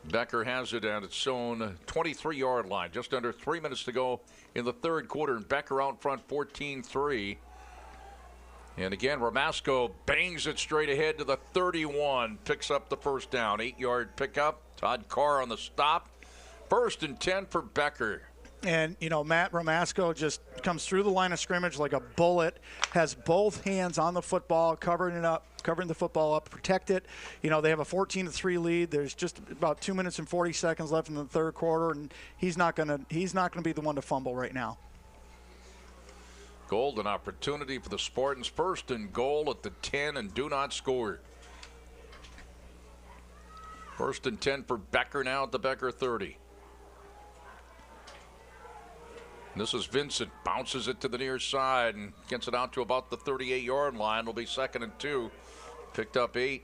Becker has it at its own 23-yard line. Just under 3 minutes to go in the 3rd quarter, and Becker out front 14-3. And again, Ramasco bangs it straight ahead to the 31, picks up the 1st down. 8-yard pickup. Todd Carr on the stop. 1st and 10 for Becker. And, Matt Ramasco just comes through the line of scrimmage like a bullet, has both hands on the football, covering the football up, protect it. They have a 14-3 lead. There's just about 2 minutes and 40 seconds left in the 3rd quarter, and he's not gonna be the one to fumble right now. Golden opportunity for the Spartans. 1st and goal at the 10, and do not score. 1st and 10 for Becker now at the Becker 30. This is Vincent, bounces it to the near side and gets it out to about the 38-yard line. It'll be 2nd and 2. Picked up 8.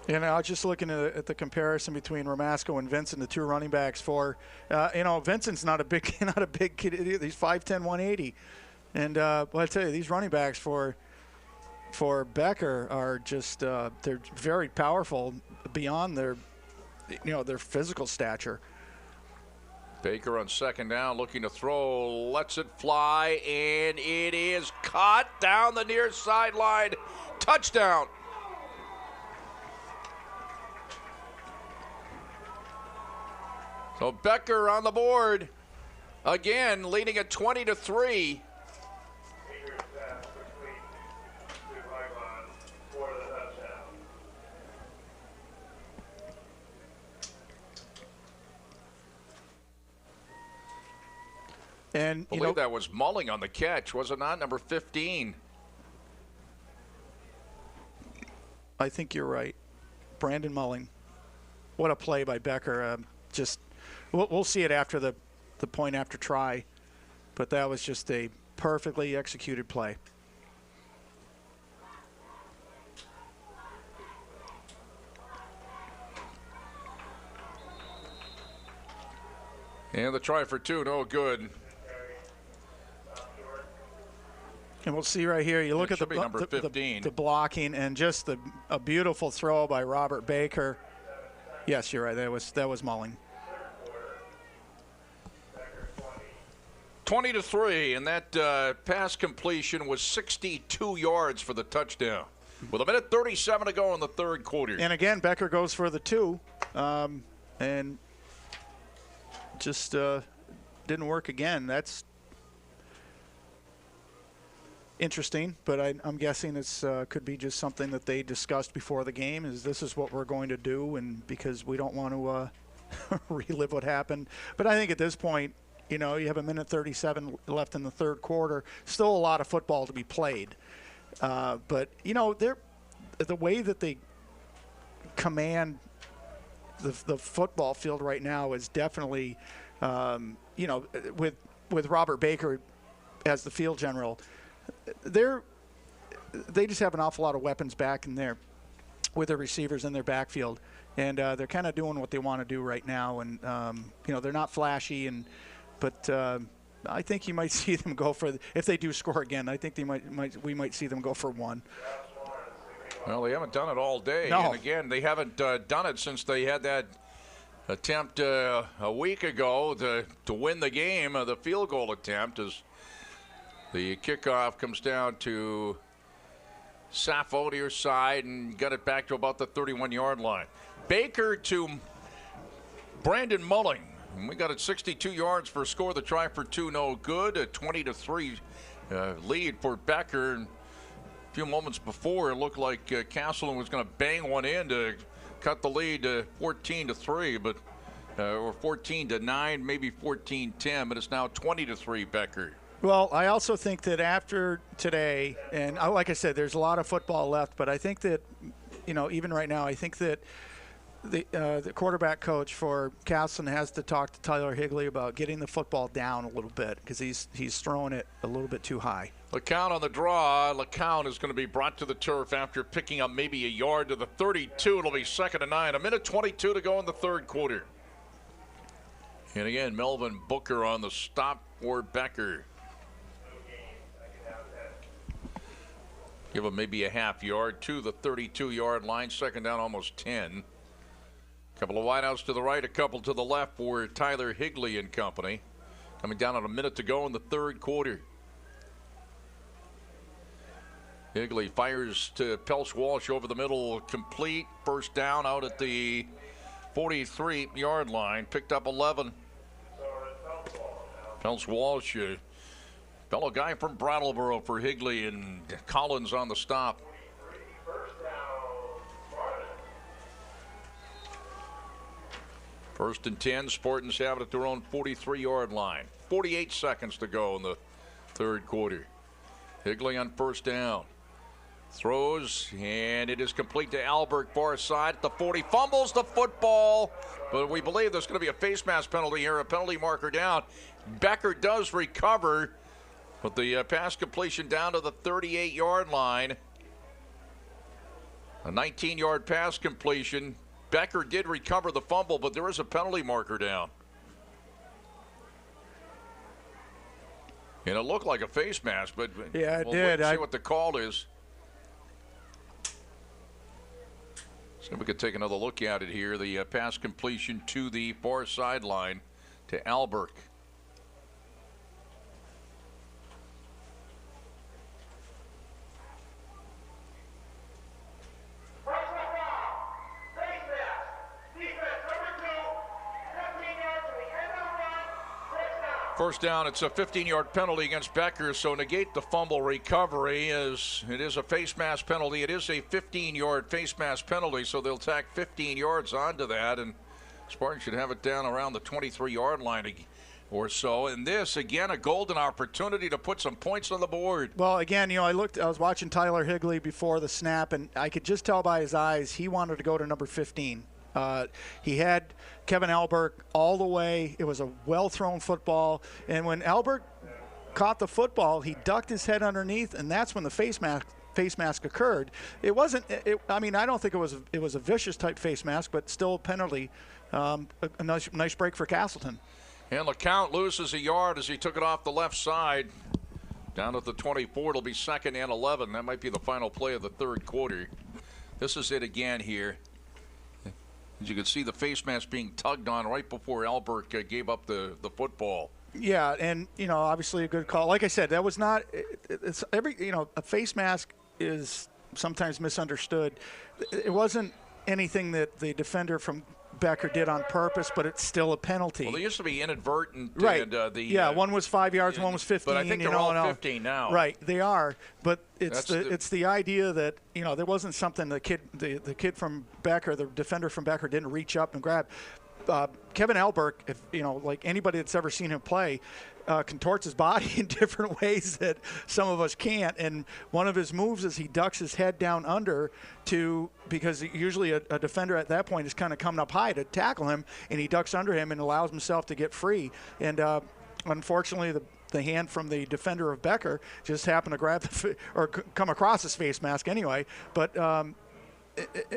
I was just looking at the comparison between Ramasco and Vincent, the 2 running backs for, Vincent's not a big kid. He's 5'10", 180. And I tell you, these running backs for Becker are just they're very powerful beyond their physical stature. Baker on 2nd down, looking to throw, lets it fly, and it is caught down the near sideline. Touchdown. So Becker on the board again, leading at 20-3. And I believe that was Mulling on the catch, was it not? Number 15. I think you're right. Brandon Mulling. What a play by Becker. We'll see it after the point after try, but that was just a perfectly executed play. And the try for 2, no good. And we'll see right here. You look at the blocking and just a beautiful throw by Robert Baker. Yes, you're right. That was Mulling. 20-3, and that pass completion was 62 yards for the touchdown. with 1:37 to go in the third quarter. And again, Becker goes for the 2, and just didn't work again. That's interesting, but I'm guessing it's could be just something that they discussed before the game. This is what we're going to do, and because we don't want to relive what happened. But I think at this point, you have 1:37 left in the third quarter. Still a lot of football to be played. But, the way that they command the football field right now is definitely, with Robert Becker as the field general, they just have an awful lot of weapons back in there with their receivers in their backfield. And they're kind of doing what they want to do right now. And, they're not flashy, but I think you might see them go for, if they do score again, I think we might see them go for 1. Well, they haven't done it all day. No. And again, they haven't done it since they had that attempt a week ago to win the game, the field goal attempt, as the kickoff comes down to Sappho to your side and got it back to about the 31-yard line. Baker to Brandon Mulling. And we got it 62 yards for a score. The try for 2, no good. A 20-3 lead for Becker. And a few moments before, it looked like Castleton was going to bang one in to cut the lead to 14-3, but or 14-9, maybe 14-10, but it's now 20-3 Becker. Well, I also think that after today, and like I said, there's a lot of football left, but I think that, even right now, I think that the quarterback coach for Castleton has to talk to Tyler Healey about getting the football down a little bit, because he's throwing it a little bit too high. LeCount on the draw. LeCount is going to be brought to the turf after picking up maybe a yard to the 32. It'll be 2nd and 9. 1:22 to go in the third quarter. And again, Melvin Booker on the stop for Becker. Give him maybe a half yard to the 32-yard line. 2nd down, almost 10. Couple of wideouts to the right, a couple to the left for Tyler Healey and company. Coming down on 1 minute to go in the third quarter. Healey fires to Pelch Walsh over the middle, complete. First down out at the 43-yard line. Picked up 11. Pelch Walsh, a fellow guy from Brattleboro for Healey, and Collins on the stop. First and 10, Spartans have it at their own 43-yard line. 48 seconds to go in the third quarter. Healey on first down. Throws, and it is complete to Albert, far side at the 40. Fumbles the football, but we believe there's going to be a face mask penalty here, a penalty marker down. Becker does recover, but the pass completion down to the 38-yard line. A 19-yard pass completion. Becker did recover the fumble, but there is a penalty marker down. And it looked like a face mask, but yeah, it we'll did. Wait and see what the call is. So we could take another look at it here. The pass completion to the far sideline to Albert. First down, it's a 15-yard penalty against Becker, so negate the fumble recovery as it is a face mask penalty. It is a 15-yard face mask penalty, so they'll tack 15 yards onto that, and Spartans should have it down around the 23-yard line or so. And this, again, a golden opportunity to put some points on the board. Well, again, I was watching Tyler Healey before the snap, and I could just tell by his eyes he wanted to go to number 15. He had Kevin Albert all the way. It was a well-thrown football. And when Albert caught the football, he ducked his head underneath, and that's when the face mask occurred. It wasn't. I don't think it was a vicious type face mask, but still a penalty. A nice break for Castleton. And LeCount loses a yard as he took it off the left side. Down at the 24, it'll be 2nd and 11. That might be the final play of the third quarter. This is it again here. As you can see, the face mask being tugged on right before Albert gave up the football. Yeah, and obviously a good call. Like I said, that was not. It's a face mask is sometimes misunderstood. It wasn't anything that the defender from Becker did on purpose, but it's still a penalty. Well, they used to be inadvertent. Right. And, one was 5 yards, one was 15. But I think they're all 15 now. Right, they are. But it's the idea that there wasn't something the kid from Becker, the defender from Becker, didn't reach up and grab. Kevin Alberg, if like anybody that's ever seen him play, contorts his body in different ways that some of us can't. And one of his moves is he ducks his head down under because usually a defender at that point is kind of coming up high to tackle him, and he ducks under him and allows himself to get free. And unfortunately, the hand from the defender of Becker just happened to grab or come across his face mask anyway. But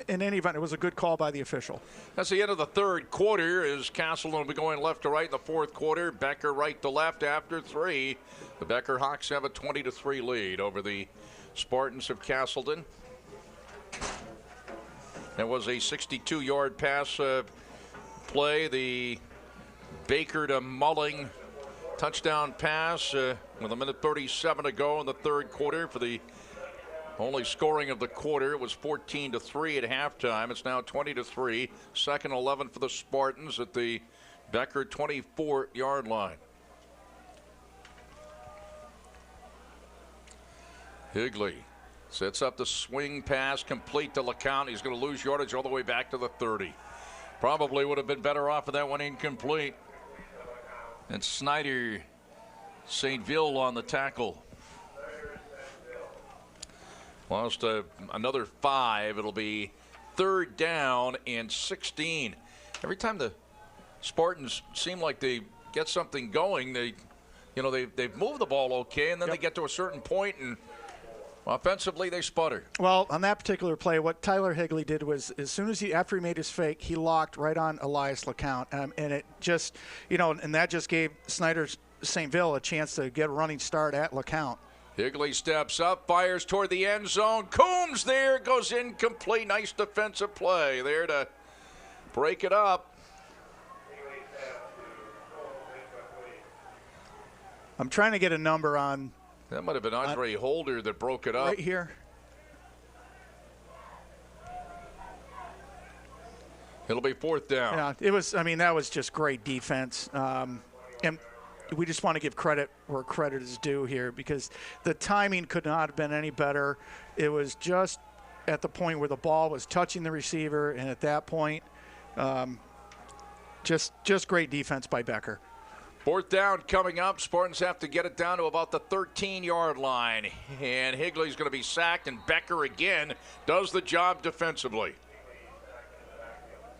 in any event, it was a good call by the official. That's the end of the third quarter as Castleton will be going left to right in the fourth quarter. Becker right to left after 3. The Becker Hawks have a 20-3 lead over the Spartans of Castleton. That was a 62-yard pass play. The Baker to Mulling touchdown pass with 1:37 to go in the third quarter for the only scoring of the quarter. It was 14-3 at halftime. It's now 20-3. Second 11 for the Spartans at the Becker 24-yard line. Healey sets up the swing pass complete to LeCount. He's going to lose yardage all the way back to the 30. Probably would have been better off with that one incomplete. And Snyder St. Ville on the tackle. Lost another 5. It'll be 3rd down and 16. Every time the Spartans seem like they get something going, they've moved the ball okay, and then they get to a certain point and offensively they sputter. Well, on that particular play, what Tyler Healey did was after he made his fake, he locked right on Elias LeCount, and it just and that just gave Snyder St. Ville a chance to get a running start at LeCount. Healey steps up, fires toward the end zone. Coombs there, goes incomplete. Nice defensive play there to break it up. I'm trying to get a number on. That might have been Andre Holder that broke it up. Right here. It'll be 4th down. Yeah, it was. I mean, that was just great defense. And we just want to give credit where credit is due here, because the timing could not have been any better. It was just at the point where the ball was touching the receiver, and at that point, just great defense by Becker. 4th down coming up. Spartans have to get it down to about the 13-yard line. And Higley's going to be sacked, and Becker again does the job defensively.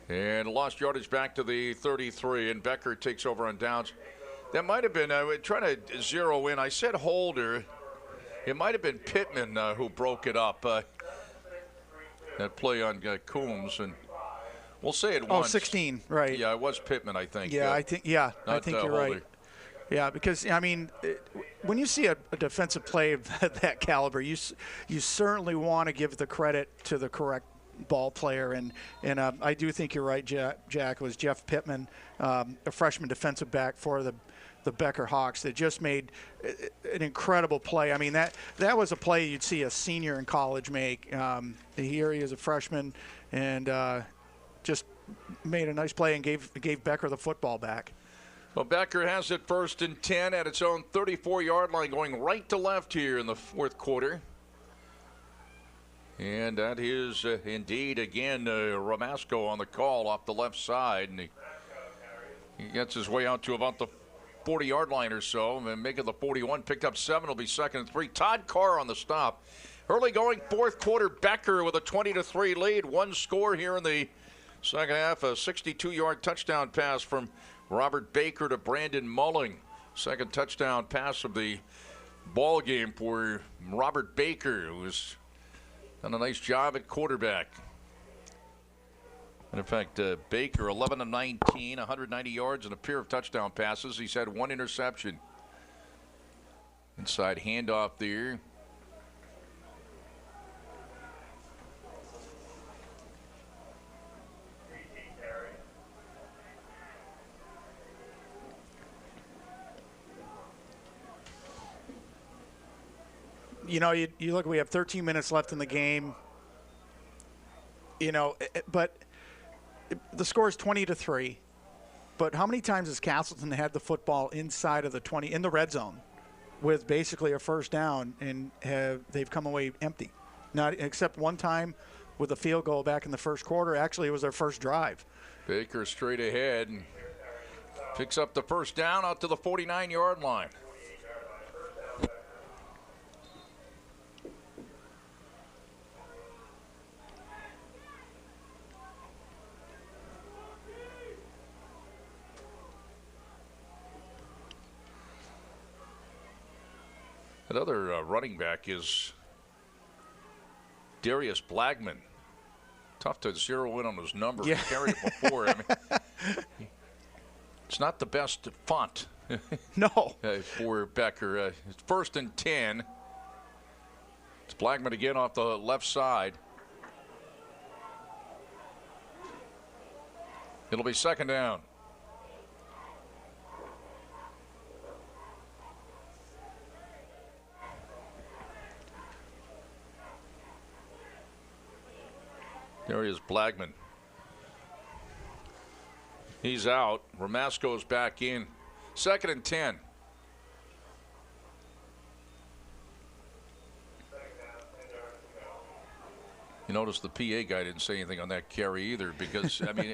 And lost yardage back to the 33, and Becker takes over on downs. That might have been, trying to zero in. I said Holder. It might have been Pittman who broke it up. That play on Coombs, and we'll say it once. 16, right. Yeah, it was Pittman, I think. Yeah, I think you're Holder. right. Yeah, because, I mean, when you see a defensive play of that caliber, you certainly want to give the credit to the correct ball player, and I do think you're right, Jack. It was Jeff Pittman, a freshman defensive back for the Becker Hawks, that just made an incredible play. I mean, that was a play you'd see a senior in college make. Here he is a freshman, and just made a nice play and gave Becker the football back. Well, Becker has it 1st and 10 at its own 34-yard line, going right to left here in the fourth quarter. And that is indeed, again, Ramasco on the call off the left side. And he gets his way out to about the 40-yard line or so, and make it the 41. Picked up 7. It'll be 2nd and 3. Todd Carr on the stop. Early going fourth quarter, Becker with a 20-3 lead. One score here in the second half. A 62-yard touchdown pass from Robert Baker to Brandon Mulling. Second touchdown pass of the ball game for Robert Baker, who was done a nice job at quarterback. And in fact, Baker, 11 of 19, 190 yards and a pair of touchdown passes. He's had 1 interception. Inside handoff there. you know, you look, we have 13 minutes left in the game. You know, but the score is 20-3. But how many times has Castleton had the football inside of the 20 in the red zone with basically a first down, and they've come away empty? Not except one time with a field goal back in the first quarter. Actually, it was their first drive. Baker straight ahead and picks up the first down out to the 49-yard line. Another running back is Darius Blagman. Tough to zero in on his number. Yeah. He carried it before. I mean, it's not the best font. No. For Becker. It's 1st and 10. It's Blagman again off the left side. It'll be 2nd down. There he is, Blagman. He's out. Ramasco's back in. 2nd and 10. You notice the PA guy didn't say anything on that carry either, because, I mean,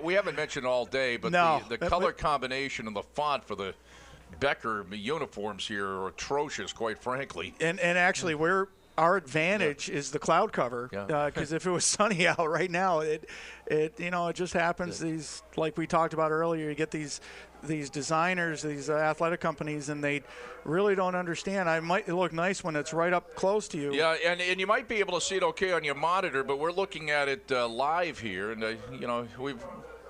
we haven't mentioned all day, but no, the color combination and the font for the Becker uniforms here are atrocious, quite frankly. And actually, our advantage is the cloud cover, because if it was sunny out right now, it just happens. These, like we talked about earlier, you get these designers, these athletic companies, and they really don't understand. It might look nice when it's right up close to you. Yeah, and you might be able to see it okay on your monitor, but we're looking at it live here, and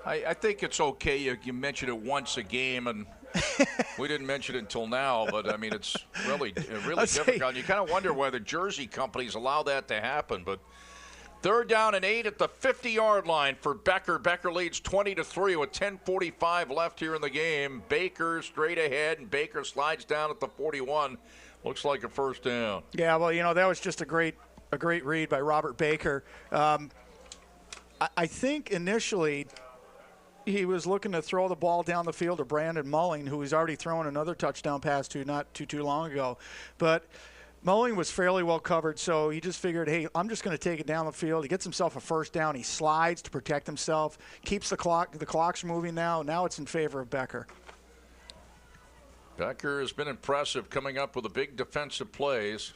I think it's okay. You mention it once a game, and we didn't mention it until now, but I mean, it's really difficult. You kind of wonder why the jersey companies allow that to happen. But 3rd down and 8 at the 50-yard line for Becker. Becker leads 20-3 with 10:45 left here in the game. Baker straight ahead, and Baker slides down at the 41. Looks like a first down. Yeah, well, that was just a great read by Robert Baker. I think initially he was looking to throw the ball down the field to Brandon Mulling, who he's already thrown another touchdown pass to not too long ago. But Mulling was fairly well covered, so he just figured, hey, I'm just going to take it down the field. He gets himself a first down. He slides to protect himself, keeps the clock. The clock's moving now. Now it's in favor of Becker. Becker has been impressive, coming up with the big defensive plays.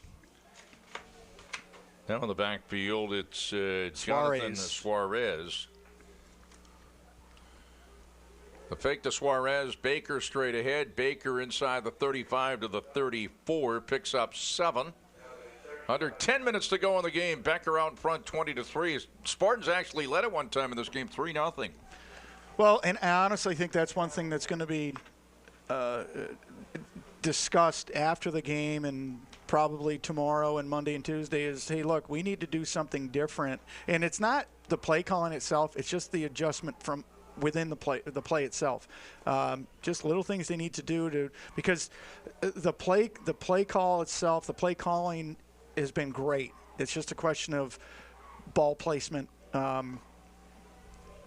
Now in the backfield, it's Jonathan Suarez. The fake to Suarez, Baker straight ahead. Baker inside the 35 to the 34, picks up 7. Under 10 minutes to go in the game. Becker out in front, 20-3. Spartans actually led at one time in this game, 3-0. Well, and I honestly think that's one thing that's going to be discussed after the game, and probably tomorrow and Monday and Tuesday, is, hey, look, we need to do something different. And it's not the play calling itself, it's just the adjustment from within the play itself. Just little things they need to do because the play call itself, the play calling has been great. It's just a question of ball placement,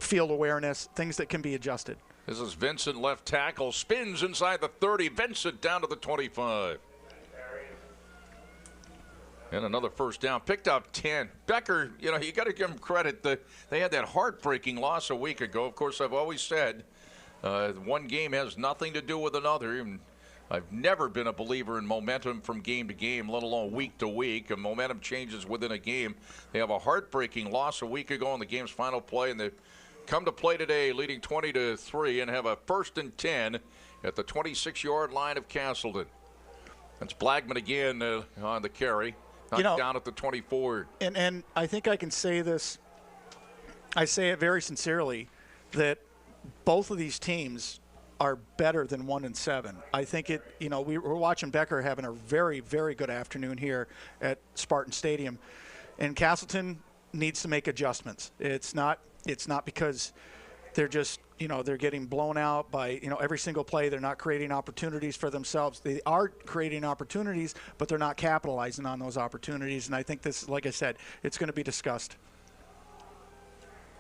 field awareness, things that can be adjusted. This is Vincent, left tackle, spins inside the 30. Vincent down to the 25. And another first down. Picked up 10. Becker, you got to give him credit. They had that heartbreaking loss a week ago. Of course, I've always said one game has nothing to do with another. And I've never been a believer in momentum from game to game, let alone week to week. And momentum changes within a game. They have a heartbreaking loss a week ago in the game's final play, and they come to play today leading 20-3 and have a 1st and 10 at the 26-yard line of Castleton. That's Blagman again on the carry. Down at the 24. And I think I can say this, I say it very sincerely, that both of these teams are better than 1-7. I think we're watching Becker having a very, very good afternoon here at Spartan Stadium. And Castleton needs to make adjustments. It's not because they're just, they're getting blown out by, every single play. They're not creating opportunities for themselves. They are creating opportunities, but they're not capitalizing on those opportunities. And I think this, like I said, it's going to be discussed.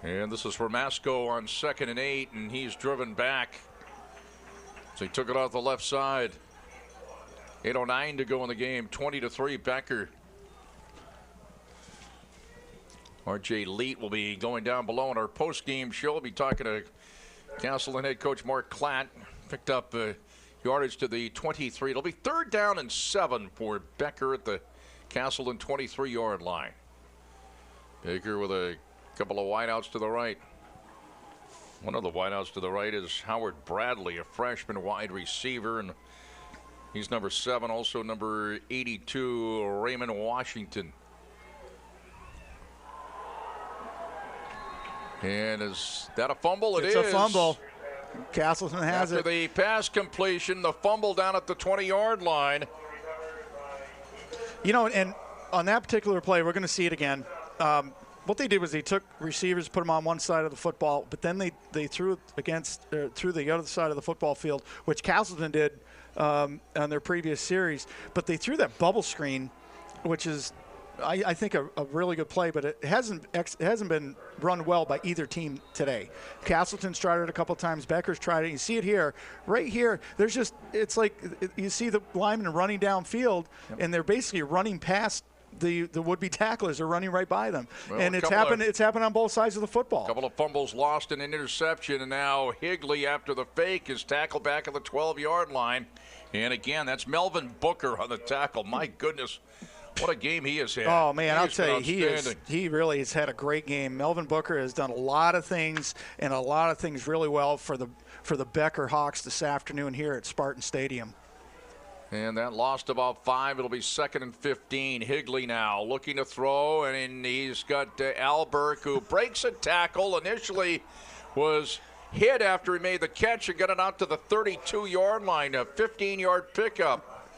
And this is for Masco on 2nd and 8, and he's driven back. So he took it off the left side. 8:09 to go in the game. 20-3 Becker. R.J. Leet will be going down below in our post-game show. We'll be talking to Castleton head coach Mark Klatt. Picked up yardage to the 23. It'll be 3rd down and 7 for Becker at the Castleton 23-yard line. Baker with a couple of wideouts to the right. One of the wideouts to the right is Howard Bradley, a freshman wide receiver, and he's number 7. Also number 82, Raymond Washington. And is that a fumble? It's a fumble. Castleton has After it. the pass completion, the fumble down at the 20-yard line. And on that particular play, we're going to see it again. What they did was they took receivers, put them on one side of the football, but then they threw it through the other side of the football field, which Castleton did on their previous series. But they threw that bubble screen, which is, I think, a really good play, but it hasn't been run well by either team today. Castleton's tried it a couple times. Becker's tried it. You see it here. Right here, it's like you see the linemen running downfield, and they're basically running past the would-be tacklers are running right by them. Well, and it's happened on both sides of the football. A couple of fumbles lost and an interception, and now Healey, after the fake, is tackled back at the 12-yard line. And again, that's Melvin Booker on the tackle. My goodness, what a game he has had. Oh, man, I'll tell you, he really has had a great game. Melvin Booker has done a lot of things, and a lot of things really well for the Becker Hawks this afternoon here at Spartan Stadium. And that lost about 5. It'll be 2nd and 15. Healey now looking to throw, and he's got Al Burke, who breaks a tackle. Initially was hit after he made the catch and got it out to the 32-yard line. A 15-yard pickup.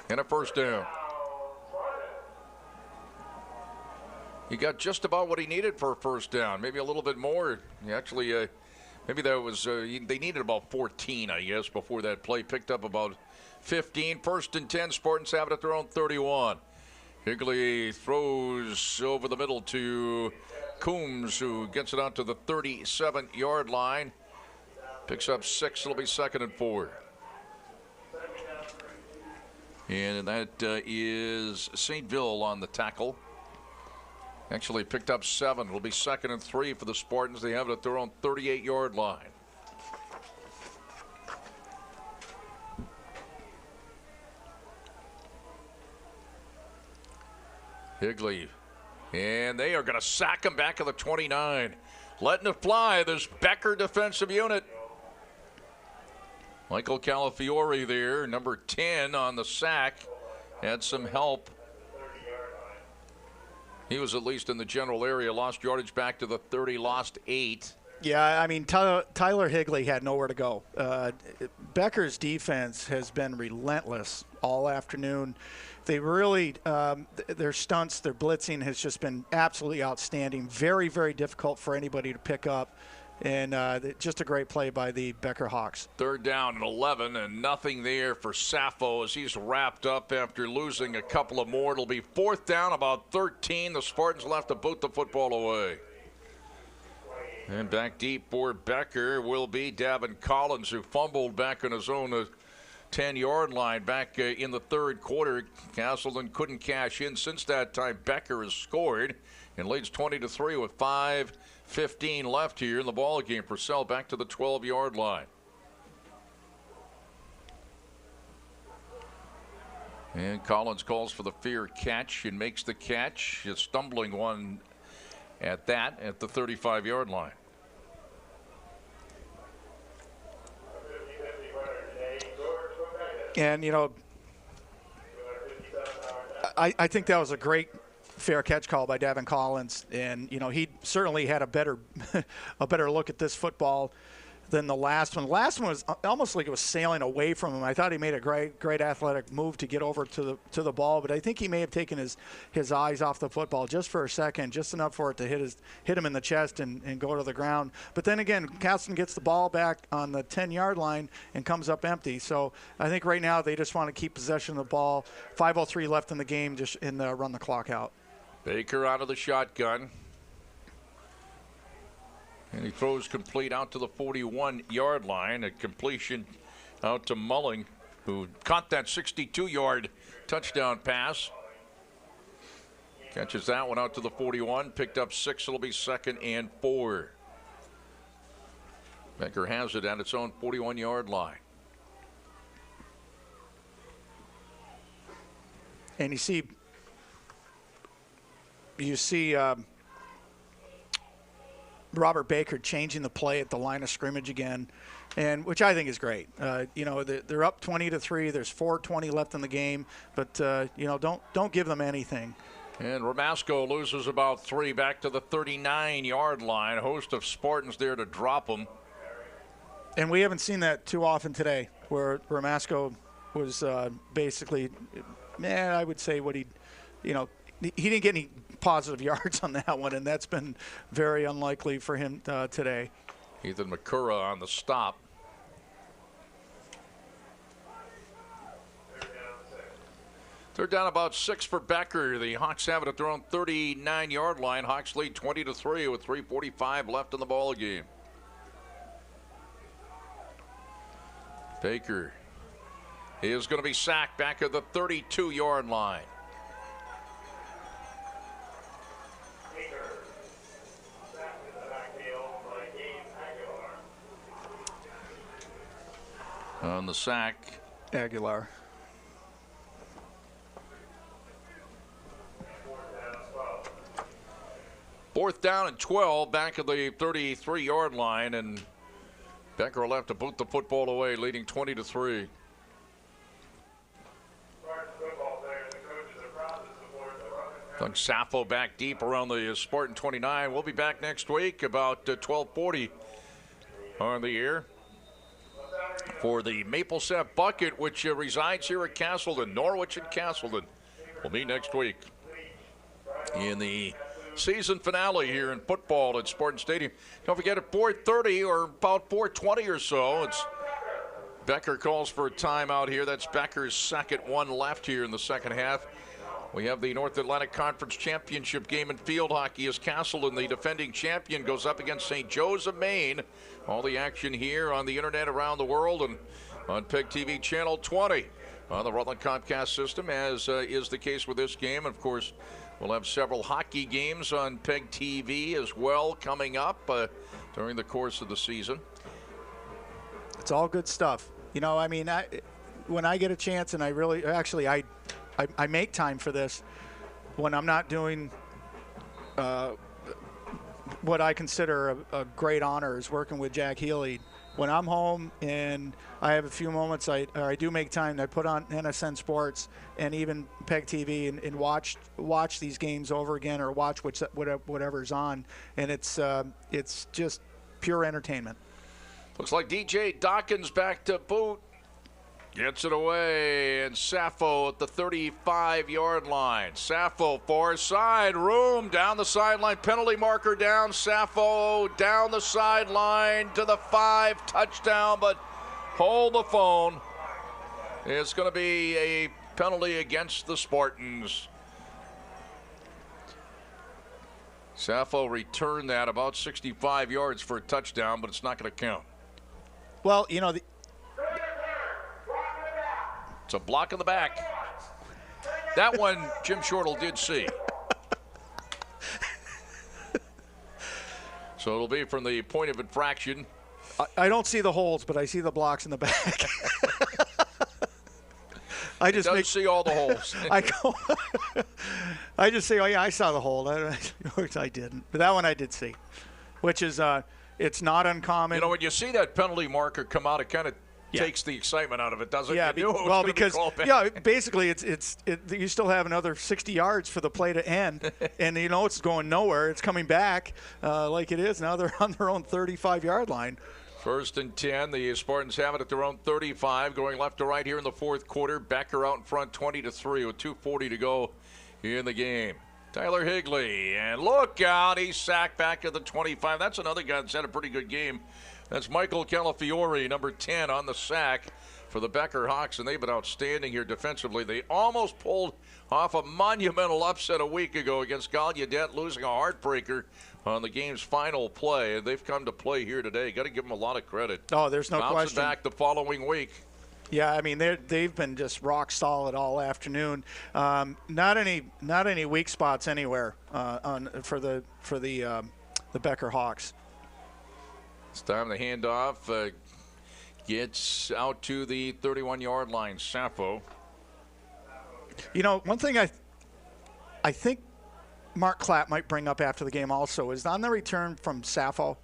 And a 1st down. He got just about what he needed for a 1st down. Maybe a little bit more. He actually... Maybe that was, they needed about 14, I guess, before that play. Picked up about 15. 1st and 10, Spartans have it at their own 31. Healey throws over the middle to Coombs, who gets it out to the 37-yard line. Picks up 6. It'll be 2nd and 4. And that is St. Ville on the tackle. Actually picked up 7. It'll be 2nd and 3 for the Spartans. They have it at their own 38-yard line. Healey. And they are going to sack him back at the 29. Letting it fly, this Becker defensive unit. Michael Calafiore there, number 10 on the sack. Had some help. He was at least in the general area. Lost yardage back to the 30, lost 8. Yeah, I mean, Tyler Healey had nowhere to go. Becker's defense has been relentless all afternoon. They really, their stunts, their blitzing has just been absolutely outstanding. Very, very difficult for anybody to pick up. And just a great play by the Becker Hawks. 3rd down and 11, and nothing there for Sappho as he's wrapped up after losing a couple of more. It'll be 4th down, about 13. The Spartans will have to boot the football away. And back deep for Becker will be Davin Collins, who fumbled back on his own 10-yard line back in the 3rd quarter. Castleton couldn't cash in. Since that time, Becker has scored and leads 20-3 with 5:15 left here in the ball game. Purcell back to the 12-yard line. And Collins calls for the fair catch and makes the catch. A stumbling one at the 35-yard line. And, I think that was a great fair catch call by Davin Collins, and he certainly had a better look at this football than the last one. The last one was almost like it was sailing away from him. I thought he made a great athletic move to get over to the ball, but I think he may have taken his eyes off the football just for a second, just enough for it to hit him in the chest and go to the ground. But then again, Castleton gets the ball back on the 10-yard line and comes up empty. So I think right now they just want to keep possession of the ball. 5:03 left in the game, just run the clock out. Baker out of the shotgun. And he throws complete out to the 41-yard line. A completion out to Mulling, who caught that 62-yard touchdown pass. Catches that one out to the 41. Picked up 6. It'll be 2nd and 4. Becker has it at its own 41-yard line. And you see Robert Baker changing the play at the line of scrimmage again, and which I think is great. They're up 20-3. There's 4:20 left in the game, but don't give them anything. And Ramasco loses about 3 back to the 39-yard line. A host of Spartans there to drop them. And we haven't seen that too often today, where Ramasco was basically, I would say he didn't get any positive yards on that one, and that's been very unlikely for him today. Ethan McCurra on the stop. Third down about 6 for Becker. The Hawks have it at their own 39-yard line. Hawks lead 20-3 with 3:45 left in the ball game. Baker is going to be sacked back at the 32-yard line. On the sack, Aguilar. Fourth down and 12 back at the 33-yard line, and Becker will have to boot the football away, leading 20-3. Doug Sappho back deep around the Spartan 29. We'll be back next week about 12:40 on the air for the Maple Sap Bucket, which resides here at Castleton. Norwich and Castleton will be next week in the season finale here in football at Spartan Stadium. Don't forget at 4:30 or about 4:20 or so, it's Becker calls for a timeout here. That's Becker's second one left here in the second half. We have the North Atlantic Conference Championship game in field hockey as Castleton, the defending champion, goes up against St. Joe's of Maine. All the action here on the internet around the world and on PEGTV Channel 20 on the Rutland Comcast system, as is the case with this game. Of course, we'll have several hockey games on PEGTV as well coming up during the course of the season. It's all good stuff. When I get a chance, and I make time for this when I'm not doing what I consider a great honor is working with Jack Healey. When I'm home and I have a few moments, I do make time. I put on NSN Sports and even PEGTV and watch these games over again, or watch whatever's on, and it's just pure entertainment. Looks like DJ Dawkins back to boot. Gets it away, and Sappho at the 35-yard line. Sappho far side, room down the sideline, penalty marker down. Sappho down the sideline to the 5, touchdown, but hold the phone. It's going to be a penalty against the Spartans. Sappho returned that about 65 yards for a touchdown, but it's not going to count. Well, it's a block in the back. That one Jim Shortle did see. So it'll be from the point of infraction. I don't see the holes, but I see the blocks in the back. I just see all the holes. I just say, oh yeah, I saw the hole. Which I didn't, but that one I did see, which is it's not uncommon. When you see that penalty marker come out, it kind of takes the excitement out of it, doesn't it? Yeah, because basically you still have another 60 yards for the play to end, and it's going nowhere. It's coming back like it is now. They're on their own 35-yard line. First and 10. The Spartans have it at their own 35. Going left to right here in the fourth quarter. Becker out in front 20-3 with 2:40 to go in the game. Tyler Higley, and look out, he's sacked back at the 25. That's another guy that's had a pretty good game. That's Michael Calafiore, number 10, on the sack for the Becker Hawks, and they've been outstanding here defensively. They almost pulled off a monumental upset a week ago against Gallaudet, losing a heartbreaker on the game's final play, and they've come to play here today. Got to give them a lot of credit. Oh, there's no Bouncing question. back the following week. Yeah, I mean they've been just rock solid all afternoon. Not any weak spots anywhere for the Becker Hawks. It's time the handoff gets out to the 31-yard line. Sappho. You know, one thing I think Mark Klatt might bring up after the game also is on the return from Sappho.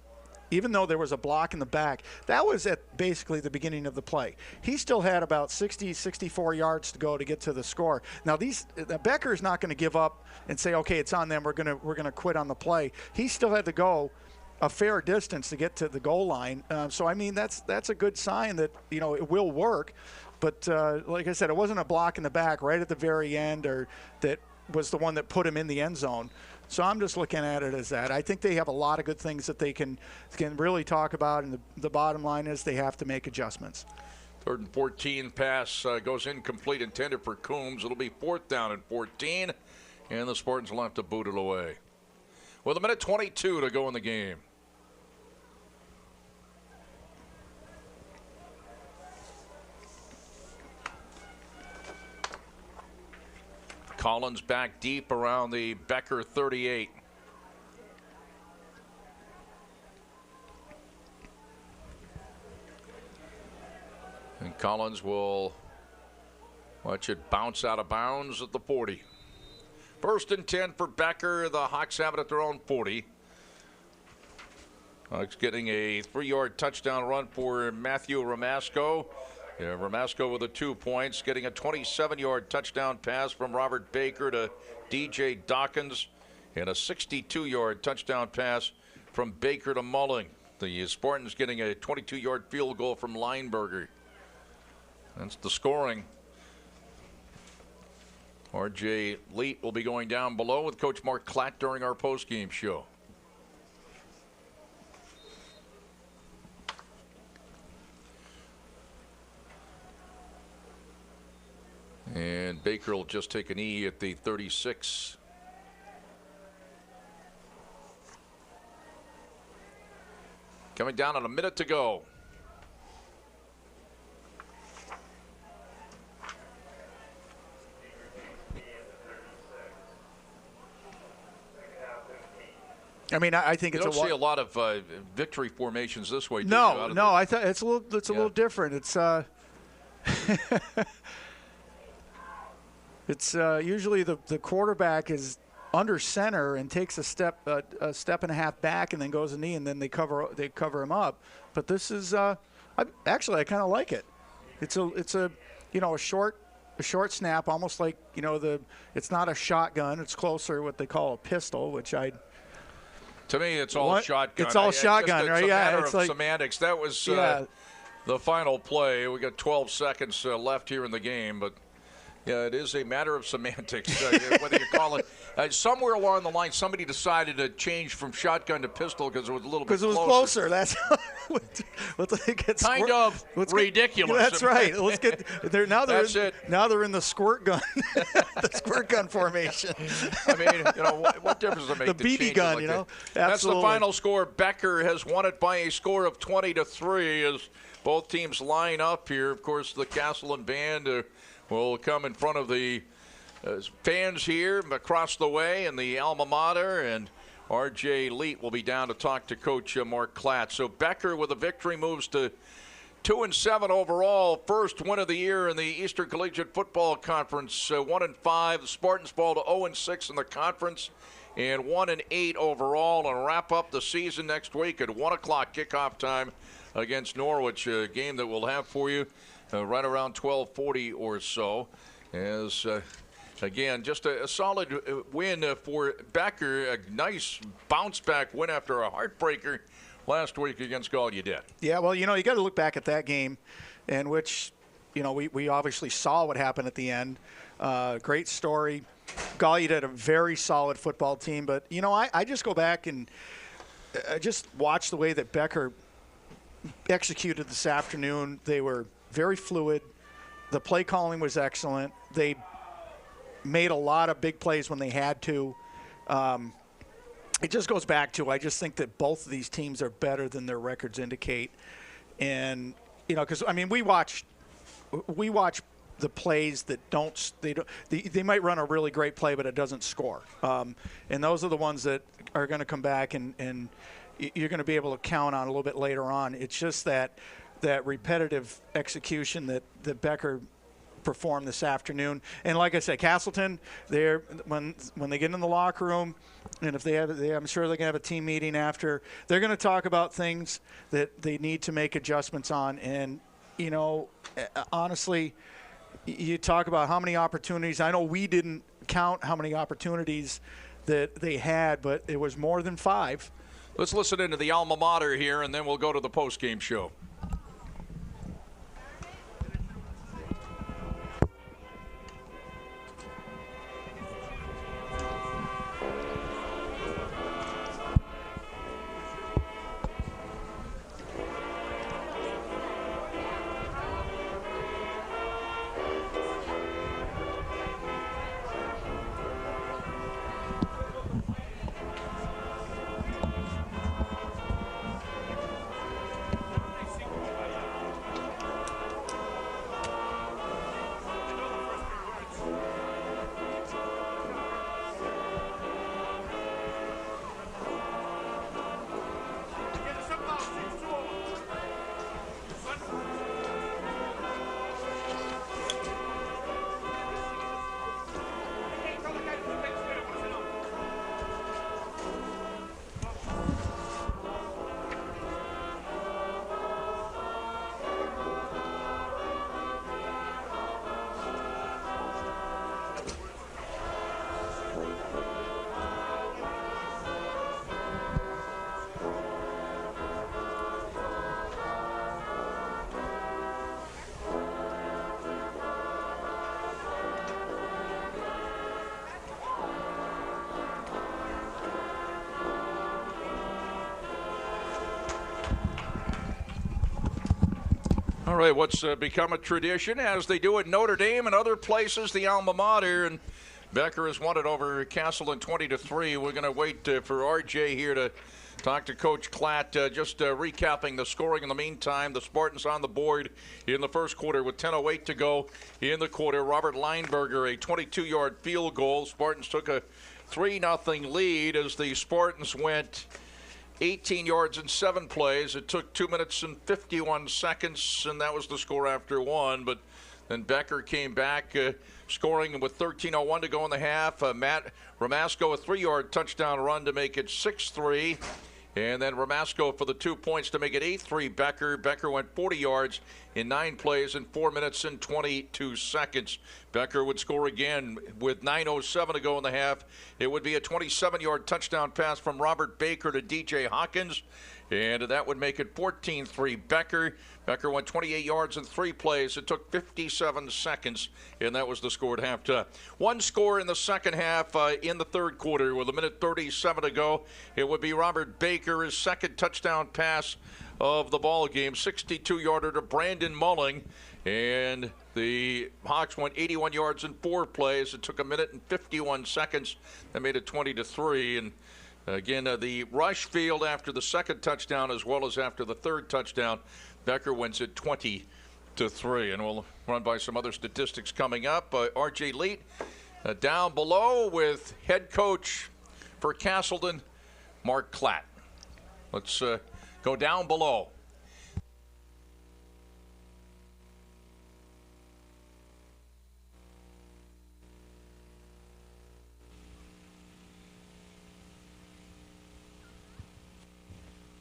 Even though there was a block in the back, that was at basically the beginning of the play. He still had about 64 yards to go to get to the score. Now, Becker is not going to give up and say, okay, it's on them. We're going to quit on the play. He still had to go a fair distance to get to the goal line. So, I mean, that's a good sign that, you know, it will work. But like I said, it wasn't a block in the back right at the very end or that was the one that put him in the end zone. So I'm just looking at it as that. I think they have a lot of good things that they can really talk about, and the bottom line is they have to make adjustments. 3rd and 14 pass goes incomplete, intended for Coombs. It'll be 4th down and 14, and the Spartans will have to boot it away. With 1:22 to go in the game. Collins back deep around the Becker 38. And Collins will watch it bounce out of bounds at the 40. 1st and 10 for Becker. The Hawks have it at their own 40. Hawks getting a 3-yard touchdown run for Matthew Ramasco. Yeah, Ramasco with the 2 points, getting a 27-yard touchdown pass from Robert Baker to DJ Dawkins, and a 62-yard touchdown pass from Baker to Mulling. The Spartans getting a 22-yard field goal from Lineberger. That's the scoring. R.J. Leet will be going down below with Coach Mark Klatt during our postgame show. And Baker will just take a knee at the 36. Coming down on a minute to go. I mean, I think you it's don't see a lot of victory formations this way. No, I thought it's a little different. It's it's usually the quarterback is under center and takes a step and a half back and then goes a knee and then they cover him up. But this is I kind of like it. It's a short snap, almost like it's not a shotgun. It's closer what they call a pistol, which to me, it's all shotgun. It's all shotgun, right? Yeah, it's like semantics. That was the final play. We got 12 seconds left here in the game, but yeah, it is a matter of semantics. Whether you call it somewhere along the line, somebody decided to change from shotgun to pistol because it was a little bit closer. Because it was closer. That's kind of ridiculous. That's right. Let's get there now. Now they're in the squirt gun, the squirt gun formation. I mean, what difference does it make? The BB gun, like Absolutely. That's the final score. Becker has won it by a score of 20-3 as both teams line up here. Of course, the Castleton band will come in front of the fans here across the way in the alma mater, and R.J. Leet will be down to talk to Coach Mark Klatt. So Becker with a victory moves to 2-7 overall. First win of the year in the Eastern Collegiate Football Conference. 1-5. The Spartans fall to 0-6 in the conference and 1-8 overall, and wrap up the season next week at 1 o'clock kickoff time against Norwich, a game that we'll have for you right around 12:40 or so. As again, just a solid win for Becker. A nice bounce back win after a heartbreaker last week against Gallaudet. Yeah, well, you got to look back at that game in which, we obviously saw what happened at the end. Great story. Gallaudet had a very solid football team, but, I just go back and just watch the way that Becker executed this afternoon. They were very fluid. The play calling was excellent. They made a lot of big plays when they had to. It just goes back to, I just think that both of these teams are better than their records indicate. And, because, we watch the plays that they might run a really great play, but it doesn't score. And those are the ones that are going to come back and you're going to be able to count on a little bit later on. It's just that repetitive execution that Becker performed this afternoon. And like I said, Castleton, when they get in the locker room, and if I'm sure they're going to have a team meeting after, they're going to talk about things that they need to make adjustments on. And, honestly, you talk about how many opportunities. I know we didn't count how many opportunities that they had, but it was more than 5. Let's listen into the alma mater here, and then we'll go to the post-game show. All right, what's become a tradition, as they do at Notre Dame and other places, the alma mater, and Becker has won it over Castleton 20-3. We're going to wait for RJ here to talk to Coach Klatt. Just recapping the scoring in the meantime. The Spartans on the board in the first quarter with 10:08 to go in the quarter. Robert Lineberger, a 22-yard field goal. Spartans took a 3-0 lead as the Spartans went 18 yards in 7 plays. It took 2 minutes and 51 seconds, and that was the score after 1. But then Becker came back, scoring with 13:01 to go in the half. Matt Ramasco, a 3-yard touchdown run to make it 6-3. And then Ramasco for the 2 points to make it 8-3 Becker. Becker went 40 yards in 9 plays in 4 minutes and 22 seconds. Becker would score again with 9:07 to go in the half. It would be a 27-yard touchdown pass from Robert Baker to DJ Hawkins. And that would make it 14-3 Becker. Becker went 28 yards in 3 plays. It took 57 seconds, and that was the score at halftime. One score in the second half in the third quarter with 1:37 to go. It would be Robert Baker, his second touchdown pass of the ball game, 62-yarder to Brandon Mulling. And the Hawks went 81 yards in 4 plays. It took 1 minute and 51 seconds. That made it 20-3. And again, the rush field after the second touchdown as well as after the third touchdown, Becker wins it 20-3. And we'll run by some other statistics coming up. RJ Leet down below with head coach for Castleton, Mark Klatt. Let's go down below.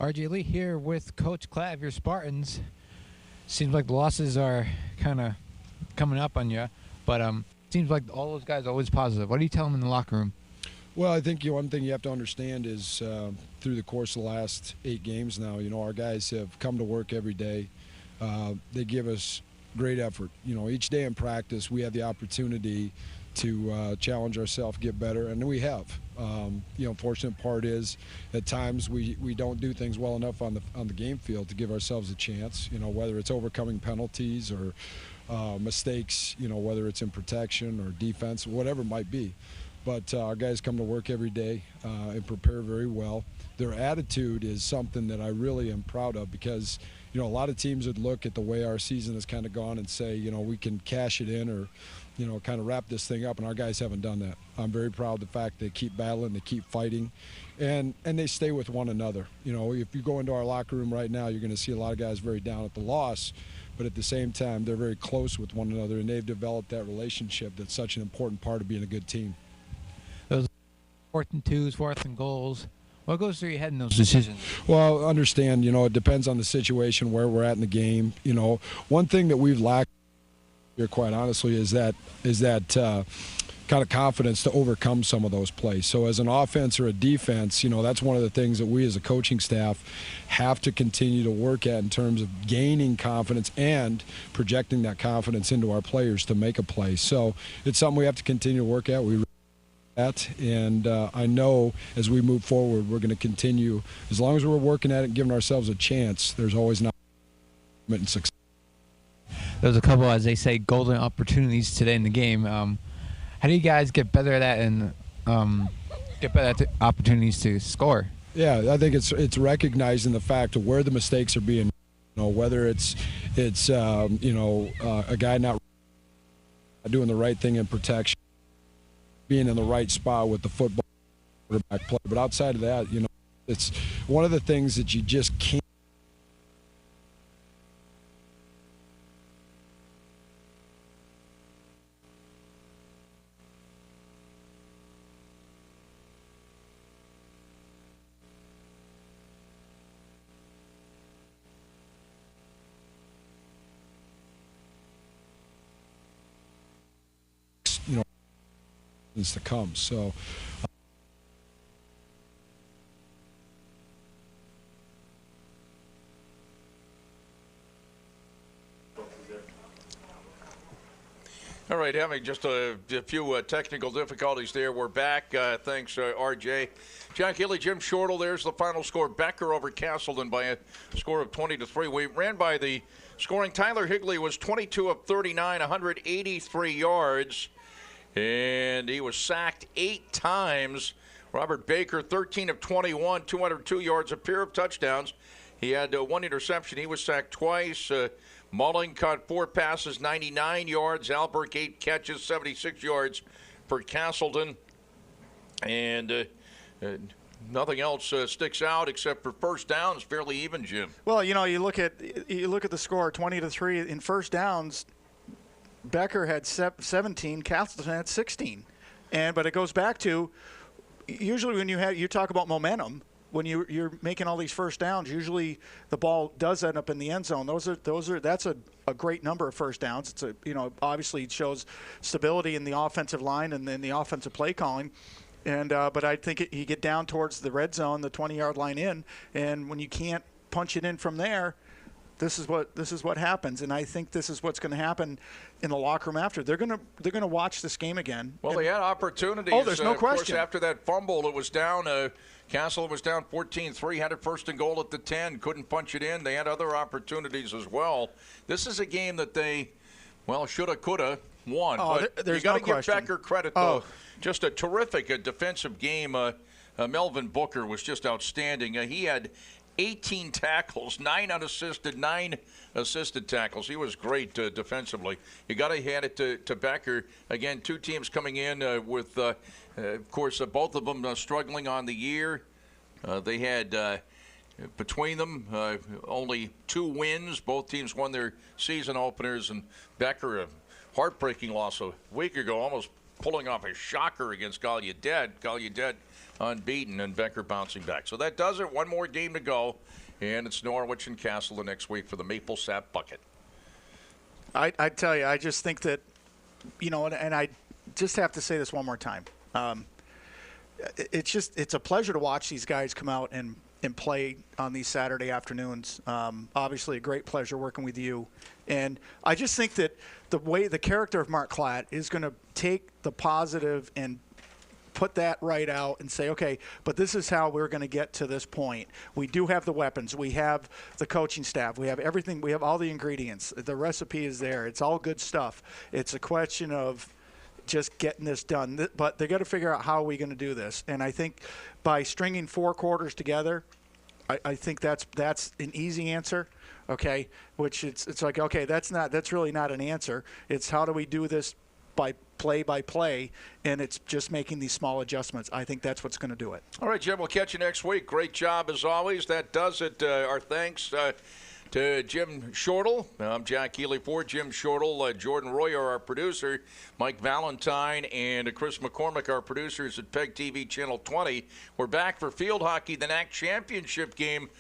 RJ Lee here with Coach Klatt of your Spartans. Seems like the losses are kind of coming up on you, but seems like all those guys are always positive. What do you tell them in the locker room? Well, I think one thing you have to understand is through the course of the last 8 games now, our guys have come to work every day. They give us great effort. Each day in practice, we have the opportunity to challenge ourselves, get better, and we have. Fortunate part is at times we don't do things well enough on the game field to give ourselves a chance. Whether it's overcoming penalties or mistakes. Whether it's in protection or defense, whatever it might be. But our guys come to work every day and prepare very well. Their attitude is something that I really am proud of because, a lot of teams would look at the way our season has kind of gone and say, we can cash it in or, kind of wrap this thing up, and our guys haven't done that. I'm very proud of the fact they keep battling, they keep fighting, and they stay with one another. If you go into our locker room right now, you're going to see a lot of guys very down at the loss, but at the same time, they're very close with one another, and they've developed that relationship that's such an important part of being a good team. Those 4th and 2s, 4th and goals. What goes through your head in those decisions? Well, understand, it depends on the situation, where we're at in the game. One thing that we've lacked here, quite honestly, is that kind of confidence to overcome some of those plays. So as an offense or a defense, that's one of the things that we as a coaching staff have to continue to work at in terms of gaining confidence and projecting that confidence into our players to make a play. So it's something we have to continue to work at. And I know as we move forward, we're going to continue. As long as we're working at it and giving ourselves a chance, there's always an opportunity and success. There's a couple, as they say, golden opportunities today in the game. How do you guys get better at that and get better at opportunities to score? Yeah, I think it's recognizing the fact of where the mistakes are being, whether it's a guy not doing the right thing in protection, being in the right spot with the football quarterback play. But outside of that, it's one of the things that you just can't. To come. So all right, having just a few technical difficulties there. We're back. Thanks, RJ. Jack Healey, Jim Shortle. There's the final score. Becker over Castleton by a score of 20-3. We ran by the scoring. Tyler Higley was 22 of 39, 183 yards. And he was sacked 8 times. Robert Becker, 13 of 21, 202 yards, a pair of touchdowns. He had 1 interception. He was sacked twice. Mulling caught 4 passes, 99 yards. Alberg 8 catches, 76 yards for Castleton. And nothing else sticks out except for first downs. Fairly even, Jim. Well, you look at the score, 20-3 in first downs. Becker had 17, Castleton had 16, but it goes back to usually when you talk about momentum, when you're making all these first downs, usually the ball does end up in the end zone. That's a great number of first downs. It's obviously it shows stability in the offensive line and then the offensive play calling. And but I think you get down towards the red zone, the 20-yard line in, and when you can't punch it in from there. This is what happens, and I think this is what's going to happen in the locker room after. They're going to watch this game again. Well, they had opportunities. Oh, there's no question. Of course, after that fumble, it was down. Castleton was down 14-3, had it first and goal at the 10, couldn't punch it in. They had other opportunities as well. This is a game that they, shoulda, coulda won. But there's you got to no give question. Becker credit, though. Just a terrific defensive game. Melvin Booker was just outstanding. He had 18 tackles, 9 unassisted, 9 assisted tackles. He was great defensively. You got to hand it to Becker. Again, 2 teams coming in with, of course, both of them struggling on the year. They had, between them, only 2 wins. Both teams won their season openers, and Becker, a heartbreaking loss a week ago, almost pulling off a shocker against Gallaudet. Gallaudet unbeaten, and Becker bouncing back. So that does it. 1 more game to go, and it's Norwich and Castleton next week for the Maple Sap Bucket. I tell you, I just think that, and I just have to say this one more time. it's a pleasure to watch these guys come out and play on these Saturday afternoons. Obviously, a great pleasure working with you. And I just think that the character of Mark Klatt is going to take the positive and put that right out and say, okay, but this is how we're going to get to this point. We do have the weapons. We have the coaching staff. We have everything. We have all the ingredients. The recipe is there. It's all good stuff. It's a question of just getting this done. But they got to figure out how are we going to do this. And I think by stringing 4 quarters together, I think that's an easy answer. Okay, which it's like, okay, that's really not an answer. It's how do we do this by play, and it's just making these small adjustments. I think that's what's going to do it. All right, Jim, we'll catch you next week. Great job as always. That does it. Our thanks to Jim Shortle. I'm Jack Healey for Jim Shortle. Jordan Royer, our producer. Mike Valentine and Chris McCormick, our producers at PEGTV Channel 20. We're back for field hockey, the NAC Championship game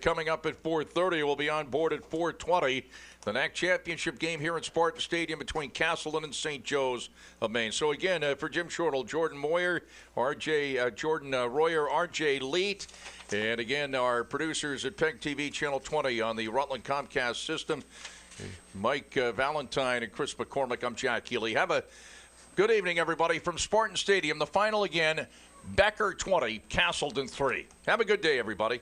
coming up at 4:30. We'll be on board at 4:20. The NAC Championship game here at Spartan Stadium between Castleton and St. Joe's of Maine. So again, for Jim Shortle, Jordan Royer, RJ Leet, and again, our producers at PEGTV Channel 20 on the Rutland Comcast system, Mike Valentine and Chris McCormick. I'm Jack Healey. Have a good evening, everybody, from Spartan Stadium. The final again, Becker 20, Castleton 3. Have a good day, everybody.